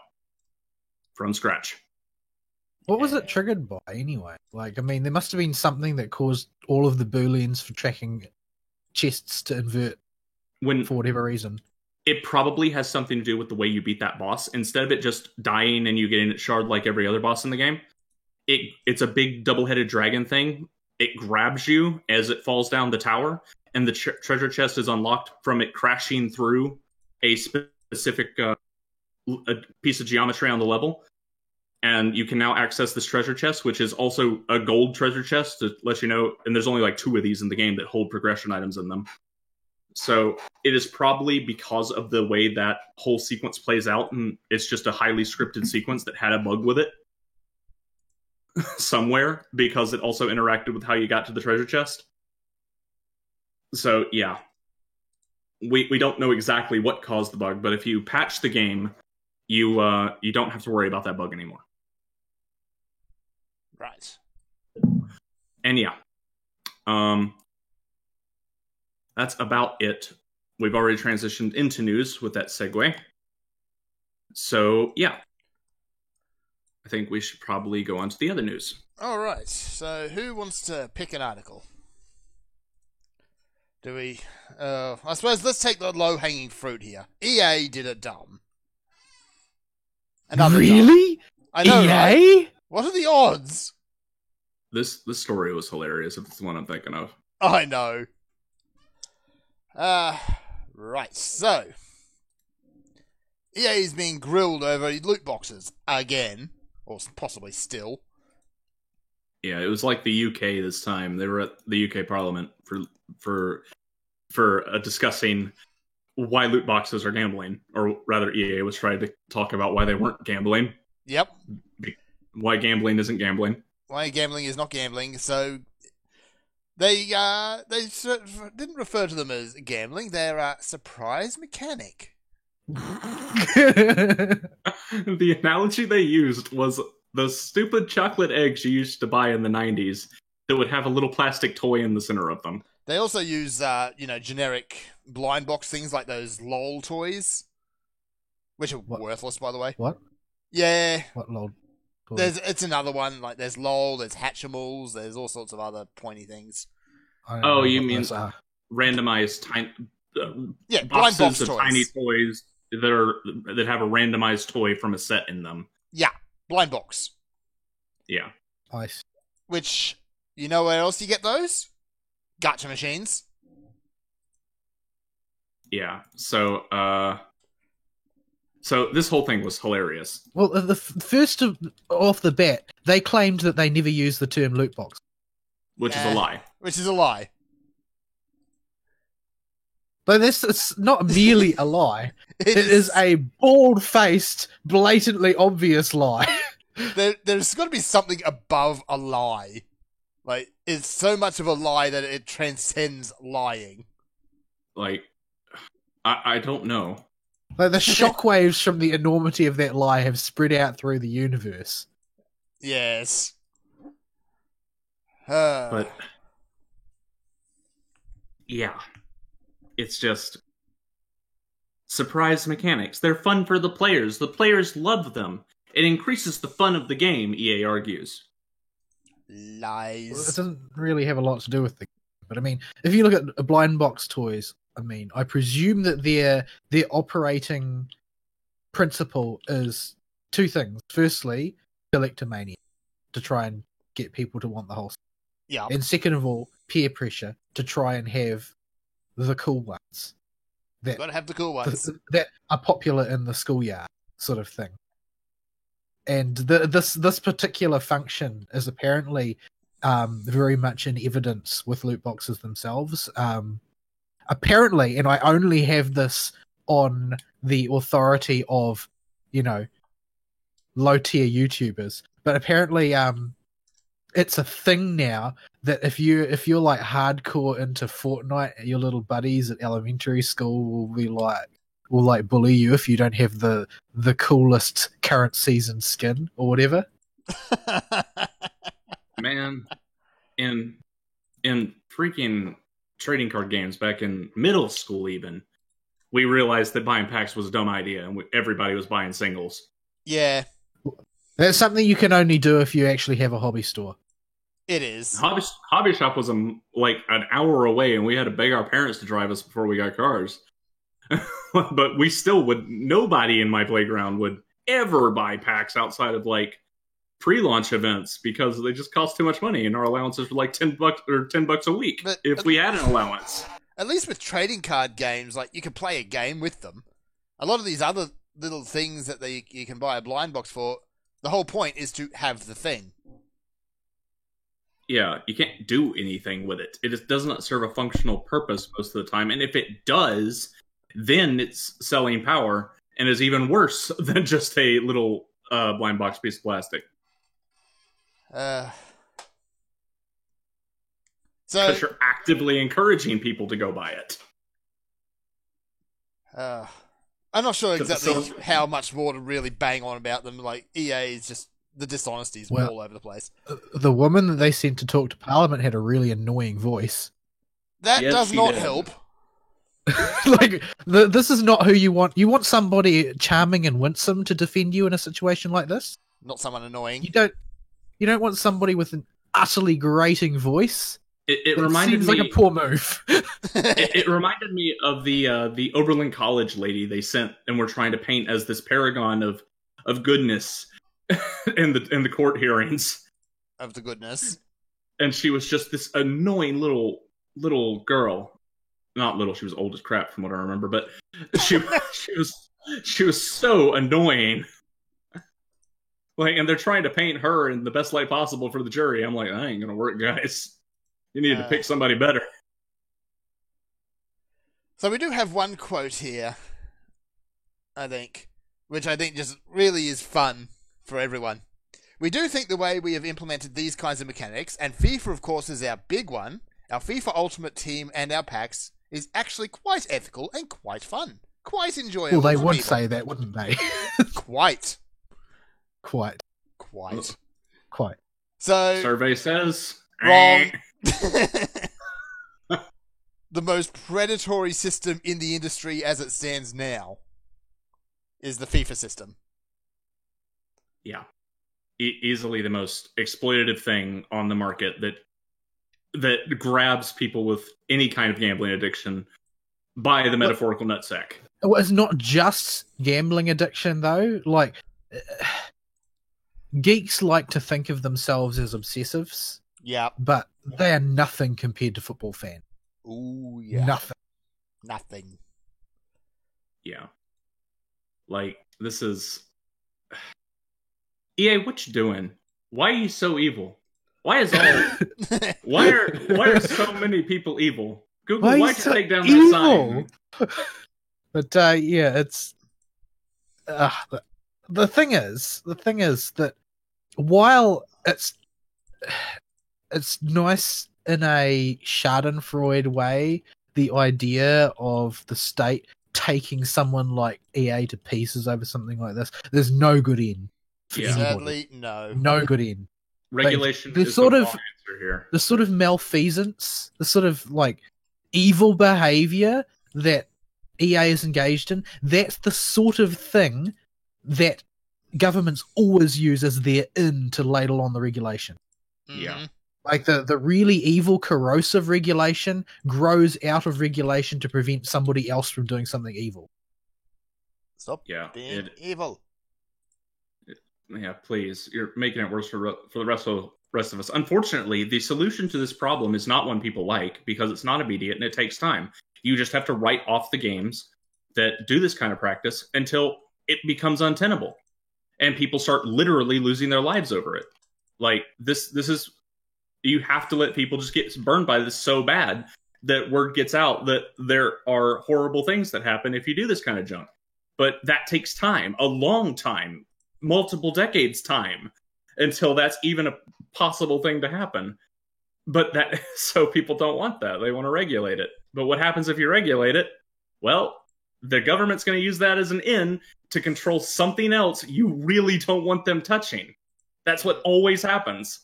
from scratch. What was it triggered by anyway? Like, I mean, there must have been something that caused all of the booleans for tracking chests to invert for whatever reason. It probably has something to do with the way you beat that boss. Instead of it just dying and you getting it shard like every other boss in the game, it's a big double-headed dragon thing. It grabs you as it falls down the tower, and the treasure chest is unlocked from it crashing through a specific a piece of geometry on the level. And you can now access this treasure chest, which is also a gold treasure chest, to let you know. And there's only like 2 of these in the game that hold progression items in them. So it is probably because of the way that whole sequence plays out, and it's just a highly scripted sequence that had a bug with it somewhere, because it also interacted with how you got to the treasure chest. So yeah, we don't know exactly what caused the bug, but if you patch the game, you don't have to worry about that bug anymore. Right. And yeah, that's about it. We've already transitioned into news with that segue. So yeah, I think we should probably go on to the other news. All right. So who wants to pick an article? Do we? I suppose let's take the low-hanging fruit here. EA did it dumb. Really? Dumb. I know, EA? right? What are the odds? This story was hilarious, if it's the one I'm thinking of. I know. Right. So EA is being grilled over loot boxes again, or possibly still. Yeah, it was like the UK this time. They were at the UK Parliament for for discussing why loot boxes are gambling, or rather, EA was trying to talk about why they weren't gambling. Yep. Why gambling isn't gambling. Why gambling is not gambling. So they didn't refer to them as gambling. They're a surprise mechanic. The analogy they used was those stupid chocolate eggs you used to buy in the 90s that would have a little plastic toy in the center of them. They also use, generic blind box things like those LOL toys, which are worthless, by the way. What? Yeah. What LOL toys? It's another one. Like, there's LOL, there's Hatchimals, there's all sorts of other pointy things. Oh, you mean randomized tiny blind boxes box of toys. tiny toys that have a randomized toy from a set in them. Yeah, blind box. Yeah. Nice. Which, you know where else you get those? Gacha machines. Yeah. So this whole thing was hilarious. Well, the first off the bat, they claimed that they never used the term loot box. Which is a lie. Which is a lie. But it's not merely a lie. It is a bald-faced, blatantly obvious lie. There's got to be something above a lie. Like, it's so much of a lie that it transcends lying. Like, I don't know. Like, the shockwaves from the enormity of that lie have spread out through the universe. Yes. But, yeah. It's just surprise mechanics. They're fun for the players. The players love them. It increases the fun of the game, EA argues. Lies. Well, it doesn't really have a lot to do with the game. But I mean, if you look at blind box toys, I mean, I presume that their operating principle is two things. Firstly, collectomania, to try and get people to want the whole. Yeah. And second of all, peer pressure, to try and have the cool ones. Gotta have the cool ones. That are popular in the schoolyard, sort of thing. And this particular function is apparently very much in evidence with loot boxes themselves. Apparently, and I only have this on the authority of, low-tier YouTubers, but apparently it's a thing now that if you're like hardcore into Fortnite, your little buddies at elementary school will bully you if you don't have the coolest current season skin or whatever. Man, in freaking trading card games back in middle school, even we realized that buying packs was a dumb idea, and everybody was buying singles. Yeah. That's something you can only do if you actually have a hobby store. It is. Hobby shop was like an hour away, and we had to beg our parents to drive us before we got cars. But we still nobody in my playground would ever buy packs outside of like pre-launch events because they just cost too much money, and our allowances were like $10 or $10 a week if we had an allowance. At least with trading card games, like you can play a game with them. A lot of these other little things that you can buy a blind box for, the whole point is to have the thing. Yeah, you can't do anything with it. It just doesn't serve a functional purpose most of the time. And if it does, then it's selling power and is even worse than just a little blind box piece of plastic. Because you're actively encouraging people to go buy it. I'm not sure exactly how much more to really bang on about them. Like, EA is just... the dishonesty is all over the place. The woman that they sent to talk to Parliament had a really annoying voice. That does not help. Like, this is not who you want. You want somebody charming and winsome to defend you in a situation like this. Not someone annoying. You don't want somebody with an utterly grating voice. It reminded me like a poor move. it reminded me of the Oberlin College lady they sent and were trying to paint as this paragon of goodness. in the court hearings of the goodness, and she was just this annoying little girl. Not little, she was old as crap from what I remember, but she was so annoying. Like, and they're trying to paint her in the best light possible for the jury. I'm like, that ain't gonna work, guys. You need to pick somebody better. So we do have one quote here, I think, which I think just really is fun for everyone. We do think the way we have implemented these kinds of mechanics, and FIFA of course is our big one, our FIFA Ultimate Team and our packs, is actually quite ethical and quite fun. Quite enjoyable. Well, they would people. say that, wouldn't they? Quite. Quite. So survey says wrong. The most predatory system in the industry as it stands now is the FIFA system. Yeah. Easily the most exploitative thing on the market that grabs people with any kind of gambling addiction by the metaphorical nutsack. It's not just gambling addiction, though. Like, geeks like to think of themselves as obsessives. Yeah. But they are nothing compared to football fans. Ooh, yeah. Nothing. Yeah. Like, this is... EA, what you doing? Why are you so evil? Why are so many people evil? Google, why'd you take down that sign? But yeah, it's the thing is that while it's nice in a Schadenfreude way, the idea of the state taking someone like EA to pieces over something like this, there's no good end. Yeah. Sadly, no. No good end. Regulation the is sort the of wrong answer here. The sort of malfeasance, the sort of like evil behavior that EA is engaged in, that's the sort of thing that governments always use as their in to ladle on the regulation. Yeah. Like the really evil, corrosive regulation grows out of regulation to prevent somebody else from doing something evil. Stop being evil. Yeah, please. You're making it worse for the rest of us. Unfortunately, the solution to this problem is not one people like, because it's not immediate and it takes time. You just have to write off the games that do this kind of practice until it becomes untenable. And people start literally losing their lives over it. Like, this is... You have to let people just get burned by this so bad that word gets out that there are horrible things that happen if you do this kind of junk. But that takes time, a long time, multiple decades time, until that's even a possible thing to happen. But that, so people don't want that. They want to regulate it. But what happens if you regulate it? Well, the government's going to use that as an in to control something else you really don't want them touching. That's what always happens.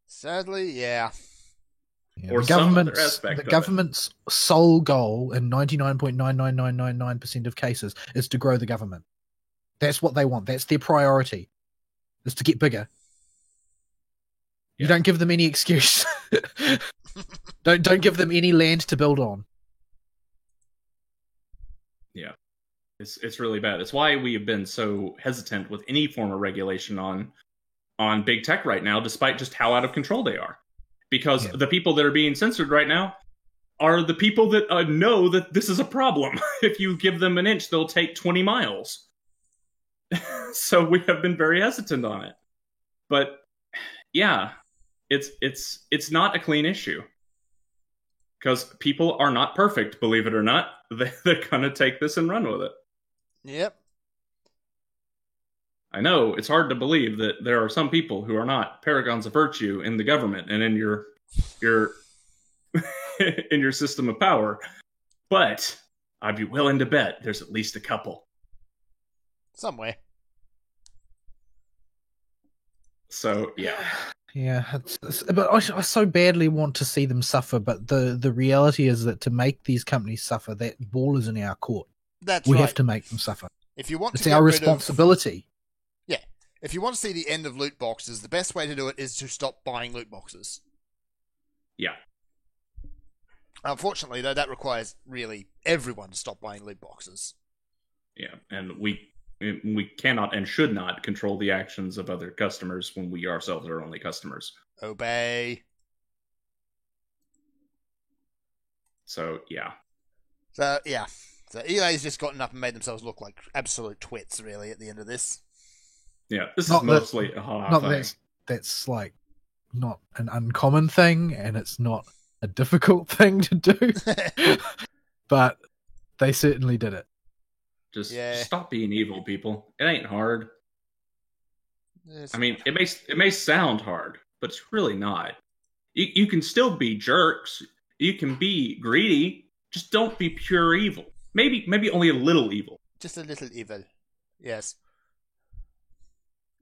Sadly, yeah. Or the government's sole goal in 99.99999% of cases is to grow the government. That's what they want. That's their priority, is to get bigger. Yeah. You don't give them any excuse. Don't give them any land to build on. Yeah. It's really bad. It's why we have been so hesitant with any form of regulation on big tech right now, despite just how out of control they are. Because the people that are being censored right now are the people that know that this is a problem. If you give them an inch, they'll take 20 miles. So we have been very hesitant on it. But yeah, it's not a clean issue. Because people are not perfect, believe it or not. They're going to take this and run with it. Yep. I know it's hard to believe that there are some people who are not paragons of virtue in the government and in your in your system of power, but I'd be willing to bet there's at least a couple somewhere. So yeah, but I so badly want to see them suffer. But the reality is that to make these companies suffer, that ball is in our court. We have to make them suffer. If you want, it's our responsibility. If you want to see the end of loot boxes, the best way to do it is to stop buying loot boxes. Yeah. Unfortunately, though, that requires really everyone to stop buying loot boxes. Yeah, and we cannot and should not control the actions of other customers when we ourselves are only customers. Obey. So, yeah. So EA's just gotten up and made themselves look like absolute twits, really, at the end of this. Yeah, this is mostly a ha-ha thing. That's like not an uncommon thing, and it's not a difficult thing to do, but they certainly did it. Just stop being evil, people. It ain't hard. I mean, it may sound hard, but it's really not. You can still be jerks. You can be greedy. Just don't be pure evil. Maybe only a little evil. Just a little evil. Yes.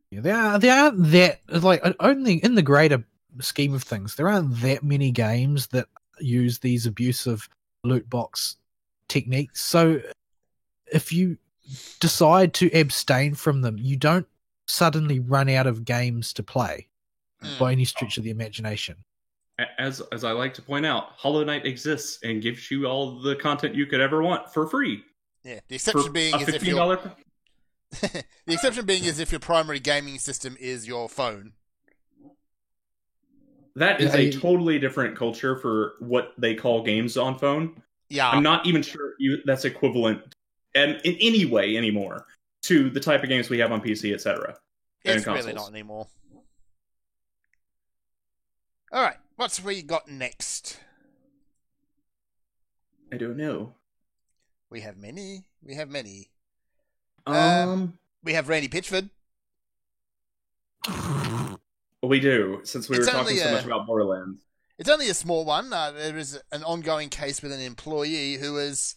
Yeah, they aren't that, like, only in the greater scheme of things, there aren't that many games that use these abusive loot box techniques. So if you decide to abstain from them, you don't suddenly run out of games to play by any stretch of the imagination. As I like to point out, Hollow Knight exists and gives you all the content you could ever want for free. Yeah, the exception being is $15. The exception being is if your primary gaming system is your phone. That is a totally different culture for what they call games on phone. Yeah, I'm not even sure that's equivalent in any way anymore to the type of games we have on PC, etc. It's really not anymore. All right, what's we got next? I don't know. We have many. We have Randy Pitchford. We do, since we were talking so much about Borderlands. It's only a small one. There is an ongoing case with an employee who is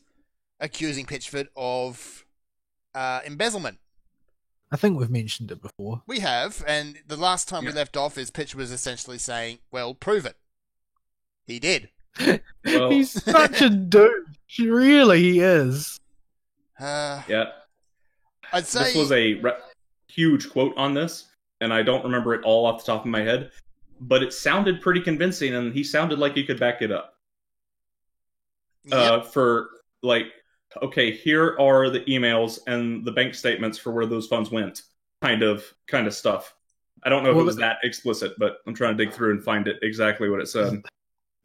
accusing Pitchford of embezzlement. I think we've mentioned it before. We have, and the llast time we left off is Pitchford was essentially saying, well, prove it. He did. Well, he's such a dude. He is. Yeah. I'd say... This was a huge quote on this, and I don't remember it all off the top of my head, but it sounded pretty convincing, and he sounded like he could back it up. Yep. For, like, okay, here are the emails and the bank statements for where those funds went, kind of stuff. I don't know if it was that explicit, but I'm trying to dig through and find it exactly what it said.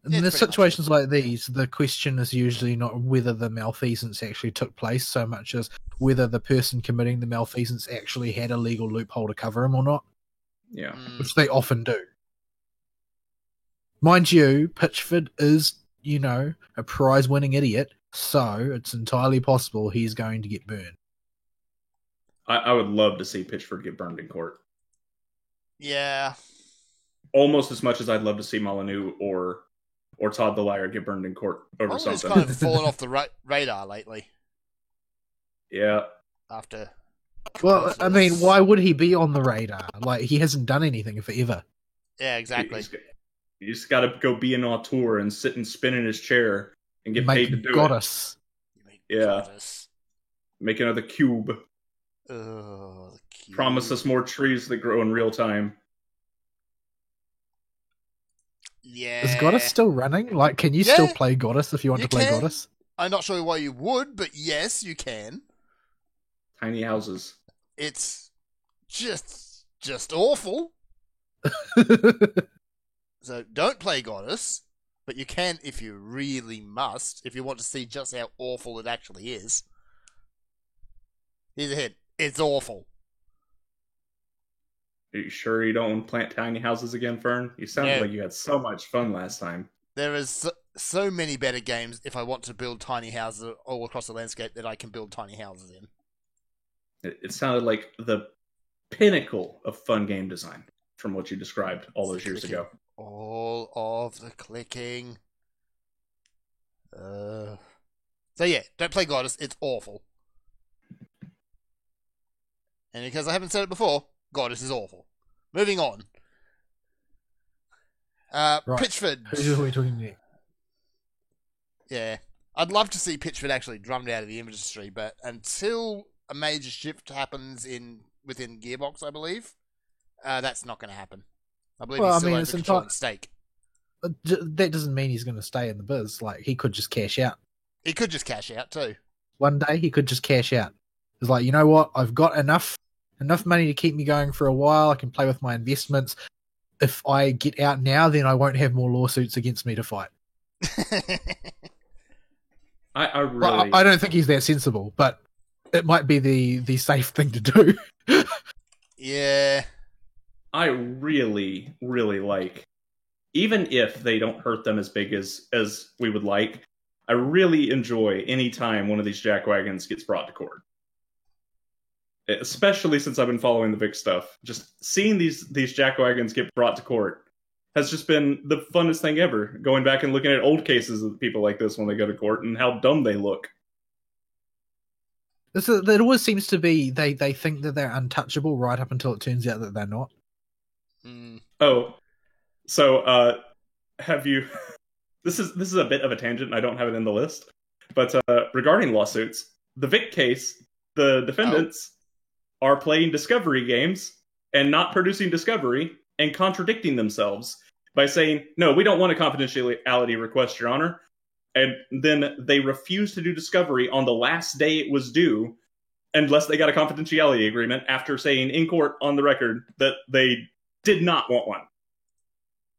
In the situations like these, the question is usually not whether the malfeasance actually took place so much as whether the person committing the malfeasance actually had a legal loophole to cover him or not. Yeah. Which they often do. Mind you, Pitchford is, a prize-winning idiot, so it's entirely possible he's going to get burned. I would love to see Pitchford get burned in court. Yeah. Almost as much as I'd love to see Molyneux or Todd the Liar get burned in court over something. He's kind of fallen off the radar lately. Yeah. After. Well, I mean, why would he be on the radar? Like, he hasn't done anything forever. Yeah, exactly. You just got to go be an auteur and sit and spin in his chair and get paid to do goddess. it. Yeah. Goddess. Make another cube. Oh, the cube. Promise us more trees that grow in real time. Yeah. Is Goddess still running? Like, can you still play Goddess if you want to play Goddess? I'm not sure why you would, but yes, you can. Tiny houses. It's just awful. So don't play Goddess, but you can if you really must, if you want to see just how awful it actually is. Here's a hint. It's awful. Are you sure you don't want to plant tiny houses again, Fern? You sounded like you had so much fun last time. There is so many better games if I want to build tiny houses all across the landscape that I can build tiny houses in. It sounded like the pinnacle of fun game design from what you described all those years ago. All of the clicking. So yeah, don't play Goddess. It's awful. And because I haven't said it before, Goddess is awful. Moving on. Right. Pitchford. Who are we talking to? Yeah. I'd love to see Pitchford actually drummed out of the industry, but until a major shift happens within Gearbox, I believe, that's not going to happen. I believe he's still over controlling stake. That doesn't mean he's going to stay in the biz. Like, he could just cash out. He could just cash out too. One day he could just cash out. It's like, you know what? I've got enough money to keep me going for a while. I can play with my investments. If I get out now, then I won't have more lawsuits against me to fight. I don't think he's that sensible, but it might be the safe thing to do. Yeah. I really, really like even if they don't hurt them as big as we would like, I really enjoy any time one of these jackwagons gets brought to court. Especially since I've been following the Vic stuff. Just seeing these jackwagons get brought to court has just been the funnest thing ever. Going back and looking at old cases of people like this when they go to court and how dumb they look. It always seems to be they think that they're untouchable right up until it turns out that they're not. Mm. Oh, so have you? This is a bit of a tangent. And I don't have it in the list, but regarding lawsuits, the Vic case, the defendants are playing Discovery games and not producing Discovery and contradicting themselves by saying, "No, we don't want a confidentiality request, Your Honor." And then they refused to do Discovery on the last day it was due, unless they got a confidentiality agreement after saying in court on the record that they did not want one.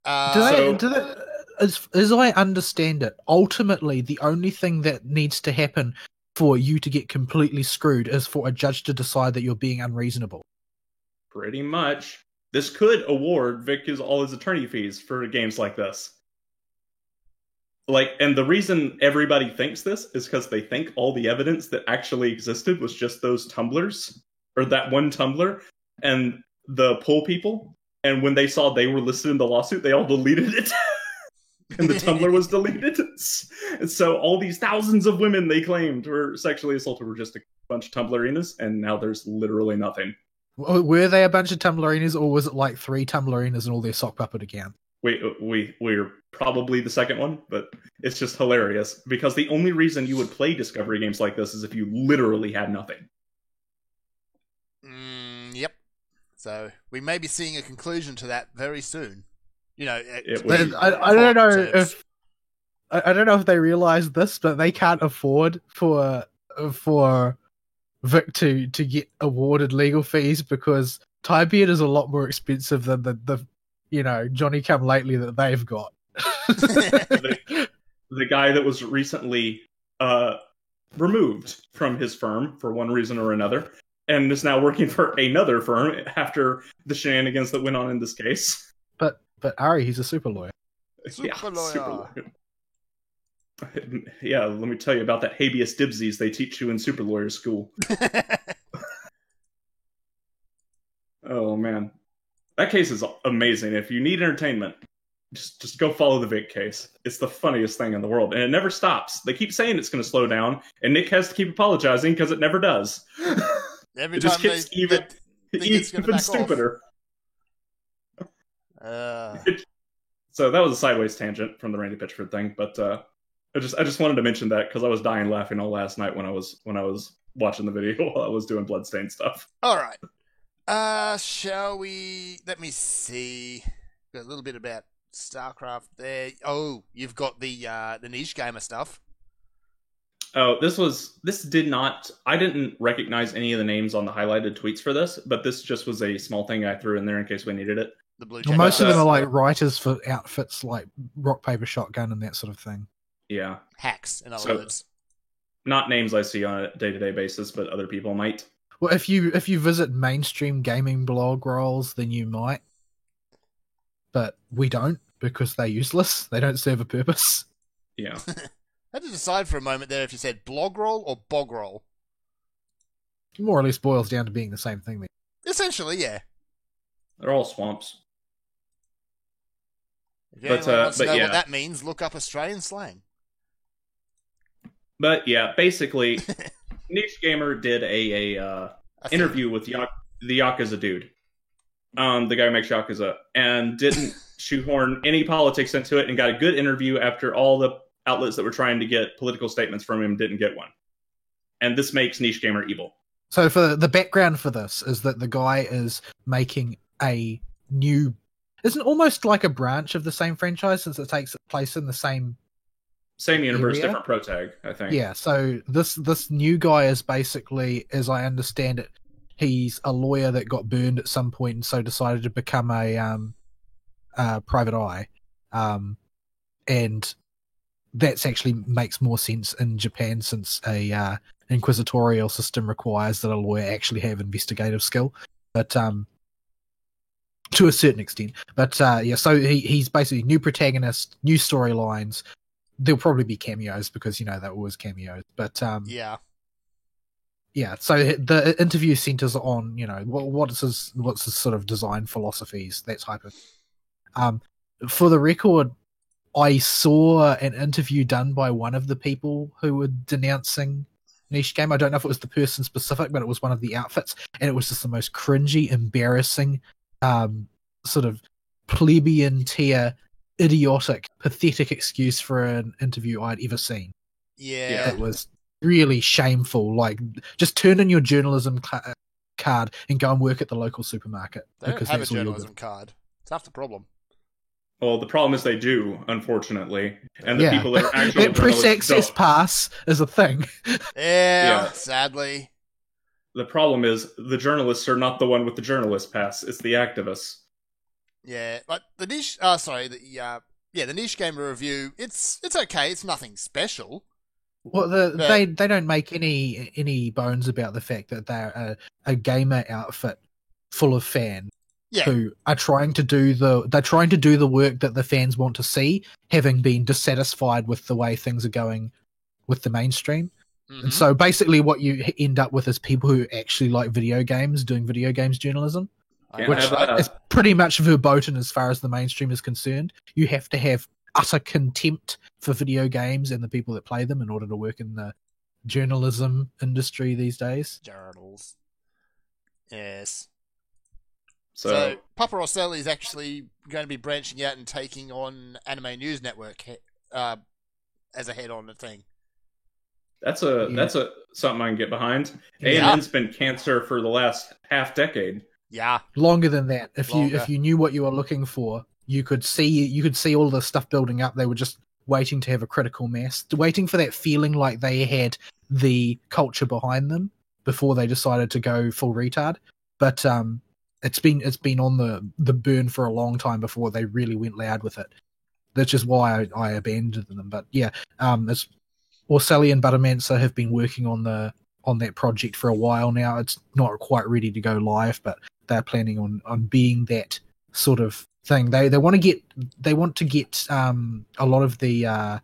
As I understand it, ultimately the only thing that needs to happen for you to get completely screwed is for a judge to decide that you're being unreasonable. Pretty much. This could award Vic all his attorney fees for games like this. And the reason everybody thinks this is because they think all the evidence that actually existed was just those tumblers, or that one tumbler, and the poll people. And when they saw they were listed in the lawsuit, they all deleted it. And the Tumblr was deleted. And so all these thousands of women they claimed were sexually assaulted were just a bunch of Tumblrinas, and now there's literally nothing. Were they a bunch of Tumblrinas, or was it like 3 Tumblrinas and all their sock puppet again? We're probably the second one, but it's just hilarious because the only reason you would play Discovery games like this is if you literally had nothing. Yep. So we may be seeing a conclusion to that very soon. You know, I don't know if I don't know if they realize this, but they can't afford for Vic to get awarded legal fees because Tybeard is a lot more expensive than the Johnny Come Lately that they've got. the guy that was recently removed from his firm for one reason or another, and is now working for another firm after the shenanigans that went on in this case. But Ari, he's a super lawyer. Super lawyer. Yeah, let me tell you about that habeas dibsies they teach you in super lawyer school. Oh man, that case is amazing. If you need entertainment, just go follow the Vic case. It's the funniest thing in the world, and it never stops. They keep saying it's going to slow down, and Nick has to keep apologizing because it never does. Every it time just gets even stupider. So that was a sideways tangent from the Randy Pitchford thing, but I just wanted to mention that because I was dying laughing all last night when I was watching the video while I was doing Bloodstained stuff. All right. Shall we? Let me see. Got a little bit about StarCraft there. Oh, you've got the niche gamer stuff. Oh, I didn't recognize any of the names on the highlighted tweets for this, but this just was a small thing I threw in there in case we needed it. The blue well, most of them are like writers for outfits like Rock Paper Shotgun and that sort of thing. Yeah. Hacks, in other words. Not names I see on a day-to-day basis, but other people might. Well, if you visit mainstream gaming blog rolls, then you might. But we don't, because they're useless. They don't serve a purpose. Yeah. I had to decide for a moment there if you said blog roll or bog roll. It more or less boils down to being the same thing. Essentially, yeah. They're all swamps. If anyone wants to know what that means, look up Australian slang. But yeah, basically, Niche Gamer did a interview with the Yakuza dude, the guy who makes Yakuza, and didn't shoehorn any politics into it, and got a good interview after all the outlets that were trying to get political statements from him didn't get one. And this makes Niche Gamer evil. So for the background for this is that the guy is making a new... Isn't almost like a branch of the same franchise since it takes place in the same universe, area? Different protag, I think. Yeah, so this new guy is basically, as I understand it, he's a lawyer that got burned at some point and so decided to become a private eye. And that's actually makes more sense in Japan since a inquisitorial system requires that a lawyer actually have investigative skill. But to a certain extent. But yeah, so he's basically new protagonist, new storylines. There'll probably be cameos because they're always cameos. But yeah. So the interview centers on what's his sort of design philosophies, that type of. For the record, I saw an interview done by one of the people who were denouncing Niche Game. I don't know if it was the person specific, but it was one of the outfits, and it was just the most cringy, embarrassing, sort of plebeian tier, idiotic, pathetic excuse for an interview I'd ever seen. Yeah. It was really shameful. Like, just turn in your journalism card and go and work at the local supermarket. They don't have a journalism card. It's half the problem. Well, the problem is they do, unfortunately. And the people that are actually that press access pass is a thing. Yeah, sadly. The problem is the journalists are not the one with the journalist pass. It's the activists. Yeah, but the niche. The Niche Gamer review. It's okay. It's nothing special. Well, they don't make any bones about the fact that they're a gamer outfit full of fans who are trying to do the work that the fans want to see, having been dissatisfied with the way things are going with the mainstream. Mm-hmm. And so basically what you end up with is people who actually like video games doing video games journalism, which is pretty much verboten as far as the mainstream is concerned. You have to have utter contempt for video games and the people that play them in order to work in the journalism industry these days. Journals. Yes. So Papa Rosselli is actually going to be branching out and taking on Anime News Network as a head-on thing. That's something I can get behind. ANN's been cancer for the last half decade. Yeah, longer than that. If you knew what you were looking for, you could see all the stuff building up. They were just waiting to have a critical mass, waiting for that feeling like they had the culture behind them before they decided to go full retard. But it's been on the burn for a long time before they really went loud with it. That's just why I abandoned them. But yeah, it's Orselli and Buttermancer have been working on that project for a while now. It's not quite ready to go live, but they're planning on being that sort of thing. They want to get a lot of the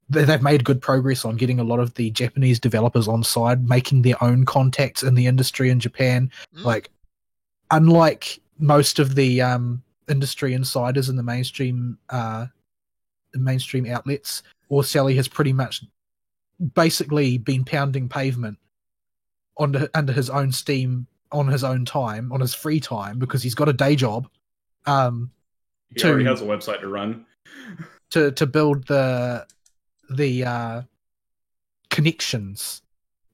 they've made good progress on getting a lot of the Japanese developers on side, making their own contacts in the industry in Japan. Like, unlike most of the industry insiders in the mainstream outlets, Orselli has pretty much basically been pounding pavement under his own steam on his own time, on his free time, because he's got a day job. He already has a website to run. To build the connections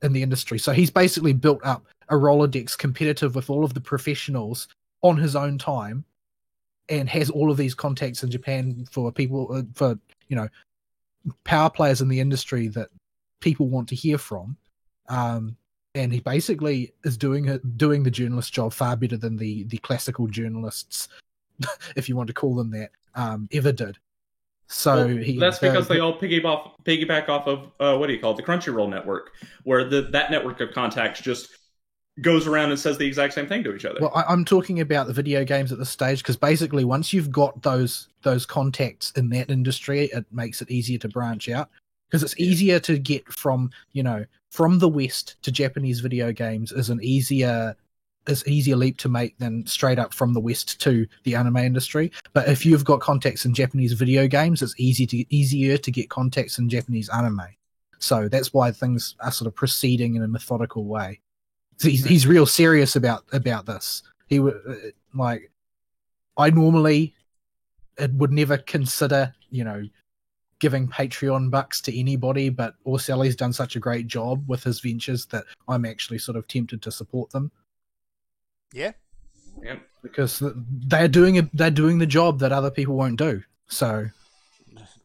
in the industry. So he's basically built up a Rolodex competitive with all of the professionals on his own time, and has all of these contacts in Japan for people, for power players in the industry that people want to hear from. And he basically is doing the journalist job far better than the classical journalists, if you want to call them that, ever did. So that's because they all piggyback off of the Crunchyroll network, where that network of contacts just goes around and says the exact same thing to each other. Well, I'm talking about the video games at this stage, because basically once you've got those contacts in that industry, it makes it easier to branch out, because it's easier to get from the West to Japanese video games is an easier leap to make than straight up from the West to the anime industry. But if you've got contacts in Japanese video games, it's easier to get contacts in Japanese anime. So that's why things are sort of proceeding in a methodical way. He's real serious about this. He would I normally would never consider giving Patreon bucks to anybody, but Orselli's done such a great job with his ventures that I'm actually sort of tempted to support them. Yeah, because they're doing the job that other people won't do. So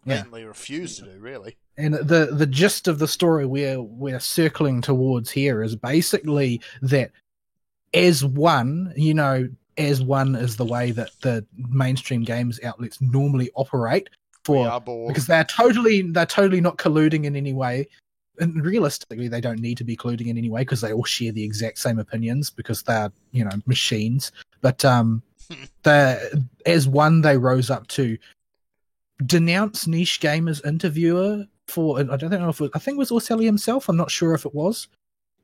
blatantly refuse to do, really. And the gist of the story we're circling towards here is basically that as one is the way that the mainstream games outlets normally operate, because they're totally not colluding in any way. And realistically, they don't need to be colluding in any way, because they all share the exact same opinions, because they're machines. But As one, they rose up to denounce Niche Gamer's interviewer for, I don't know if I think it was Orselli himself. I'm not sure if it was,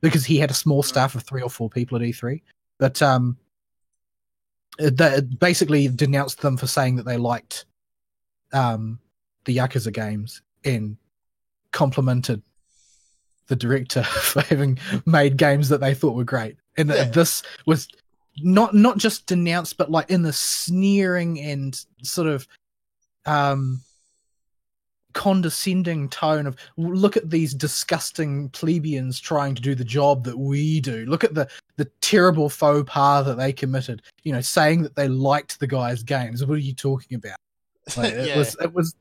because he had a small staff of 3 or 4 people at E3. But they basically denounced them for saying that they liked the Yakuza games and complimented the director for having made games that they thought were great. And this was not just denounced, but like in the sneering and sort of condescending tone of, look at these disgusting plebeians trying to do the job that we do. Look at the terrible faux pas that they committed, saying that they liked the guy's games. What are you talking about? Like, it was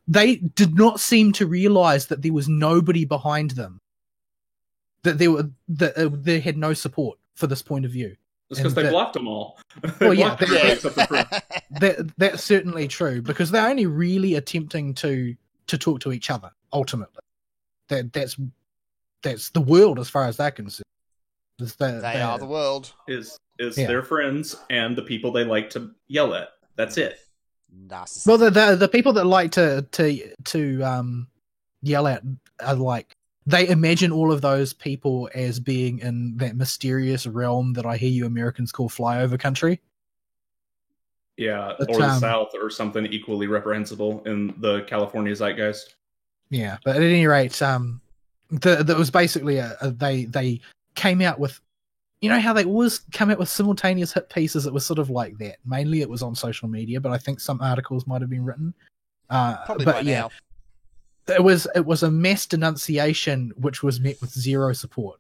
they did not seem to realize that there was nobody behind them, that they had no support for this point of view. It's because they blocked them all. Well, yeah, that's certainly true, because they're only really attempting to talk to each other. Ultimately, that's the world as far as they're concerned. They are the world. Is their friends and the people they like to yell at. That's it. Narcissism. Well, the people that like to yell at are like, they imagine all of those people as being in that mysterious realm that I hear you Americans call flyover country. Yeah, but, or the South, or something equally reprehensible in the California zeitgeist. Yeah, but at any rate, that was basically they came out with, how they always come out with simultaneous hit pieces. It was sort of like that. Mainly, it was on social media, but I think some articles might have been written. Probably by now. It was a mass denunciation which was met with zero support,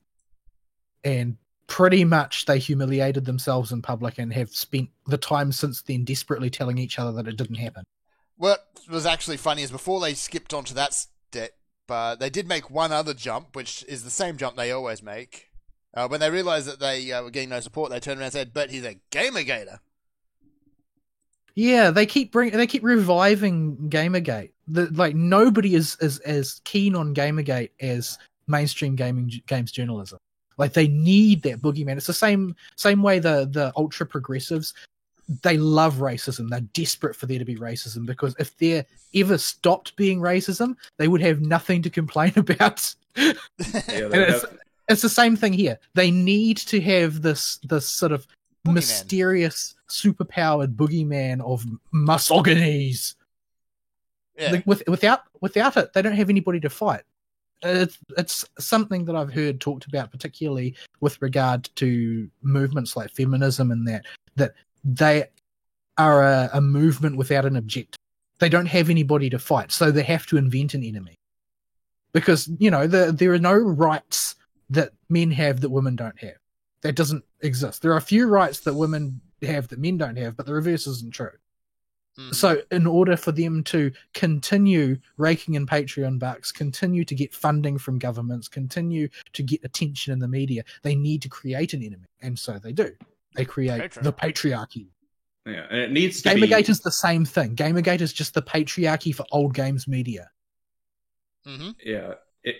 and pretty much they humiliated themselves in public and have spent the time since then desperately telling each other that it didn't happen. What was actually funny is before they skipped onto that step, they did make one other jump, which is the same jump they always make. When they realized that they were getting no support, they turned around and said, "But he's a Gamergator." Yeah, they keep reviving Gamergate. Nobody is as keen on Gamergate as mainstream games journalism. Like, they need that boogeyman. It's the same way the ultra progressives, they love racism. They're desperate for there to be racism, because if there ever stopped being racism, they would have nothing to complain about. It's the same thing here. They need to have this sort of boogeyman, mysterious, superpowered boogeyman of misogynies. Yeah. Without it, they don't have anybody to fight. It's something that I've heard talked about, particularly with regard to movements like feminism, and that they are a movement without an objective. They don't have anybody to fight, so they have to invent an enemy. Because, there are no rights that men have that women don't have. That doesn't exist. There are a few rights that women have that men don't have, but the reverse isn't true. So in order for them to continue raking in Patreon bucks, continue to get funding from governments, continue to get attention in the media, they need to create an enemy. And so they do. They create the patriarchy. Yeah, and it needs to Gamergate is the same thing. Gamergate is just the patriarchy for old games media. Mm-hmm. Yeah.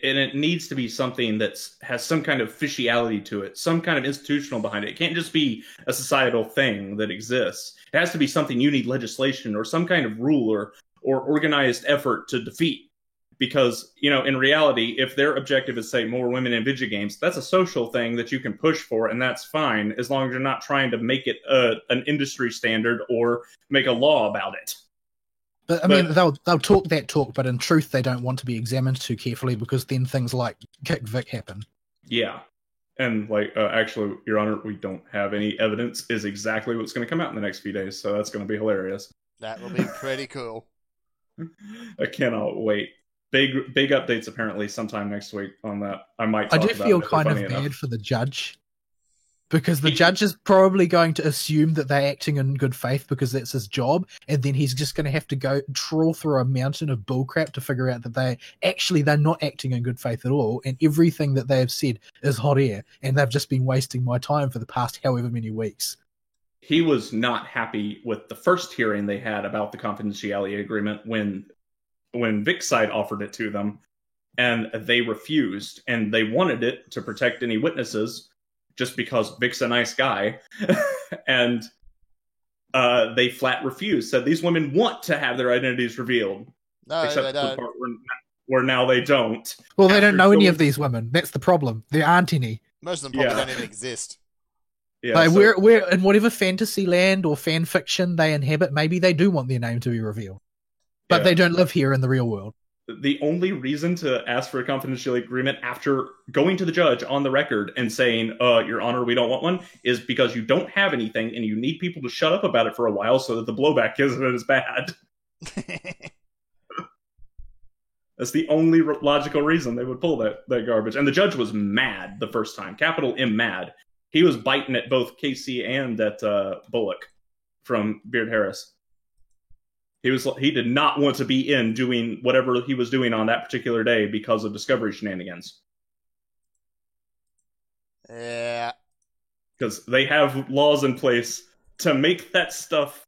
And it needs to be something that has some kind of officiality to it, some kind of institutional behind it. It can't just be a societal thing that exists. It has to be something you need legislation or some kind of rule or organized effort to defeat. Because, in reality, if their objective is, say, more women in video games, that's a social thing that you can push for, and that's fine, as long as you're not trying to make it an industry standard or make a law about it. But I mean, they'll talk that talk, but in truth, they don't want to be examined too carefully, because then things like Kick Vic happen. Yeah, and actually, Your Honor, we don't have any evidence is exactly what's going to come out in the next few days, so that's going to be hilarious. That will be pretty cool. I cannot wait. Big updates apparently sometime next week on that. I might. I do feel kind of bad for the judge. Because the judge is probably going to assume that they're acting in good faith because that's his job, and then he's just going to have to go trawl through a mountain of bullcrap to figure out that they're not acting in good faith at all, and everything that they have said is hot air, and they've just been wasting my time for the past however many weeks. He was not happy with the first hearing they had about the confidentiality agreement when Vic's side offered it to them, and they refused, and they wanted it to protect any witnesses, just because Vic's a nice guy. And they flat refused. Said these women want to have their identities revealed. No, except they don't. the part where now they don't. Well, they don't know any of these women. That's the problem. There aren't any. Most of them probably don't even exist. Yeah, like, we're in whatever fantasy land or fan fiction they inhabit, maybe they do want their name to be revealed. But they don't live here in the real world. The only reason to ask for a confidentiality agreement after going to the judge on the record and saying, Your Honor, we don't want one, is because you don't have anything and you need people to shut up about it for a while so that the blowback isn't as bad. That's the only logical reason they would pull that garbage. And the judge was mad the first time. Capital M mad. He was biting at both Casey and at Bullock from Beard Harris. He did not want to be in doing whatever he was doing on that particular day because of Discovery shenanigans. Yeah. Because they have laws in place to make that stuff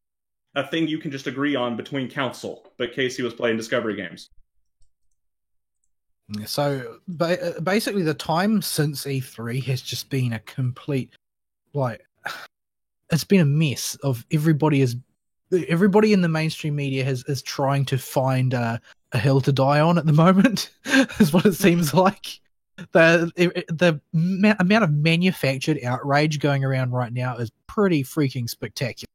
a thing you can just agree on between counsel. But Casey was playing Discovery games. So basically, the time since E3 has just been a complete, it's been a mess of everybody in the mainstream media is trying to find a hill to die on at the moment, is what it seems like. The amount of manufactured outrage going around right now is pretty freaking spectacular.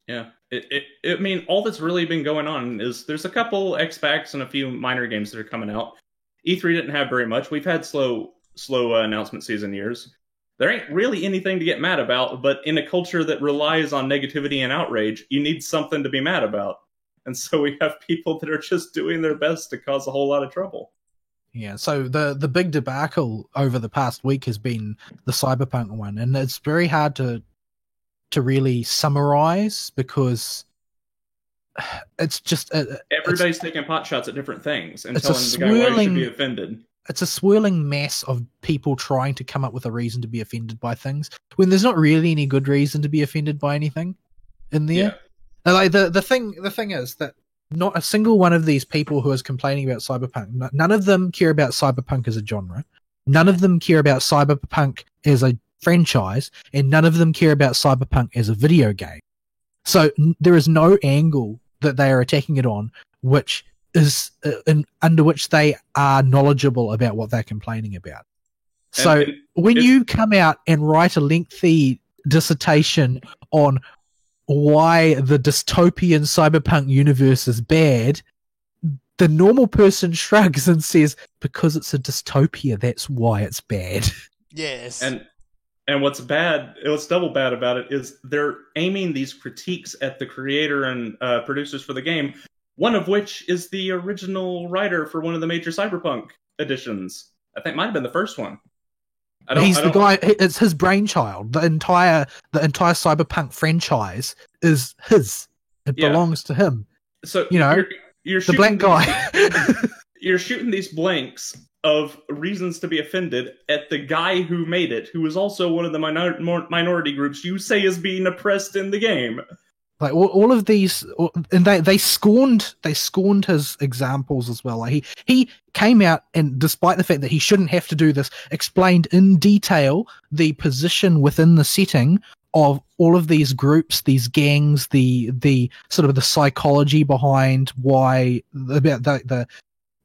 Yeah. I mean, all that's really been going on is there's a couple X-Packs and a few minor games that are coming out. E3 didn't have very much. We've had slow announcement season years. There ain't really anything to get mad about, but in a culture that relies on negativity and outrage, you need something to be mad about. And so we have people that are just doing their best to cause a whole lot of trouble. Yeah, so the big debacle over the past week has been the Cyberpunk one, and it's very hard to really summarize because it's just everybody's taking pot shots at different things and telling the guy why he should be offended. It's a swirling mess of people trying to come up with a reason to be offended by things when there's not really any good reason to be offended by anything in there. Yeah. Like the thing is that not a single one of these people who is complaining about Cyberpunk, none of them care about Cyberpunk as a genre. None of them care about Cyberpunk as a franchise, and none of them care about Cyberpunk as a video game. So there is no angle that they are attacking it on which is under which they are knowledgeable about what they're complaining about. So when you come out and write a lengthy dissertation on why the dystopian Cyberpunk universe is bad, the normal person shrugs and says, because it's a dystopia, that's why it's bad. Yes. And what's double bad about it is they're aiming these critiques at the creator and producers for the game, one of which is the original writer for one of the major Cyberpunk editions. I think it might have been the first one. The guy. It's his brainchild. The entire Cyberpunk franchise is his. It belongs to him. So you're the blank guy. You're shooting these blanks of reasons to be offended at the guy who made it, who is also one of the minority groups you say is being oppressed in the game. Like all of these, and they scorned his examples as well. Like he came out and, despite the fact that he shouldn't have to do this, explained in detail the position within the setting of all of these groups, these gangs, the sort of the psychology behind why about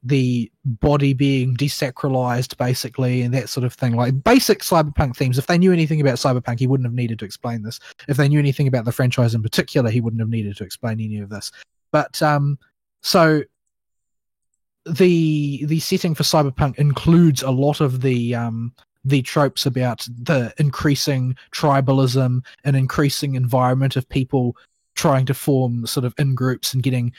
the body being desacralized, basically, and that sort of thing. Like basic Cyberpunk themes. If they knew anything about Cyberpunk, he wouldn't have needed to explain this. If they knew anything about the franchise in particular, he wouldn't have needed to explain any of this. But so the setting for Cyberpunk includes a lot of the tropes about the increasing tribalism, an increasing environment of people trying to form sort of in groups and getting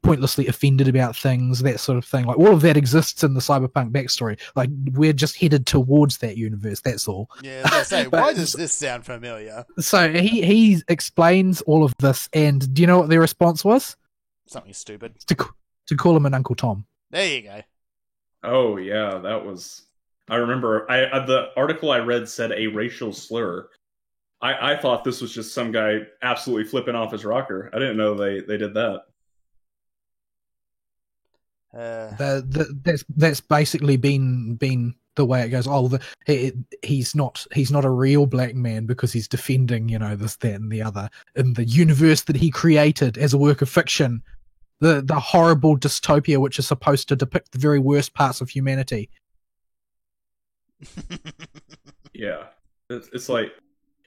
pointlessly offended about things, that sort of thing. Like all of that exists in the Cyberpunk backstory. Like we're just headed towards that universe, that's all. Yeah, I was gonna say, why does this sound familiar? So he explains all of this, and do you know what their response was? Something stupid. To call him an Uncle Tom. There you go. Oh yeah, that was... I remember the article I read said a racial slur. I thought this was just some guy absolutely flipping off his rocker. I didn't know they did that. That's basically been the way it goes. Oh, he's not a real black man because he's defending, you know, this, that, and the other in the universe that he created as a work of fiction. The horrible dystopia which is supposed to depict the very worst parts of humanity. Yeah, it's like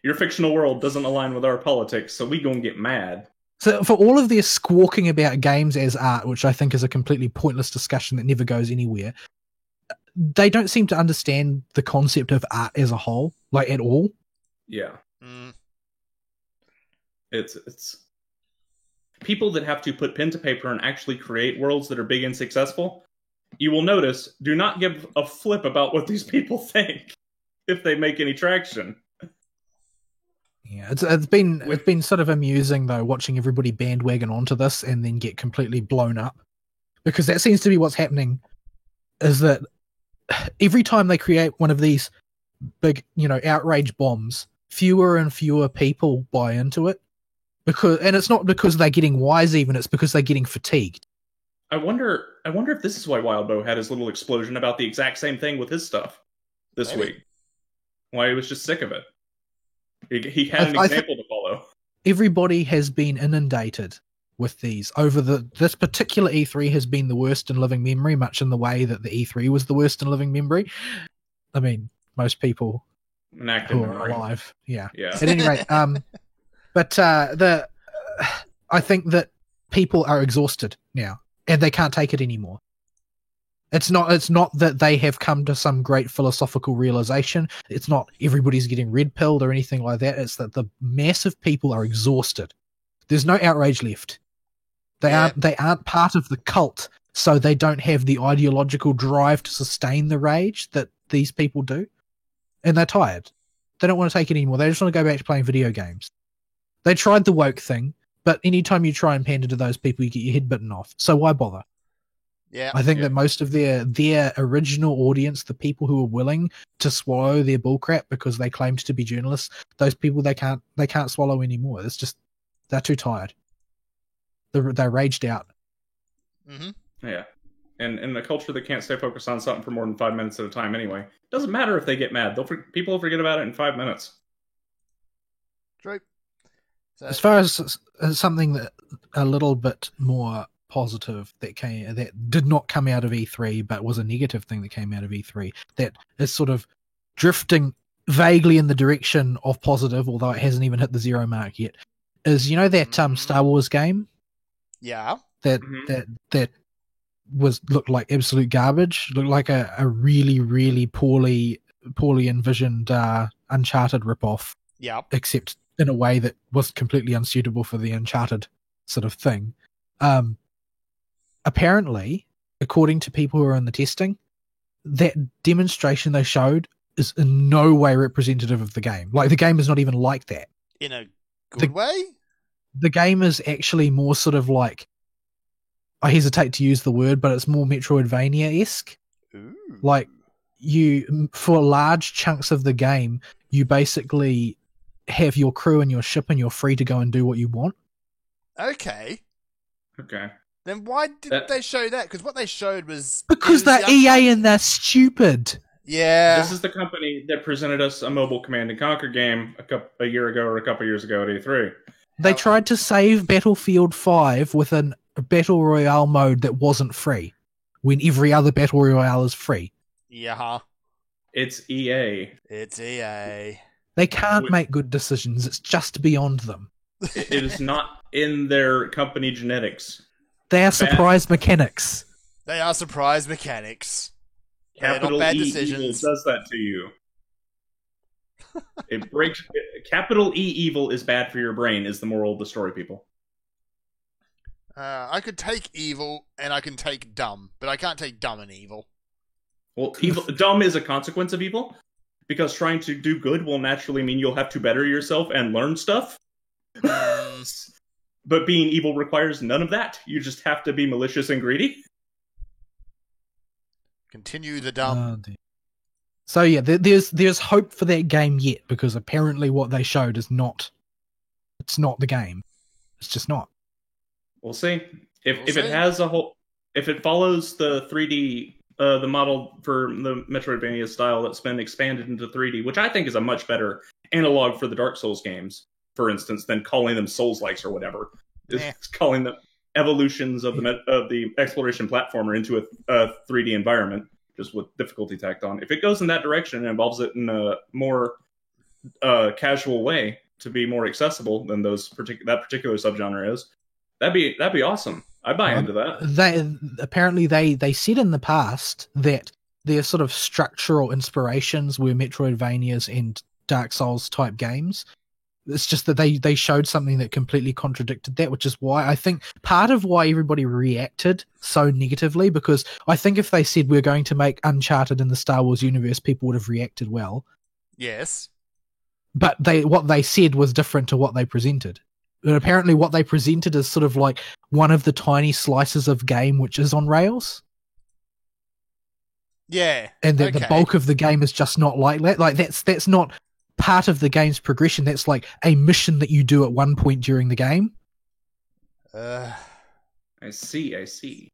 your fictional world doesn't align with our politics, so we gonna get mad. So for all of their squawking about games as art, which I think is a completely pointless discussion that never goes anywhere, they don't seem to understand the concept of art as a whole, like at all. Yeah. It's people that have to put pen to paper and actually create worlds that are big and successful, you will notice, do not give a flip about what these people think if they make any traction. Yeah, it's been sort of amusing though, watching everybody bandwagon onto this and then get completely blown up, because that seems to be what's happening. Is that every time they create one of these big, you know, outrage bombs, fewer and fewer people buy into it, and it's not because they're getting wise, even it's because they're getting fatigued. I wonder if this is why Wildbow had his little explosion about the exact same thing with his stuff this week. Why he was just sick of it. He had an example to follow. Everybody has been inundated with these over this particular E3 has been the worst in living memory, much in the way that the E3 was the worst in living memory. I mean, most people who are alive, yeah. At any rate, but I think that people are exhausted now, and they can't take it anymore. It's not that they have come to some great philosophical realization. It's not everybody's getting red pilled or anything like that. It's that the mass of people are exhausted. There's no outrage left. They aren't part of the cult, so they don't have the ideological drive to sustain the rage that these people do. And they're tired. They don't want to take it anymore. They just want to go back to playing video games. They tried the woke thing, but anytime you try and pander to those people, you get your head bitten off. So why bother? Yeah, I think that most of their original audience, the people who are willing to swallow their bullcrap because they claimed to be journalists, those people they can't swallow anymore. It's just they're too tired. They're raged out. Mm-hmm. Yeah, and in a culture that can't stay focused on something for more than 5 minutes at a time anyway, it doesn't matter if they get mad. People will forget about it in 5 minutes. True. So, as far as something that a little bit more positive that did not come out of E3 but was a negative thing that came out of E3 that is sort of drifting vaguely in the direction of positive, although it hasn't even hit the 0 mark yet, is, you know, that Star Wars game that looked like absolute garbage, looked like a really, really poorly envisioned Uncharted ripoff, except in a way that was completely unsuitable for the Uncharted sort of thing. Apparently, according to people who are in the testing, that demonstration they showed is in no way representative of the game. Like, the game is not even like that. In a good way? The game is actually more sort of like, I hesitate to use the word, but it's more Metroidvania-esque. Like, for large chunks of the game, you basically have your crew and your ship and you're free to go and do what you want. Okay. Then why didn't they show that? Because what they showed was... Because they're EA and they're stupid. Yeah. This is the company that presented us a mobile Command & Conquer game a year ago or a couple years ago at E3. They tried to save Battlefield 5 with a Battle Royale mode that wasn't free, when every other Battle Royale is free. Yeah. It's EA. It's EA. They can't make good decisions. It's just beyond them. It is not in their company genetics. They are surprise mechanics. They are surprise mechanics. Capital bad E decisions. evil does that to you. It breaks. Capital E evil is bad for your brain, is the moral of the story, people. I could take evil and I can take dumb, but I can't take dumb and evil. Well, dumb is a consequence of evil, because trying to do good will naturally mean you'll have to better yourself and learn stuff. But being evil requires none of that. You just have to be malicious and greedy. Continue the dumb. So yeah, there's hope for that game yet, because apparently what they showed is not. It's not the game. It's just not. We'll see. If it has if it follows the 3D the model for the Metroidvania style that's been expanded into 3D, which I think is a much better analog for the Dark Souls games, for instance, than calling them Souls-likes or whatever. It's calling them evolutions of the exploration platformer into a 3D environment, just with difficulty tacked on. If it goes in that direction and involves it in a more casual way to be more accessible than that particular subgenre is, that'd be awesome. I buy into that. They said in the past that their sort of structural inspirations were Metroidvanias and Dark Souls type games. It's just that they showed something that completely contradicted that, which is why I think part of why everybody reacted so negatively, because I think if they said we're going to make Uncharted in the Star Wars universe, people would have reacted well. Yes. But what they said was different to what they presented. And apparently what they presented is sort of like one of the tiny slices of game which is on rails. Yeah. And the bulk of the game is just not like that. Like that's not part of the game's progression. That's like a mission that you do at one point during the game. I see. See,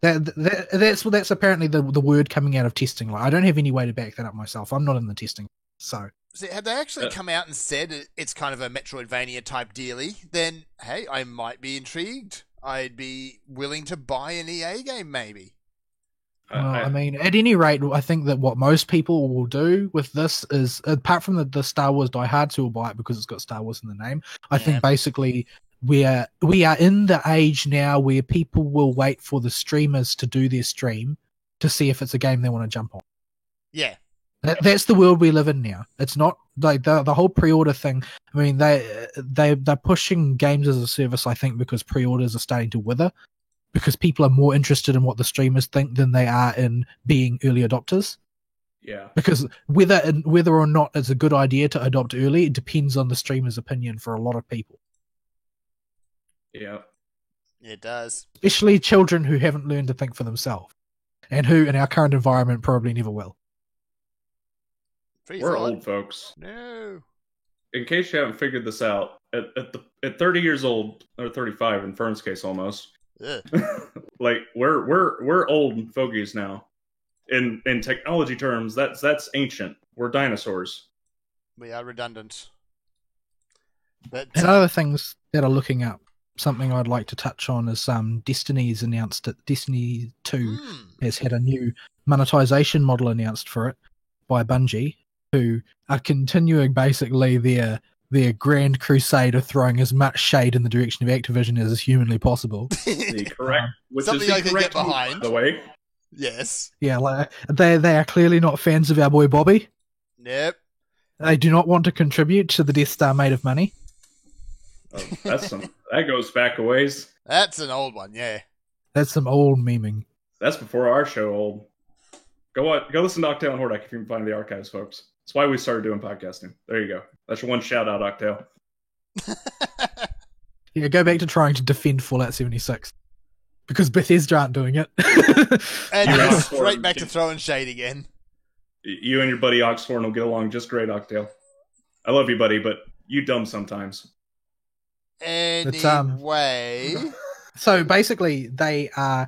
that's apparently the word coming out of testing. Like, I don't have any way to back that up myself. I'm not in the testing, so. See, had they actually come out and said it's kind of a Metroidvania type dealy, then hey, I might be intrigued. I'd be willing to buy an EA game, maybe. Well, I mean, at any rate, I think that what most people will do with this is, apart from the Star Wars diehards who will buy it because it's got Star Wars in the name, I think basically we are in the age now where people will wait for the streamers to do their stream to see if it's a game they want to jump on. Yeah. That's the world we live in now. It's not like the whole pre-order thing. I mean, they're pushing games as a service, I think, because pre-orders are starting to wither, because people are more interested in what the streamers think than they are in being early adopters. Yeah. Because whether or not it's a good idea to adopt early, it depends on the streamer's opinion for a lot of people. Yeah. It does. Especially children who haven't learned to think for themselves, and who in our current environment probably never will. We're old, folks. No. In case you haven't figured this out, at 30 years old, or 35 in Fern's case almost, like we're old fogies now. In technology terms, that's ancient. We're dinosaurs. We are redundant. But and other things that are looking up, something I'd like to touch on is Destiny's announced that Destiny 2 has had a new monetization model announced for it by Bungie, who are continuing basically their grand crusade of throwing as much shade in the direction of Activision as is humanly possible. Correct. Which something is I can get behind. By the way. Yes. Yeah, like, they are clearly not fans of our boy Bobby. Nope. They do not want to contribute to the Death Star made of money. Oh, that goes back a ways. That's an old one, yeah. That's some old memeing. That's before our show old. Go listen to Octale and Hordak if you can find the archives, folks. That's why we started doing podcasting. There you go. That's your one shout out, Octale. Yeah, go back to trying to defend Fallout 76. Because Bethesda aren't doing it. And you're straight back to throwing shade again. You and your buddy Oxhorn will get along just great, Octale. I love you, buddy, but you dumb sometimes. Anyway. So basically, they are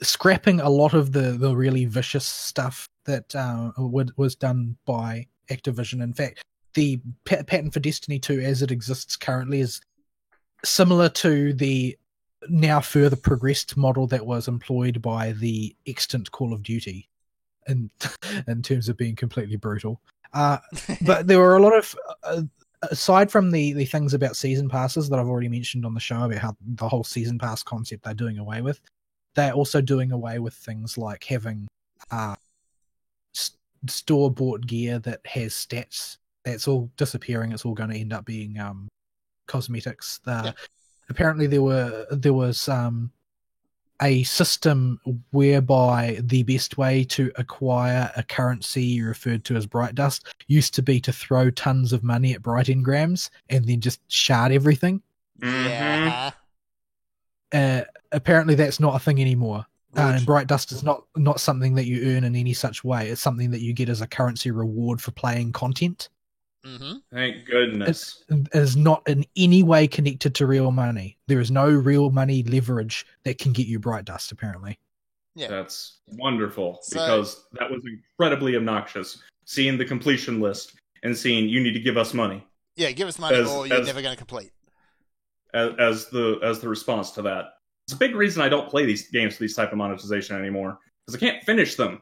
scrapping a lot of the really vicious stuff that was done by Activision. In fact, the pattern for Destiny 2 as it exists currently is similar to the now further progressed model that was employed by the extant Call of Duty in terms of being completely brutal. But there were a lot of... aside from the things about season passes that I've already mentioned on the show, about how the whole season pass concept they're doing away with, they're also doing away with things like having store-bought gear that has stats. That's all disappearing. It's all going to end up being cosmetics. Apparently there was a system whereby the best way to acquire a currency referred to as Bright Dust used to be to throw tons of money at Bright Engrams and then just shard everything. Yeah. Apparently that's not a thing anymore. And Bright Dust is not something that you earn in any such way. It's something that you get as a currency reward for playing content. Mm-hmm. Thank goodness. It is not in any way connected to real money. There is no real money leverage that can get you Bright Dust, apparently. Yeah. That's wonderful, So- because that was incredibly obnoxious. Seeing the completion list and seeing you need to give us money Yeah, give us money or you're as- never going to complete. as the response to that. It's a big reason I don't play these games with these type of monetization anymore, because I can't finish them.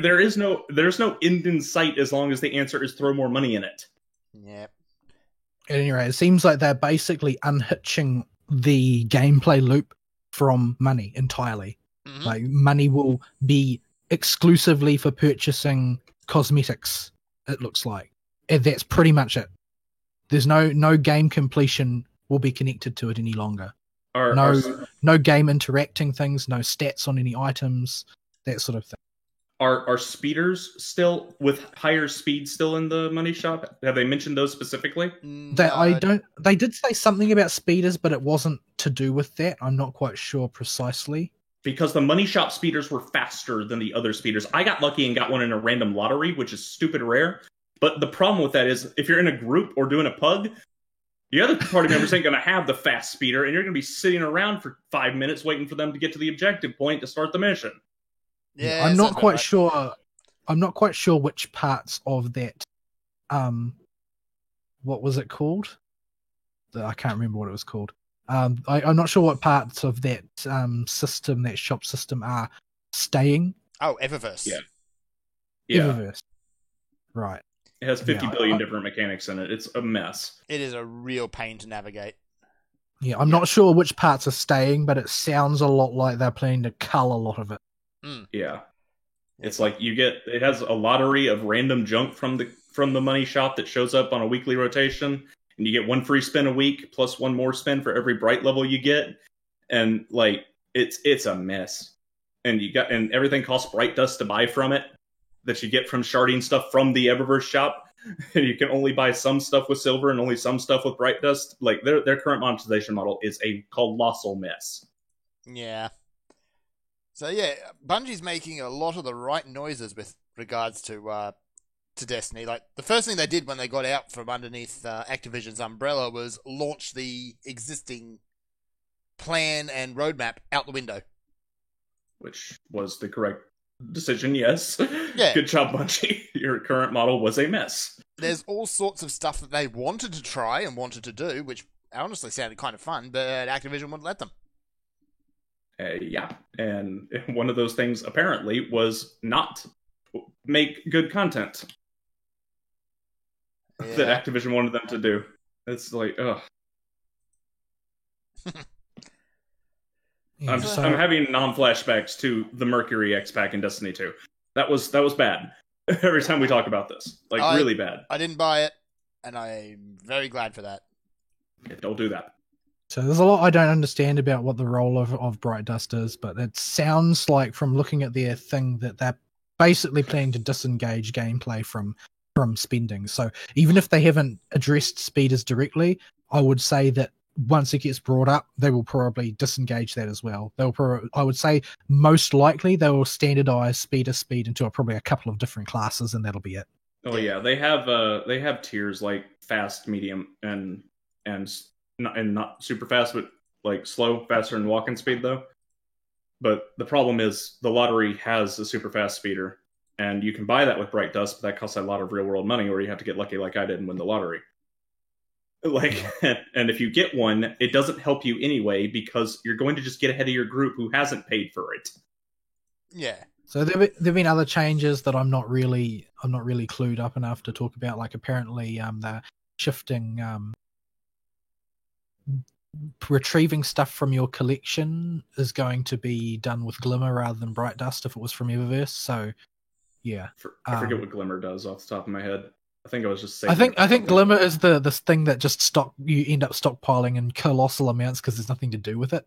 There's no end in sight as long as the answer is throw more money in it. Yeah. At any rate, it seems like they're basically unhitching the gameplay loop from money entirely. Mhm. Like, money will be exclusively for purchasing cosmetics, it looks like. And that's pretty much it. There's no game completion will be connected to it any longer. No game interacting things, no stats on any items, that sort of thing. Are speeders still with higher speed still in the money shop? Have they mentioned those specifically? They did say something about speeders, but it wasn't to do with that. I'm not quite sure precisely. Because the money shop speeders were faster than the other speeders. I got lucky and got one in a random lottery, which is stupid rare. But the problem with that is, if you're in a group or doing a pug, the other party members ain't going to have the fast speeder, and you're going to be sitting around for 5 minutes waiting for them to get to the objective point to start the mission. Yeah, I'm not sounds quite about sure. I'm not quite sure which parts of that. What was it called? I can't remember what it was called. I'm not sure what parts of that system, that shop system, are staying. Oh, Eververse. Yeah. Eververse. Right. It has 50 billion different mechanics in it. It's a mess. It is a real pain to navigate. Yeah, I'm not sure which parts are staying, but it sounds a lot like they're planning to cull a lot of it. Yeah. It's like it has a lottery of random junk from the money shop that shows up on a weekly rotation, and you get one free spin a week plus one more spin for every bright level you get, and like it's a mess. And everything costs bright dust to buy from it that you get from sharding stuff from the Eververse shop. And you can only buy some stuff with silver and only some stuff with bright dust. Like their current monetization model is a colossal mess. Yeah. So yeah, Bungie's making a lot of the right noises with regards to Destiny. Like, the first thing they did when they got out from underneath Activision's umbrella was launch the existing plan and roadmap out the window. Which was the correct decision, yes. Yeah. Good job, Bungie. Your current model was a mess. There's all sorts of stuff that they wanted to try and wanted to do, which honestly sounded kind of fun, but Activision wouldn't let them. Yeah, and one of those things apparently was not make good content that Activision wanted them to do. It's like, ugh. Yeah, I'm having non-flashbacks to the Mercury X pack in Destiny 2. That was bad. Every time we talk about this, really bad. I didn't buy it, and I'm very glad for that. Yeah, don't do that. So there's a lot I don't understand about what the role of Bright Dust is, but it sounds like, from looking at their thing, that they're basically planning to disengage gameplay from spending. So even if they haven't addressed speeders directly, I would say that once it gets brought up, they will probably disengage that as well. I would say most likely they will standardize speed into probably a couple of different classes, and that'll be it. Oh yeah, they have tiers like fast, medium, and not super fast, but like slow, faster, and walking speed though. But the problem is the lottery has a super fast speeder, and you can buy that with Bright Dust, but that costs a lot of real world money, or you have to get lucky like I did and win the lottery. And if you get one, it doesn't help you anyway, because you're going to just get ahead of your group who hasn't paid for it. Yeah. So there've been other changes that I'm not really clued up enough to talk about. Like, apparently they're shifting retrieving stuff from your collection is going to be done with Glimmer rather than Bright Dust if it was from Eververse. So yeah, I forget what Glimmer does off the top of my head. I think I was just saying. I think Glimmer is this thing that just you end up stockpiling in colossal amounts because there's nothing to do with it.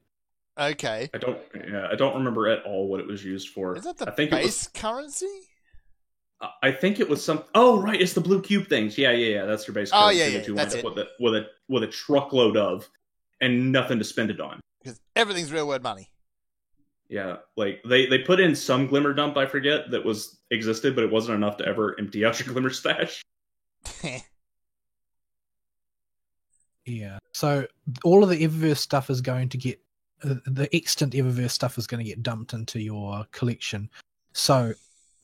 Okay. I don't remember at all what it was used for. Is that the base currency? I think it was some. Oh right, it's the blue cube things. Yeah. That's your base currency that you that's wind up with a truckload of, and nothing to spend it on. Because everything's real world money. Yeah, like they put in some Glimmer dump, I forget, that existed, but it wasn't enough to ever empty out your Glimmer stash. Yeah. So all of the Eververse stuff is going to get the extant Eververse stuff is going to get dumped into your collection. So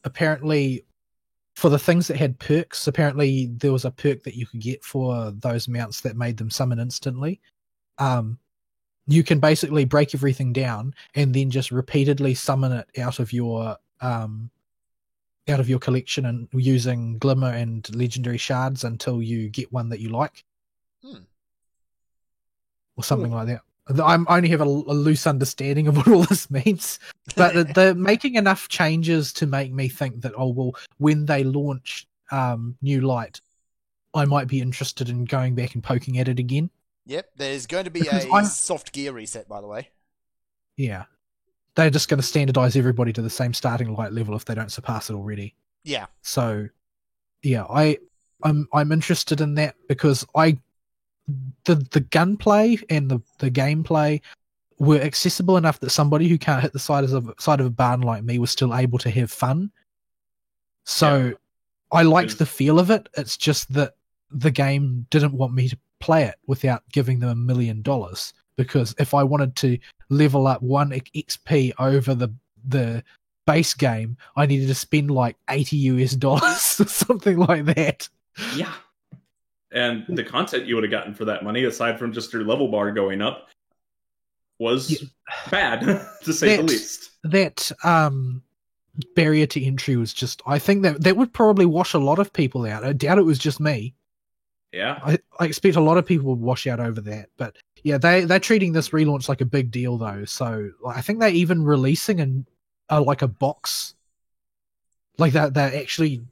apparently, for the things that had perks, apparently there was a perk that you could get for those mounts that made them summon instantly. You can basically break everything down and then just repeatedly summon it out of your collection and using Glimmer and Legendary Shards until you get one that you like. Or something like that. I only have a loose understanding of what all this means, but they're making enough changes to make me think that, when they launch New Light, I might be interested in going back and poking at it again. Yep, there's going to be soft gear reset, by the way. Yeah. They're just going to standardize everybody to the same starting light level if they don't surpass it already. Yeah. So, yeah, I'm interested in that because the gunplay and the gameplay were accessible enough that somebody who can't hit the side of a barn like me was still able to have fun. So I liked the feel of it. It's just that the game didn't want me to play it without giving them $1 million, because if I wanted to level up 1 XP over the base game, I needed to spend like $80 or something like that. Yeah. And the content you would have gotten for that money, aside from just your level bar going up, was bad, to say the least. That barrier to entry was just... I think that would probably wash a lot of people out. I doubt it was just me. Yeah. I expect a lot of people would wash out over that. But yeah, they're treating this relaunch like a big deal, though. So I think they're even releasing like a box. Like they're actually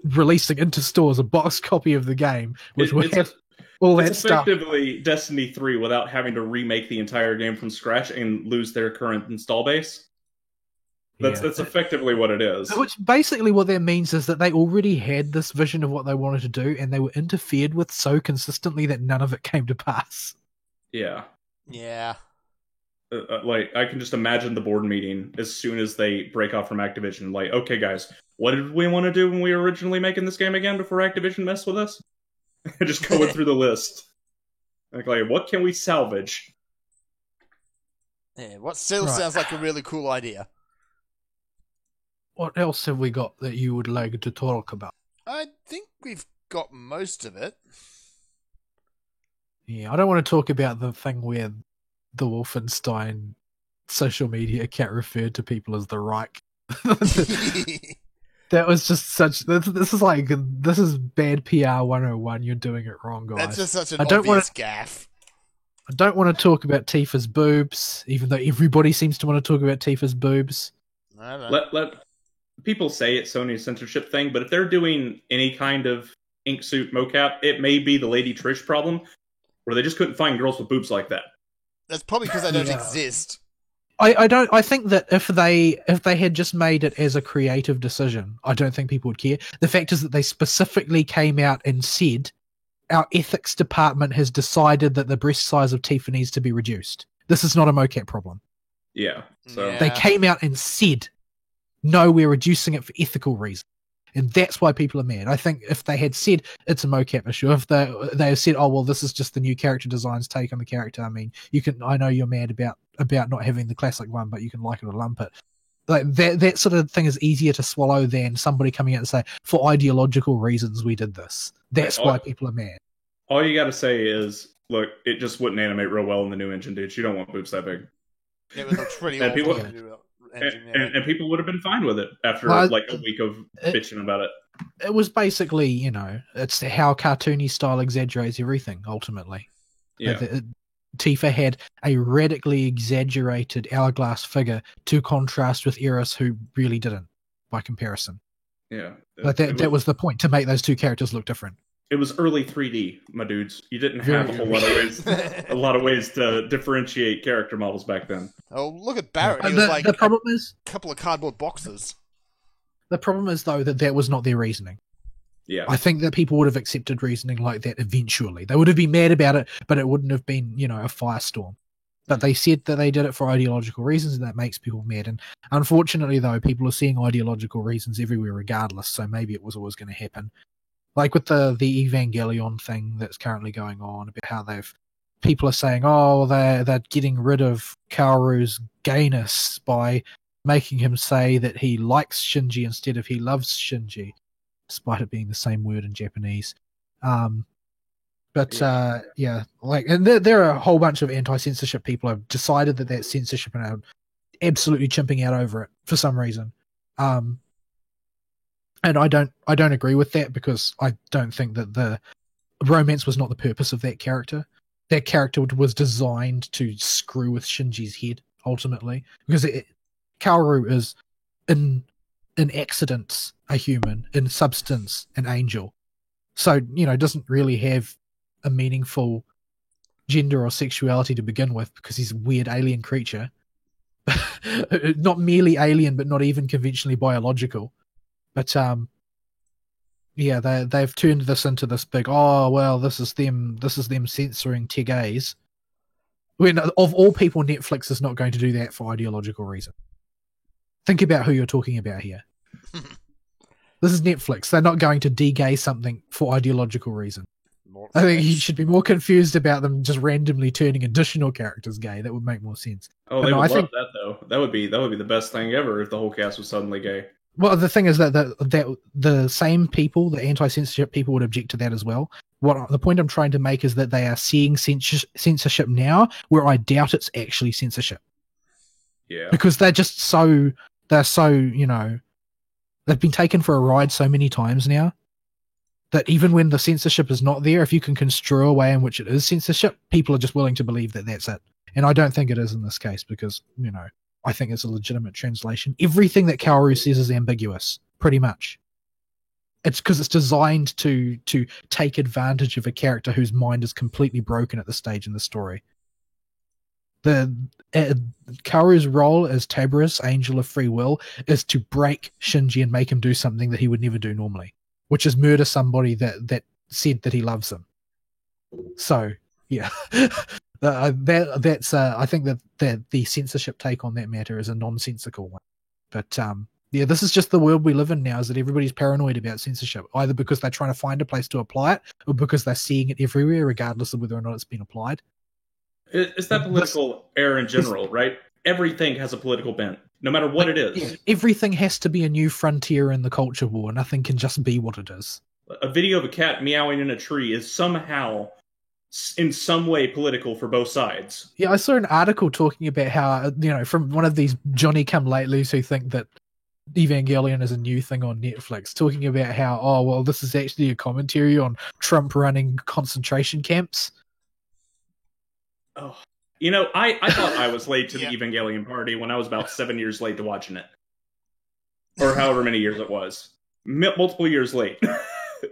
releasing into stores a box copy of the game, which will have all that stuff. It's effectively Destiny 3 without having to remake the entire game from scratch and lose their current install base. That's effectively what it is. Which basically what that means is that they already had this vision of what they wanted to do, and they were interfered with so consistently that none of it came to pass. Yeah. Yeah. Like, I can just imagine the board meeting as soon as they break off from Activision. Like, okay, guys, what did we want to do when we were originally making this game again before Activision messed with us? Just going through the list. Like, what can we salvage? Yeah, what still sounds like a really cool idea. What else have we got that you would like to talk about? I think we've got most of it. Yeah, I don't want to talk about the thing where the Wolfenstein social media account referred to people as the Reich. That was just such... This is bad PR 101. You're doing it wrong, guys. That's just such an obvious gaffe. I don't want to talk about Tifa's boobs, even though everybody seems to want to talk about Tifa's boobs. I don't know. Let people say it's Sony's censorship thing, but if they're doing any kind of ink suit mocap, it may be the Lady Trish problem, where they just couldn't find girls with boobs like that. That's probably because they don't exist. I think that if they had just made it as a creative decision, I don't think people would care. The fact is that they specifically came out and said, our ethics department has decided that the breast size of Tifa needs to be reduced. This is not a mocap problem. Yeah. So They came out and said, no, we're reducing it for ethical reasons. And that's why people are mad. I think if they had said it's a mocap issue, if they have said, oh, well, this is just the new character design's take on the character. I mean, I know you're mad about not having the classic one, but you can like it or lump it. Like that sort of thing is easier to swallow than somebody coming out and say, for ideological reasons, we did this. That's why people are mad. All you got to say is, look, it just wouldn't animate real well in the new engine, dude. You don't want boobs that big. It would look pretty and awful. And people would have been fine with it after a week of bitching about it. It was basically, it's how cartoony style exaggerates everything, ultimately. Yeah. Tifa had a radically exaggerated hourglass figure to contrast with Eris, who really didn't, by comparison. Yeah. That was the point, to make those two characters look different. It was early 3D, my dudes. You didn't have a lot of ways to differentiate character models back then. Oh, look at Barrett. He was like the problem is a couple of cardboard boxes. The problem is, though, that was not their reasoning. Yeah. I think that people would have accepted reasoning like that eventually. They would have been mad about it, but it wouldn't have been, a firestorm. But they said that they did it for ideological reasons, and that makes people mad. And unfortunately, though, people are seeing ideological reasons everywhere regardless, so maybe it was always going to happen. Like with the Evangelion thing that's currently going on, about how they've people are saying, oh, they're getting rid of Kaoru's gayness by making him say that he likes Shinji instead of he loves Shinji, despite it being the same word in Japanese. And there are a whole bunch of anti-censorship people who have decided that that's censorship and are absolutely chimping out over it for some reason. And I don't agree with that, because I don't think that the romance was not the purpose of that character. That character was designed to screw with Shinji's head, ultimately, because Kaoru is in accidents a human, in substance an angel. So, doesn't really have a meaningful gender or sexuality to begin with, because he's a weird alien creature. Not merely alien, but not even conventionally biological. But they've turned this into this big, this is them censoring te gays. When of all people, Netflix is not going to do that for ideological reason. Think about who you're talking about here. This is Netflix. They're not going to de-gay something for ideological reason. I think you should be more confused about them just randomly turning additional characters gay. That would make more sense. Oh, they would love that, though. That would be the best thing ever if the whole cast was suddenly gay. Well, the thing is that the same people, the anti-censorship people, would object to that as well. The point I'm trying to make is that they are seeing censorship now where I doubt it's actually censorship. Yeah. Because they're so, they've been taken for a ride so many times now that even when the censorship is not there, if you can construe a way in which it is censorship, people are just willing to believe that that's it. And I don't think it is in this case, because, I think it's a legitimate translation. Everything that Kaoru says is ambiguous, pretty much. It's because it's designed to take advantage of a character whose mind is completely broken at this stage in the story. Kaoru's role as Tabris, Angel of Free Will, is to break Shinji and make him do something that he would never do normally, which is murder somebody that said that he loves him. So, yeah. I think that the censorship take on that matter is a nonsensical one. But this is just the world we live in now, is that everybody's paranoid about censorship, either because they're trying to find a place to apply it, or because they're seeing it everywhere, regardless of whether or not it's been applied. It's that political era in general, right? Everything has a political bent, no matter what it is. Yeah, everything has to be a new frontier in the culture war. Nothing can just be what it is. A video of a cat meowing in a tree is somehow, in some way, political for both sides. Yeah, I saw an article talking about how, from one of these Johnny-come-latelys who think that Evangelion is a new thing on Netflix, talking about how, this is actually a commentary on Trump running concentration camps. Oh, I thought I was late to the Evangelion party when I was about 7 years late to watching it. Or however many years it was. Multiple years late.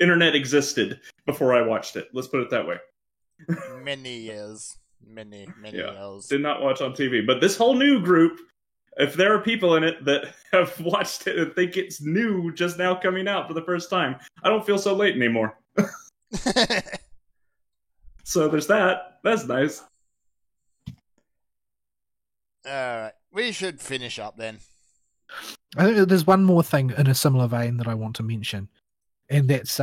Internet existed before I watched it. Let's put it that way. Many years. Many years. Did not watch on TV. But this whole new group, if there are people in it that have watched it and think it's new, just now coming out for the first time, I don't feel so late anymore. So there's that. That's nice. Alright, we should finish up then. I think there's one more thing in a similar vein that I want to mention, and that's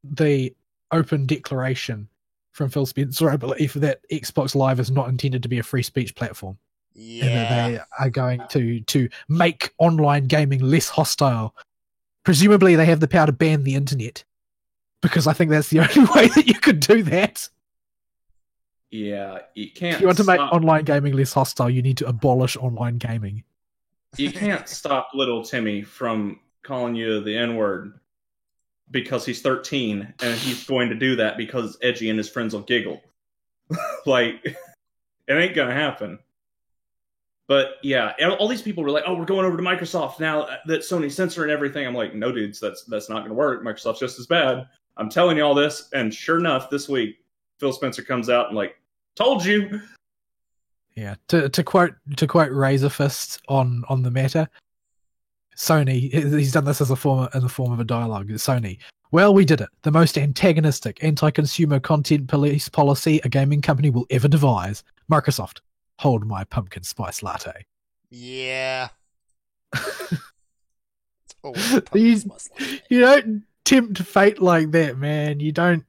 the open declaration from Phil Spencer, I believe, that Xbox Live is not intended to be a free speech platform. Yeah. And that they are going to make online gaming less hostile. Presumably they have the power to ban the internet, because I think that's the only way that you could do that. Yeah, you can't. If you want to make online gaming less hostile, you need to abolish online gaming. You can't stop little Timmy from calling you the N-word because he's 13, and he's going to do that because it's edgy and his friends will giggle. It ain't gonna happen. But yeah, all these people were like, "Oh, we're going over to Microsoft now that Sony's censoring everything." I'm like, "No, dudes, that's not gonna work. Microsoft's just as bad. I'm telling you all this." And sure enough, this week, Phil Spencer comes out and told you. Yeah, to quote Razorfist on the matter, Sony, he's done this in the form of a dialogue. Sony, well, we did it. The most antagonistic, anti-consumer content police policy a gaming company will ever devise. Microsoft, hold my pumpkin spice latte. Yeah. You don't tempt fate like that, man. You don't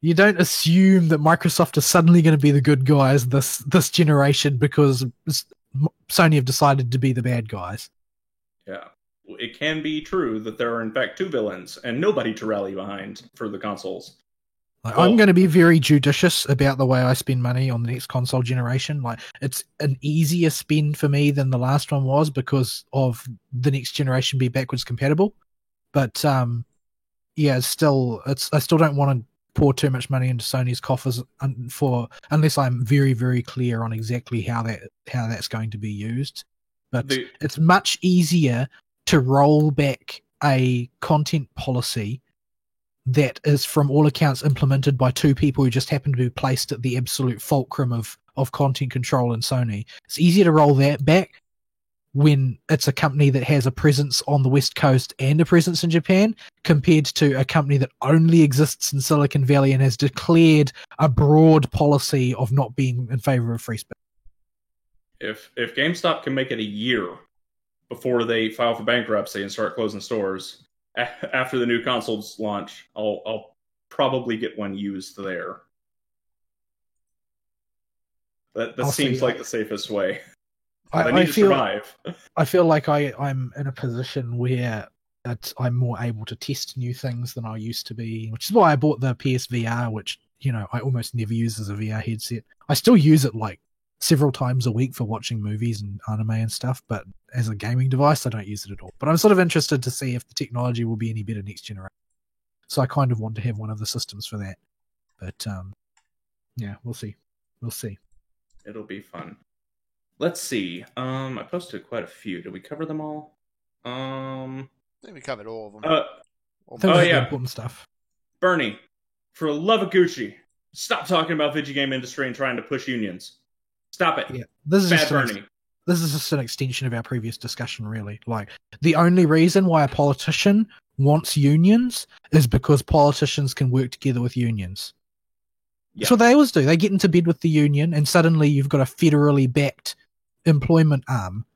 You don't assume that Microsoft is suddenly going to be the good guys this generation because Sony have decided to be the bad guys. Yeah. It can be true that there are in fact two villains and nobody to rally behind for the consoles. Like, I'm going to be very judicious about the way I spend money on the next console generation. Like, it's an easier spend for me than the last one was because of the next generation being backwards compatible. But yeah, I still don't want to pour too much money into Sony's coffers unless I'm very, very clear on exactly how that's going to be used. But it's much easier to roll back a content policy that is, from all accounts, implemented by two people who just happen to be placed at the absolute fulcrum of content control in Sony. It's easier to roll that back when it's a company that has a presence on the West Coast and a presence in Japan, compared to a company that only exists in Silicon Valley and has declared a broad policy of not being in favor of free speech. If GameStop can make it a year before they file for bankruptcy and start closing stores after the new consoles launch, I'll probably get one used there. That seems like the safest way. I need to survive. I feel like I'm in a position where I'm more able to test new things than I used to be, which is why I bought the PSVR, which, I almost never use as a VR headset. I still use it like several times a week for watching movies and anime and stuff, but as a gaming device, I don't use it at all. But I'm sort of interested to see if the technology will be any better next generation. So I kind of want to have one of the systems for that. But yeah, we'll see. It'll be fun. Let's see. I posted quite a few. Did we cover them all? I think we covered all of them. Yeah, important stuff. Bernie, for the love of Gucci, stop talking about video game industry and trying to push unions. Stop it. Yeah, this is just an extension of our previous discussion, really. Like, the only reason why a politician wants unions is because politicians can work together with unions. Yeah. That's what they always do. They get into bed with the union, and suddenly you've got a federally backed employment arm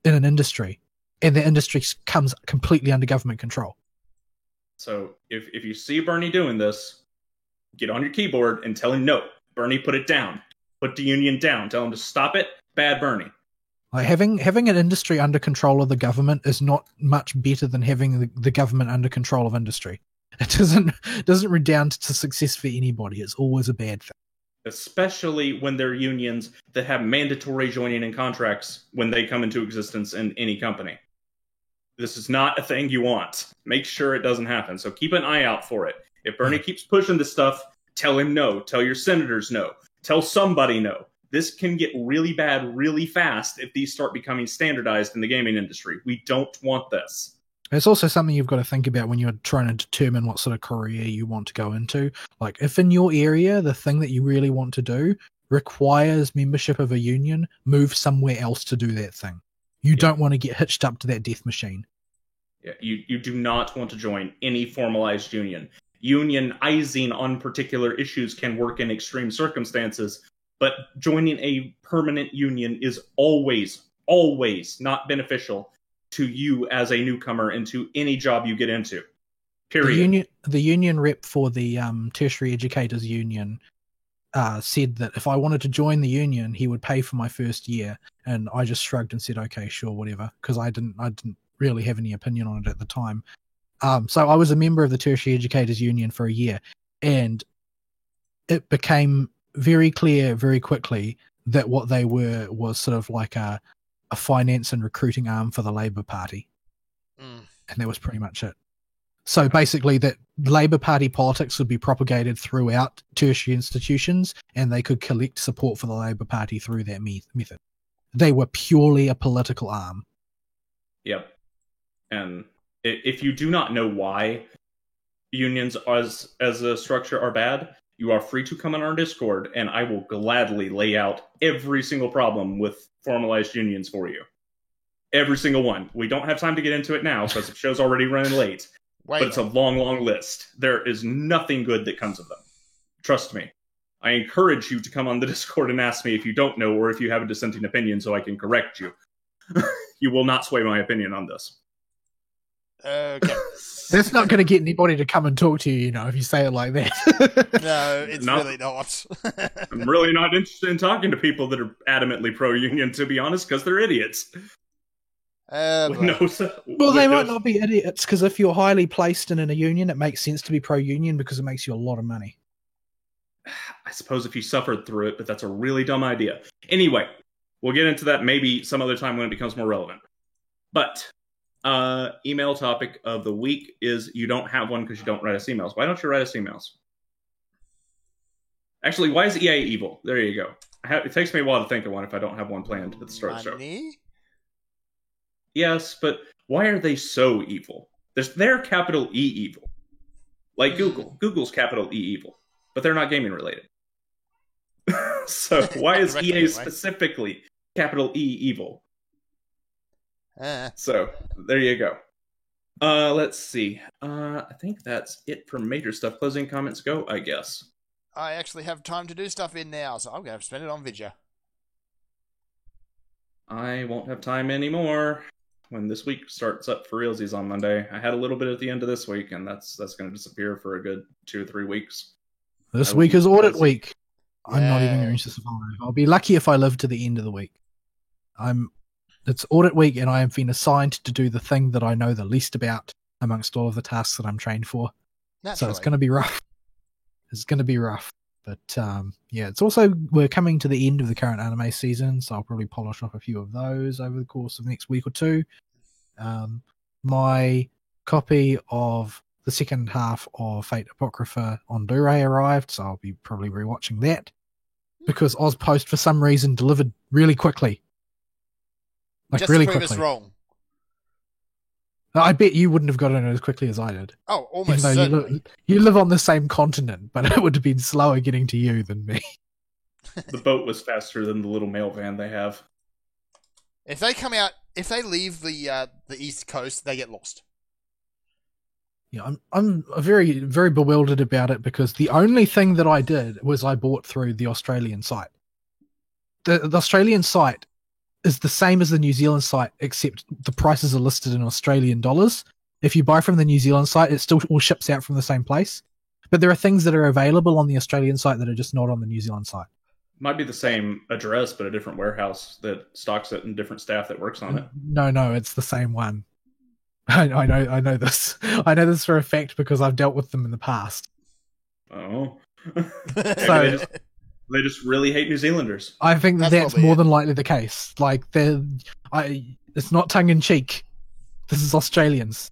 in an industry, and the industry comes completely under government control. So if you see Bernie doing this, get on your keyboard and tell him no. Bernie, put it down. Put the union down. Tell him to stop it. Bad Bernie. Like, having an industry under control of the government is not much better than having the government under control of industry. It doesn't redound to success for anybody. It's always a bad thing. Especially when they're unions that have mandatory joining in contracts when they come into existence in any company. This is not a thing you want. Make sure it doesn't happen. So keep an eye out for it. If Bernie keeps pushing this stuff, tell him no. Tell your senators no. Tell somebody no. This can get really bad really fast if these start becoming standardized in the gaming industry. We don't want this. It's also something you've got to think about when you're trying to determine what sort of career you want to go into. Like, if in your area, the thing that you really want to do requires membership of a union, move somewhere else to do that thing. You don't want to get hitched up to that death machine. Yeah, you do not want to join any formalized union. Unionizing on particular issues can work in extreme circumstances, but joining a permanent union is always not beneficial to you as a newcomer into any job you get into. Period. The union rep for the Tertiary Educators Union said that if I wanted to join the union, he would pay for my first year, and I just shrugged and said, okay, sure, whatever, because I didn't really have any opinion on it at the time. So I was a member of the Tertiary Educators Union for a year, and it became very clear very quickly that what they were was sort of like a finance and recruiting arm for the Labour Party. And that was pretty much it. So basically that Labour Party politics would be propagated throughout tertiary institutions, and they could collect support for the Labour Party through that method. They were purely a political arm. Yep. And if you do not know why unions as a structure are bad, you are free to come on our Discord, and I will gladly lay out every single problem with formalized unions for you. Every single one. We don't have time to get into it now because the show's already running late. But it's a long, long list. There is nothing good that comes of them. Trust me. I encourage you to come on the Discord and ask me if you don't know or if you have a dissenting opinion so I can correct you. You will not sway my opinion on this. Okay, That's not going to get anybody to come and talk to you, if you say it like that. No, it's really not. I'm really not interested in talking to people that are adamantly pro-union, to be honest, because they're idiots. Well, they might not be idiots, because if you're highly placed in a union, it makes sense to be pro-union because it makes you a lot of money. I suppose if you suffered through it, but that's a really dumb idea. Anyway, we'll get into that maybe some other time when it becomes more relevant. But email topic of the week is you don't have one because you don't write us emails. Why don't you write us emails? Actually, why is EA evil? There you go. It takes me a while to think of one if I don't have one planned at the start of the show. Yes, but why are they so evil? They're capital E evil. Like Google. Google's capital E evil. But they're not gaming related. So why is EA specifically capital E evil? So there you go. Let's see. I think that's it for major stuff. Closing comments go, I guess. I actually have time to do stuff in now, so I'm going to spend it on Vidya. I won't have time anymore when this week starts up for realsies on Monday. I had a little bit at the end of this week, and that's going to disappear for a good 2 or 3 weeks. This week is audit week. I'm not even going to survive. I'll be lucky if I live to the end of the week. It's audit week, and I have been assigned to do the thing that I know the least about amongst all of the tasks that I'm trained for. Naturally. So it's going to be rough. It's going to be rough. But it's also, we're coming to the end of the current anime season, so I'll probably polish off a few of those over the course of the next week or two. My copy of the second half of Fate Apocrypha on Blu-ray arrived, so I'll be probably rewatching that because Ozpost for some reason delivered really quickly. Just really to prove quickly. Us wrong. I bet you wouldn't have got it as quickly as I did. Oh, almost certainly. You live on the same continent, but it would have been slower getting to you than me. The boat was faster than the little mail van they have. If they leave the East Coast, they get lost. Yeah, I'm very, very bewildered about it because the only thing that I did was I bought through the Australian site. The Australian site is the same as the New Zealand site, except the prices are listed in Australian dollars. If you buy from the New Zealand site, it still all ships out from the same place. But there are things that are available on the Australian site that are just not on the New Zealand site. Might be the same address, but a different warehouse that stocks it and different staff that works on it. No, it's the same one. I know this. I know this for a fact because I've dealt with them in the past. Oh. So they just really hate New Zealanders. I think that's more than likely the case. Like, it's not tongue in cheek. This is Australians.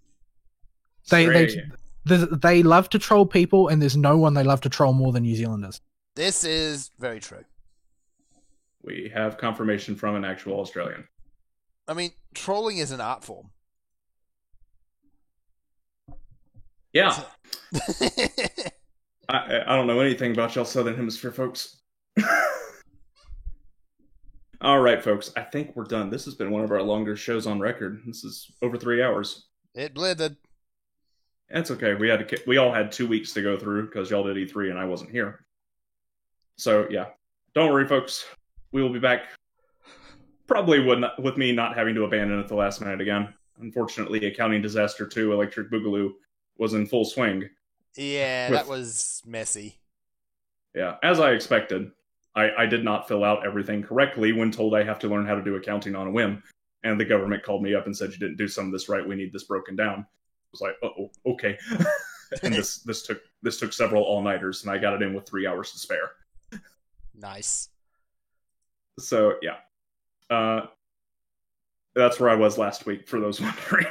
They love to troll people, and there's no one they love to troll more than New Zealanders. This is very true. We have confirmation from an actual Australian. I mean, trolling is an art form. Yeah. I don't know anything about y'all Southern Hemisphere folks. All right, folks. I think we're done. This has been one of our longer shows on record. This is over 3 hours. It blizzard. That's okay. We all had 2 weeks to go through because y'all did E3 and I wasn't here. So yeah, don't worry, folks. We will be back. Probably with me not having to abandon at the last minute again. Unfortunately, Accounting Disaster 2 Electric Boogaloo was in full swing. Yeah, that was messy. Yeah, as I expected. I did not fill out everything correctly when told I have to learn how to do accounting on a whim. And the government called me up and said, you didn't do some of this right. We need this broken down. I was like, uh-oh, okay. And this took several all-nighters, and I got it in with 3 hours to spare. Nice. So, yeah. That's where I was last week, for those wondering.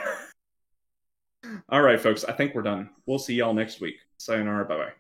All right, folks, I think we're done. We'll see y'all next week. Sayonara, bye-bye.